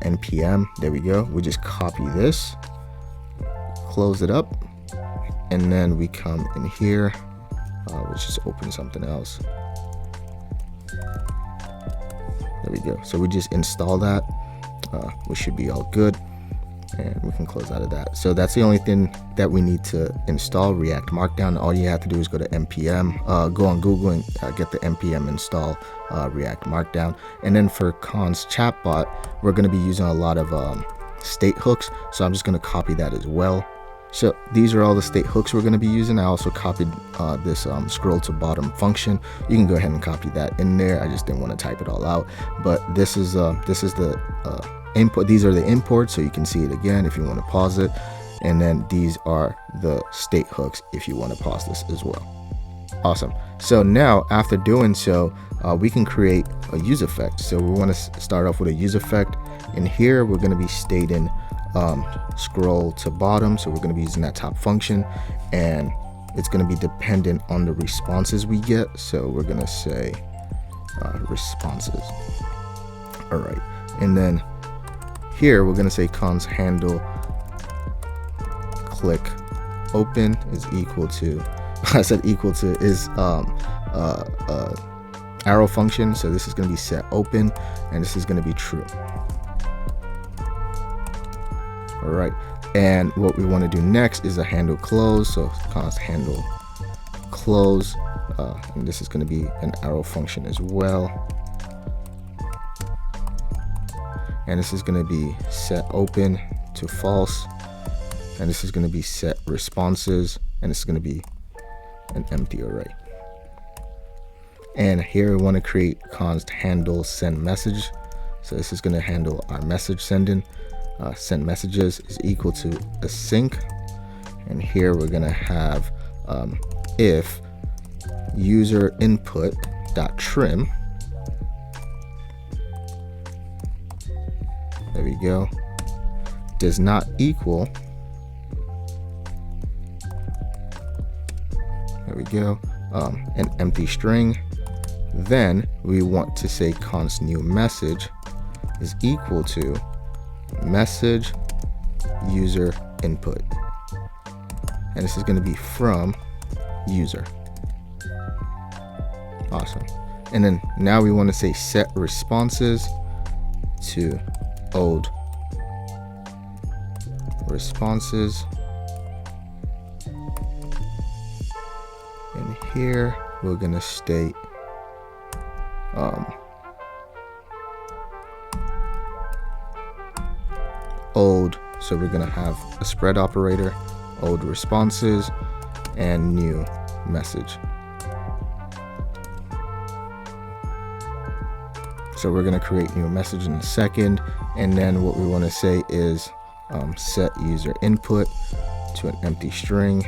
npm, there we go. We just copy this, close it up, and then we come in here. Let's just open something else. There we go. So we just install that. We should be all good, and we can close out of that. So that's the only thing that we need to install, React Markdown. All you have to do is go to npm, go on Google and get the npm install React Markdown. And then for Con's Chatbot, we're going to be using a lot of state hooks, so I'm just going to copy that as well. So these are all the state hooks we're going to be using. I also copied this scroll to bottom function. You can go ahead and copy that in there. I just didn't want to type it all out, but this is the input. These are the imports, so you can see it again if you want to pause it. And then these are the state hooks if you want to pause this as well. Awesome. So now after doing so, we can create a use effect. So we want to start off with a use effect. And here we're going to be stating scroll to bottom, so we're going to be using that top function, and it's going to be dependent on the responses we get. So we're going to say responses. All right, and then here we're going to say const handle click open is equal to I said equal to is arrow function, so this is going to be set open and this is going to be true. All right, and what we want to do next is a handle close, so const handle close, and this is going to be an arrow function as well. and this is going to be set open to false, and this is going to be set responses, and this is going to be an empty array. And here we want to create const handle send message. So this is going to handle our message sending. Send messages is equal to async, and here we're going to have if user input dot trim, there we go, does not equal, there we go, an empty string. Then we want to say const new message is equal to message user input, and this is going to be from user. Awesome. And then now we want to say set responses to old responses, and here we're going to state old, so we're going to have a spread operator, old responses, and new message. So we're going to create new message in a second, and then what we want to say is set user input to an empty string,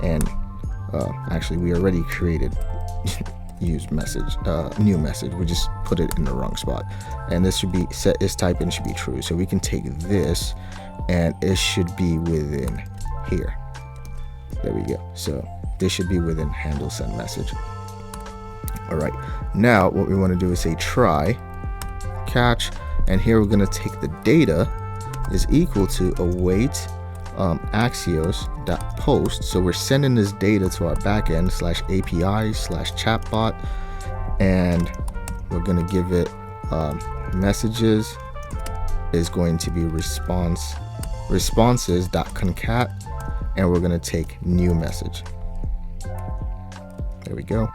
and actually we already created use message, new message, we just put it in the wrong spot, and this should be set is type and should be true. So we can take this and it should be within here. There we go. So this should be within handle send message. All right, now what we want to do is say try catch, and here we're going to take the data is equal to await axios.post. So we're sending this data to our backend /API/chatbot, and we're going to give it messages is going to be responses.concat, and we're going to take new message. There we go.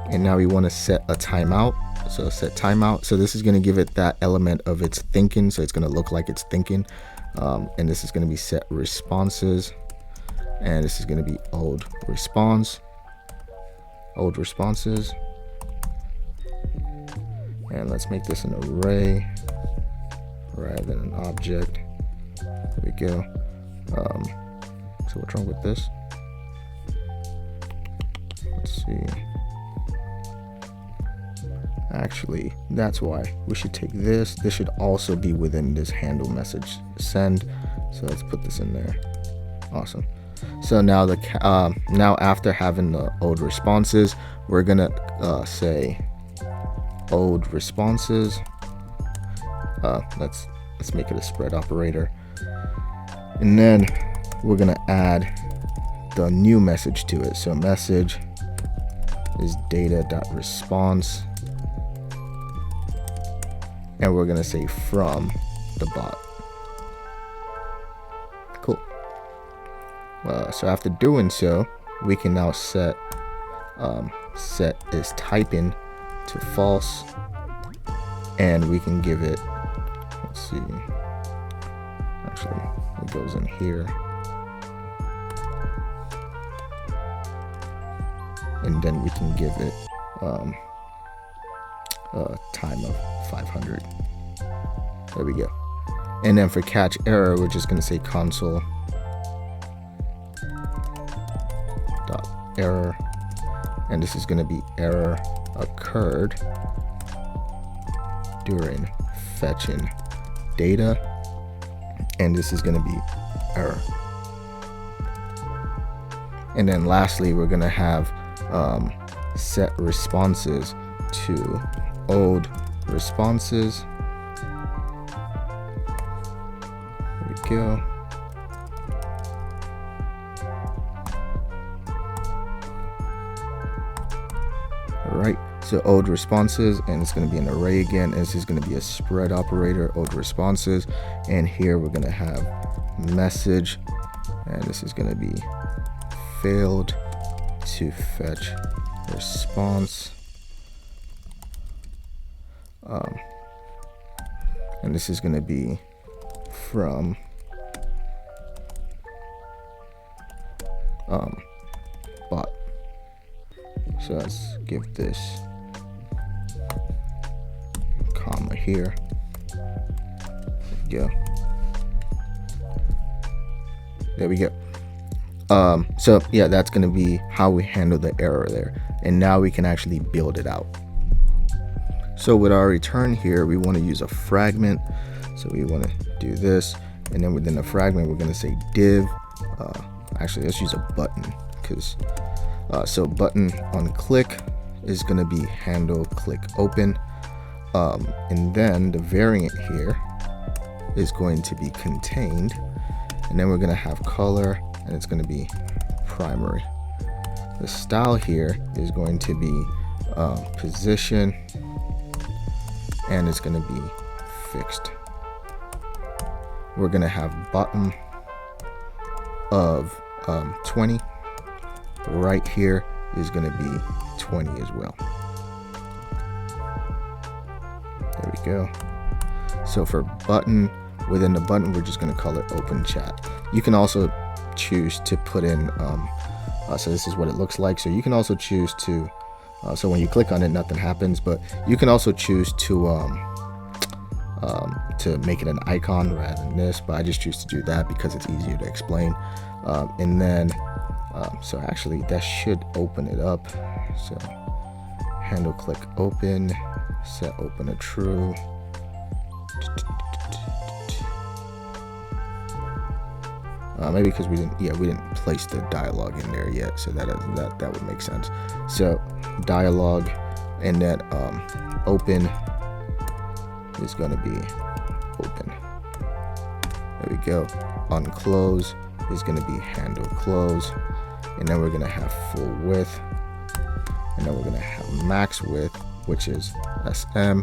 And now we want to set a timeout. So set timeout. So this is going to give it that element of its thinking. So it's going to look like it's thinking. And this is going to be set responses. And this is going to be old response. Old responses. And let's make this an array rather than an object. There we go. So what's wrong with this? Let's see. Actually, that's why we should take this. This should also be within this handle message send. So let's put this in there. Awesome. So now now after having the old responses, we're gonna say old responses. Let's make it a spread operator, and then we're gonna add the new message to it. So message is data.response, and we're gonna say from the bot. Cool. So after doing so, we can now set set is typing to false, and we can give it, let's see, actually it goes in here, and then we can give it a time of 500. There we go. And then for catch error, we're just going to say console dot error, and this is going to be error occurred during fetching data, and this is going to be error. And then lastly, we're going to have set responses to old responses. There we go. All right, so old responses, and it's going to be an array again. And this is going to be a spread operator, old responses, and here we're going to have message, and this is going to be failed to fetch response and this is going to be from bot. So let's give this comma here. There we go. There we go. So yeah, that's going to be how we handle the error there. And now we can actually build it out. So with our return here, we want to use a fragment. So we want to do this. And then within the fragment, we're going to say div. Actually, let's use a button, because so button on click is going to be handle click open. And then the variant here is going to be contained. And then we're going to have color, and it's going to be primary. The style here is going to be position, and it's going to be fixed. We're going to have bottom of 20. Right here is going to be 20 as well. There we go. So for button, within the button, we're just going to call it open chat. You can also choose to put in, so this is what it looks like. So you can also choose to, so when you click on it, nothing happens, but you can also choose to make it an icon rather than this, but I just choose to do that because it's easier to explain. And then, so actually that should open it up. So handle click open, set open to true. Maybe because we didn't place the dialogue in there yet, so that would make sense. So dialogue, and then open is going to be open. There we go. On close is going to be handle close, and then we're going to have full width, and then we're going to have max width, which is SM.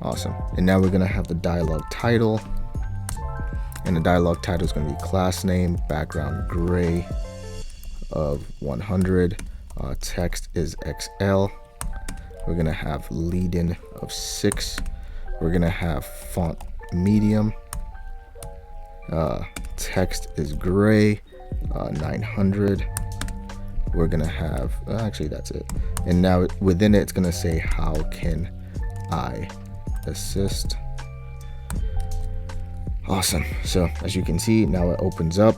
Awesome. And now we're going to have the dialogue title. And the dialogue title is going to be class name, background gray of 100. Text is XL. We're going to have lead-in of 6. We're going to have font medium. Text is gray, 900. We're going to have, actually that's it. And now within it, it's going to say, how can I assist? Awesome. So as you can see, now it opens up.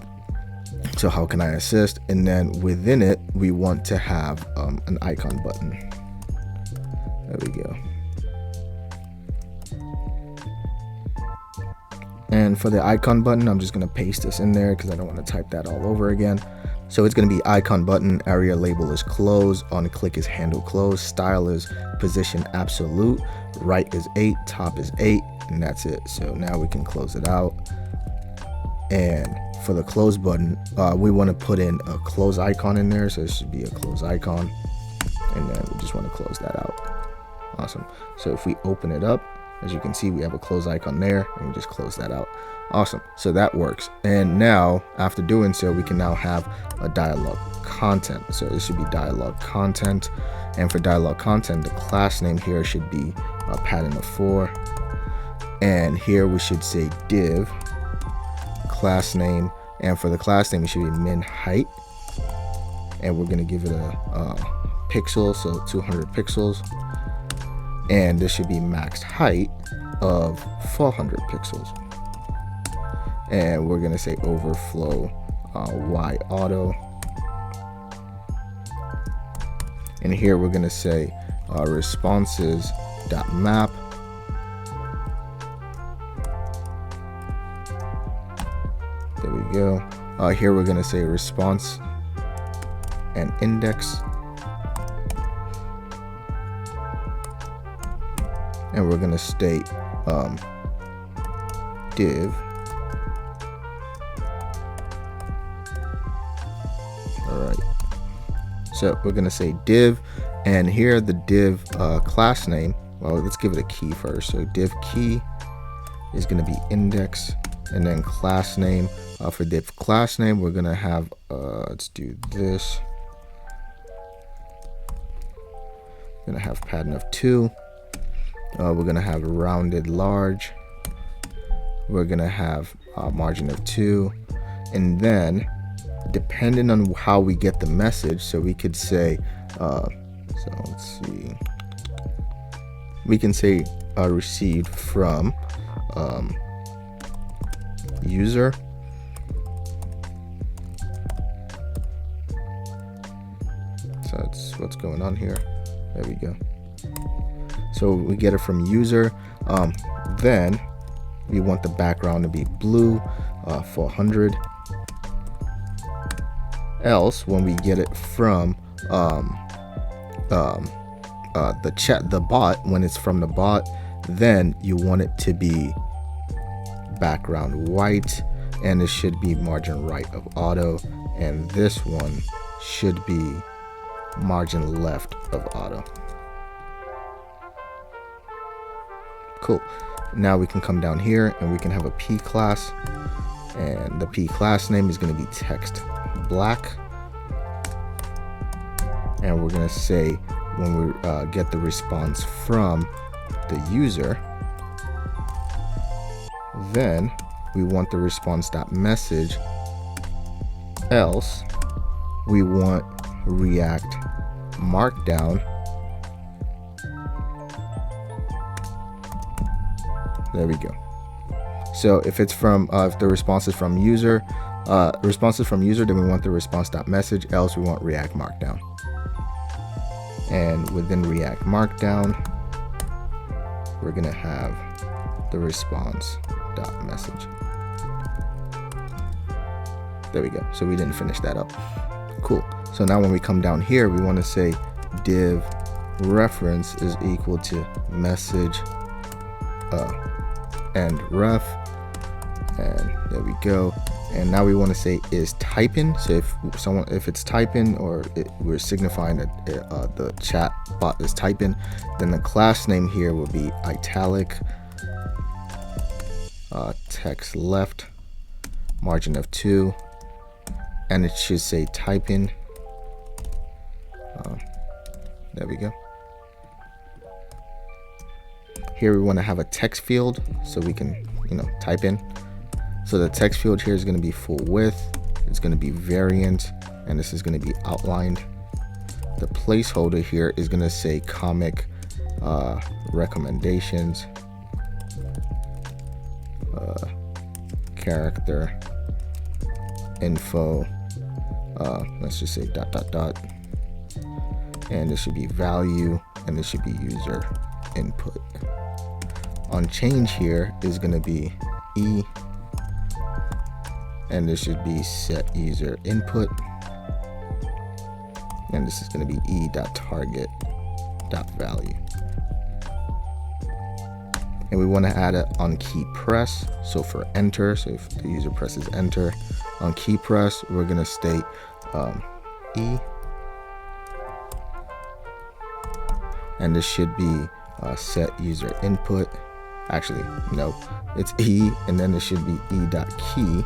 So how can I assist? And then within it, we want to have an icon button. There we go. And for the icon button, I'm just going to paste this in there because I don't want to type that all over again. So it's going to be icon button, area label is close, on click is handle close, style is position absolute, right is 8, top is 8, and that's it. So now we can close it out. And for the close button, we want to put in a close icon in there. So it should be a close icon. And then we just want to close that out. Awesome. So if we open it up, as you can see, we have a close icon there, and we just close that out. Awesome. So that works. And now after doing so, we can now have a dialogue content. So this should be dialogue content. And for dialogue content, the class name here should be a pattern of 4. And here we should say div class name. And for the class name, it should be min height. And we're going to give it a pixel, so 200 pixels. And this should be maxed height of 400 pixels. And we're going to say overflow y auto. And here we're going to say responses.map. There we go. Here we're going to say response and index. And we're going to state div. All right. So we're going to say div, and here the div class name. Well, let's give it a key first. So div key is going to be index, and then class name. For div class name, we're going to have, let's do this. We're going to have pattern of 2. We're gonna have rounded large. We're gonna have margin of 2, and then depending on how we get the message, so we could say so let's see, we can say received from user. So that's what's going on here. There we go. So we get it from user. Then we want the background to be blue, 400. Else, when we get it from the bot, when it's from the bot, then you want it to be background white, and it should be margin right of auto, and this one should be margin left of auto. Cool. Now we can come down here and we can have a P class, and the P class name is going to be text black, and we're going to say when we get the response from the user, then we want the response.message, else we want React Markdown. There we go. So if it's from if the response is from user, then we want the response.message, else we want React Markdown. And within React Markdown, we're gonna have the response.message. There we go. So we didn't finish that up. Cool. So now when we come down here, we want to say div reference is equal to message and ref, and there we go. And now we want to say is typing. So if it's typing, or we're signifying that the chat bot is typing, then the class name here will be italic, text left, margin of 2, and it should say typing. There we go. Here we want to have a text field so we can type in. So the text field here is going to be full width, it's going to be variant, and this is going to be outlined. The placeholder here is going to say comic recommendations, character info, let's just say ... and this should be value, and this should be user input. On change here is going to be E, and this should be set user input, and this is going to be e.target.value. And we want to add it on key press. So for enter, so if the user presses enter on key press, we're going to state E, and this should be set user input. Actually, no, it's E, and then it should be e.key.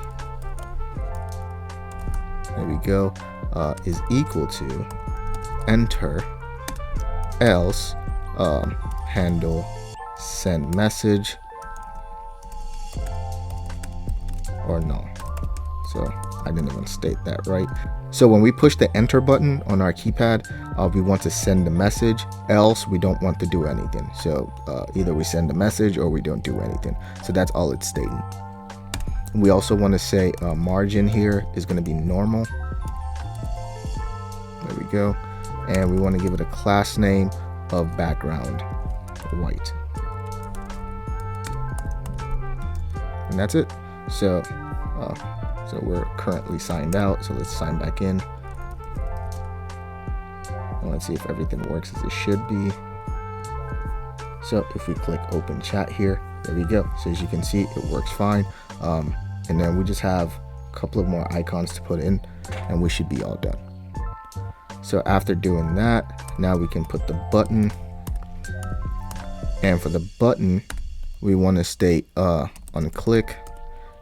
There we go. Is equal to enter, else handle send message or null. So I didn't even state that right. So when we push the enter button on our keypad, we want to send the message, else we don't want to do anything. So either we send the message or we don't do anything. So that's all it's stating. We also want to say margin here is going to be normal. There we go. And we want to give it a class name of background white. And that's it. So we're currently signed out. So let's sign back in. And let's see if everything works as it should be. So if we click open chat here, there we go. So as you can see, it works fine. And then we just have a couple of more icons to put in, and we should be all done. So after doing that, now we can put the button. And for the button, we want to state on click.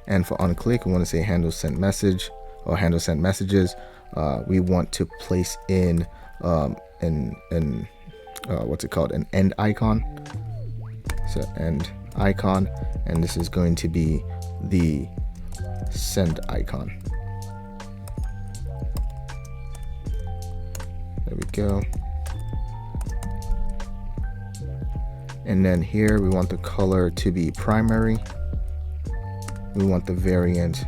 And for on click, we want to say handle sent message or handle sent messages. We want to place in what's it called? An end icon. So end icon, and this is going to be the send icon. There we go. And then here we want the color to be primary. We want the variant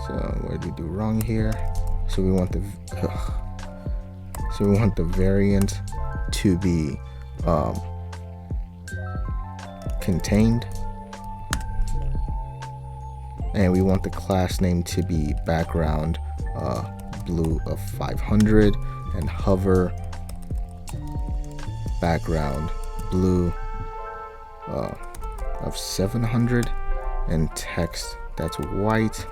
so what did we do wrong here? So we want the variant to be contained, and we want the class name to be background blue of 500 and hover background blue of 700 and text that's white.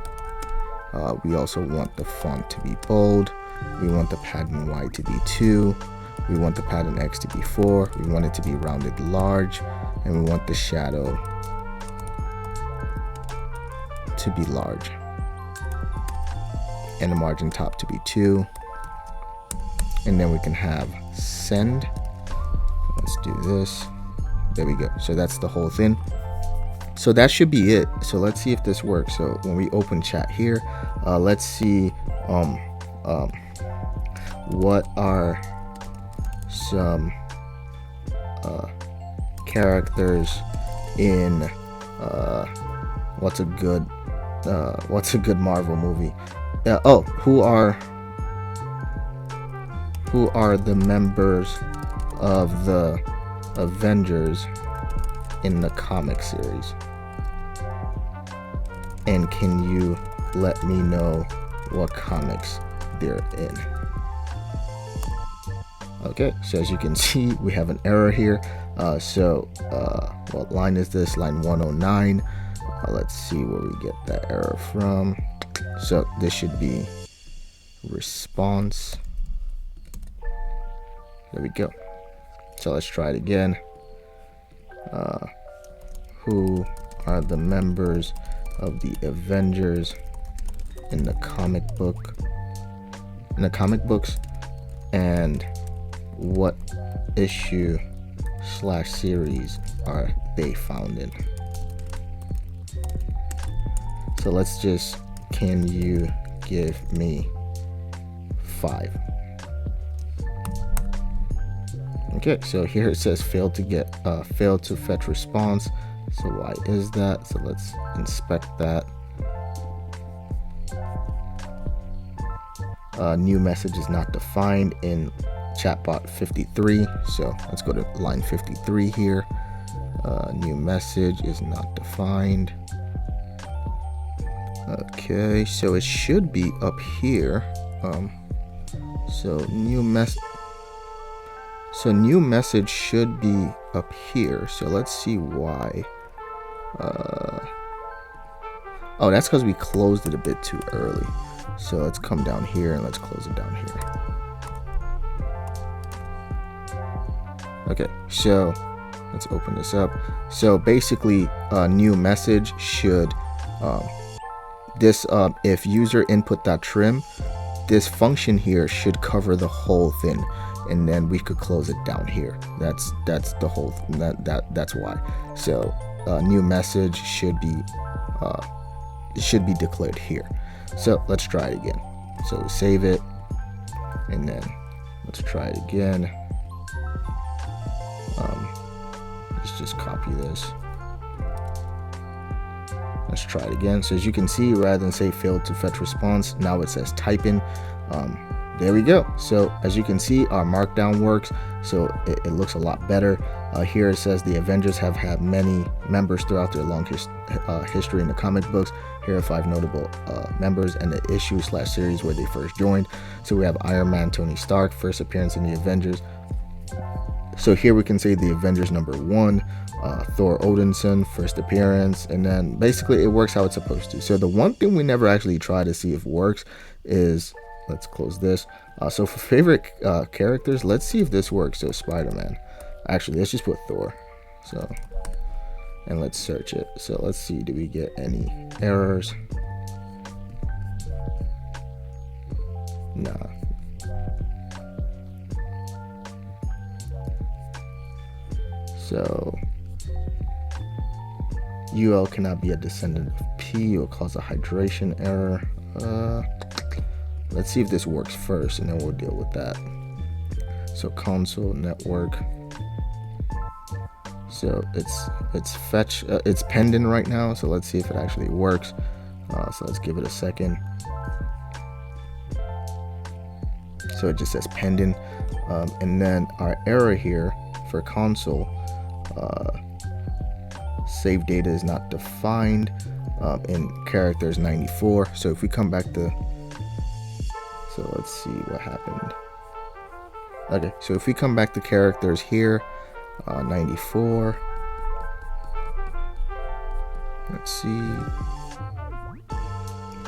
We also want the font to be bold. We want the padding Y to be 2. We want the padding X to be 4. We want it to be rounded large, and we want the shadow to be large, and the margin top to be 2. And then we can have send. Let's do this. There we go. So that's the whole thing. So that should be it. So let's see if this works. So when we open chat here, let's see what are some characters in what's a good Marvel movie. Oh, who are the members of the Avengers in the comic series? And can you let me know what comics they're in? Okay, so as you can see, we have an error here. What line is this? Line 109. Let's see where we get that error from. So this should be response. There we go. So let's try it again. Who are the members of the Avengers in the comic books, and what issue / series are they found in? So let's just, can you give me 5? Okay, so here it says failed to fetch response. So why is that? So let's inspect that. New message is not defined in Chatbot 53. So let's go to line 53 here. New message is not defined. Okay, so it should be up here. So new message should be up here. So let's see why. Oh, that's because we closed it a bit too early. So let's come down here and let's close it down here. Okay, so let's open this up. So basically, new message should if user input.trim, this function here should cover the whole thing, and then we could close it down here. That's the whole that's why. So new message should be declared here. So let's try it again. So save it, and then let's try it again. Let's just copy this. Let's try it again. So as you can see, rather than say failed to fetch response, now it says type in. There we go. So as you can see, our markdown works. So it looks a lot better. Here it says the Avengers have had many members throughout their long history in the comic books. Here are 5 notable members and the issue / series where they first joined. So we have Iron Man, Tony Stark, first appearance in the Avengers. So here we can say the Avengers #1, Thor Odinson, first appearance, and then basically it works how it's supposed to. So the one thing we never actually try to see if it works is, let's close this. So for favorite characters, let's see if this works. So Spider-Man. Actually, let's just put Thor. So, and let's search it. So let's see, do we get any errors? Nah. So UL cannot be a descendant of P, it will cause a hydration error. Let's see if this works first, and then we'll deal with that. So console network. So it's fetch, it's pending right now. So let's see if it actually works. So let's give it a second. So it just says pending, and then our error here for console, save data is not defined in characters 94. So if we come back to, so let's see what happened. Okay, so if we come back to characters here, 94, let's see,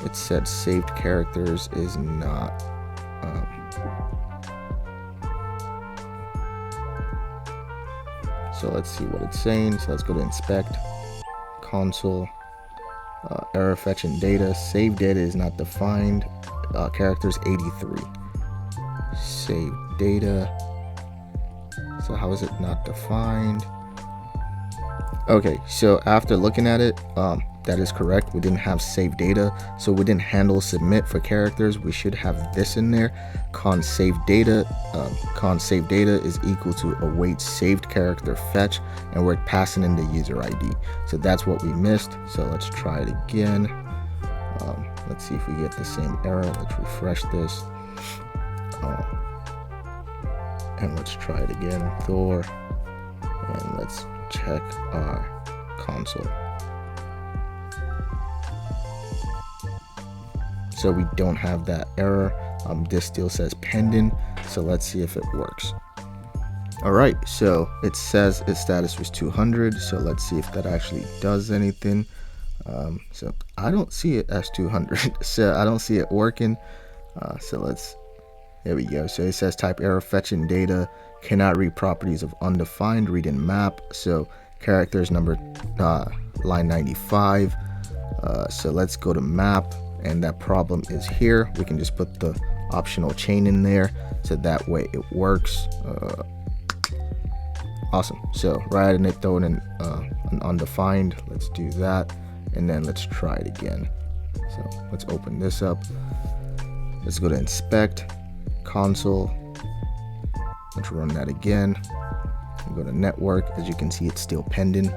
it said saved characters is not so let's see what it's saying. So let's go to inspect console, error fetching data, save data is not defined, characters 83, save data. So how is it not defined? Okay, so after looking at it, that is correct. We didn't have save data, so we didn't handle submit for characters. We should have this in there. Con save data is equal to await saved character fetch, and we're passing in the user ID. So that's what we missed. So let's try it again. Let's see if we get the same error. Let's refresh this. And let's try it again, Thor, and let's check our console. So we don't have that error. This still says pending. So let's see if it works. All right, so it says its status was 200. So let's see if that actually does anything. So I don't see it as 200. So I don't see it working. So let's, there we go. So it says type error fetching data, cannot read properties of undefined, read in map. So characters number line 95. So let's go to map, and that problem is here. We can just put the optional chain in there, so that way it works. Awesome. So rather than it throwing in an undefined, let's do that, and then let's try it again. So let's open this up. Let's go to inspect console. Let's run that again. And go to network. As you can see, it's still pending.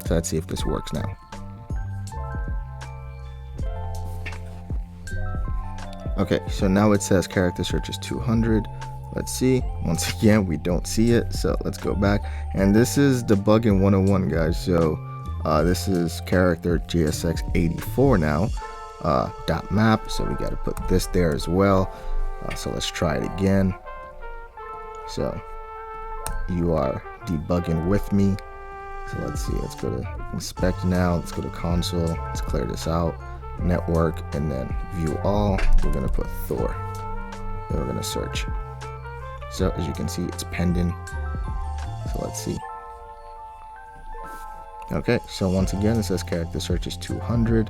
So let's see if this works now. Okay, so now it says character search is 200. Let's see. Once again, we don't see it. So let's go back. And this is debugging 101, guys. So this is character JSX 84 now. Dot map. So we got to put this there as well. So let's try it again. So you are debugging with me. So let's see. Let's go to inspect now. Let's go to console. Let's clear this out. Network, and then view all. We're gonna put Thor. Then we're gonna search. So as you can see, it's pending. So let's see. Okay, so once again, it says character search is 200.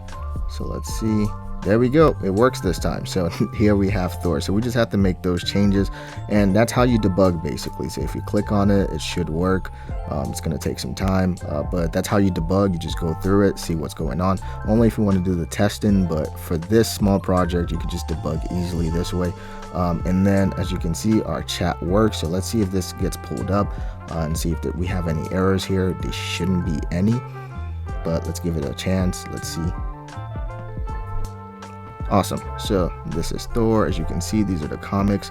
So let's see. There we go. It works this time. So here we have Thor. So we just have to make those changes, and that's how you debug basically. So if you click on it, it should work. It's going to take some time, but that's how you debug. You just go through it, see what's going on. Only if you want to do the testing, but for this small project, you can just debug easily this way. And then as you can see, our chat works. So let's see if this gets pulled up and see if we have any errors here. There shouldn't be any, but let's give it a chance. Let's see. Awesome. So this is Thor. As you can see, these are the comics.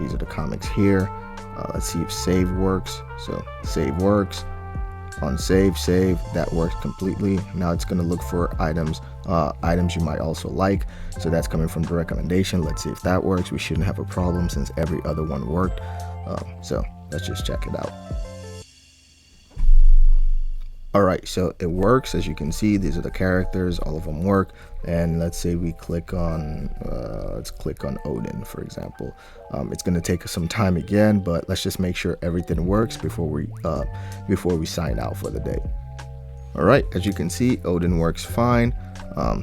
These are the comics here. Let's see if save works. So save works. On save, that works completely. Now it's going to look for items you might also like. So that's coming from the recommendation. Let's see if that works. We shouldn't have a problem since every other one worked. So let's just check it out. All right, so it works. As you can see, these are the characters, all of them work. And let's say we click on, let's click on Odin, for example. It's gonna take us some time again, but let's just make sure everything works before we sign out for the day. All right, as you can see, Odin works fine.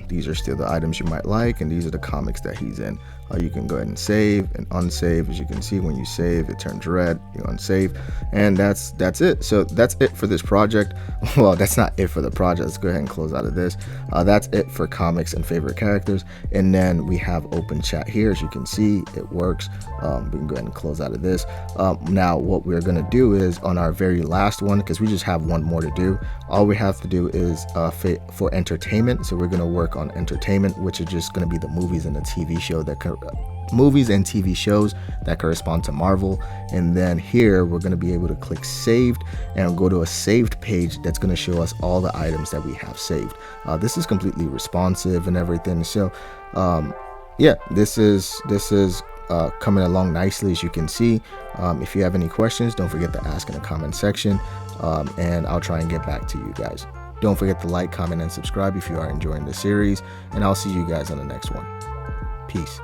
These are still the items you might like, and these are the comics that he's in. You can go ahead and save and unsave. As you can see, when you save, it turns red. You unsave, and that's it. So that's it for this project. Well, that's not it for the project. Let's go ahead and close out of this. That's it for comics and favorite characters. And then we have open chat here. As you can see, it works. We can go ahead and close out of this. Now what we're going to do is on our very last one, because we just have one more to do, all we have to do is for entertainment. So we're going to work on entertainment, which is just going to be the movies and the TV show movies and TV shows that correspond to Marvel. And then here we're going to be able to click saved and go to a saved page that's going to show us all the items that we have saved. This is completely responsive and everything. So yeah, this is coming along nicely, as you can see. If you have any questions, don't forget to ask in the comment section, and I'll try and get back to you guys. Don't forget to like, comment, and subscribe if you are enjoying the series, and I'll see you guys on the next one. Peace.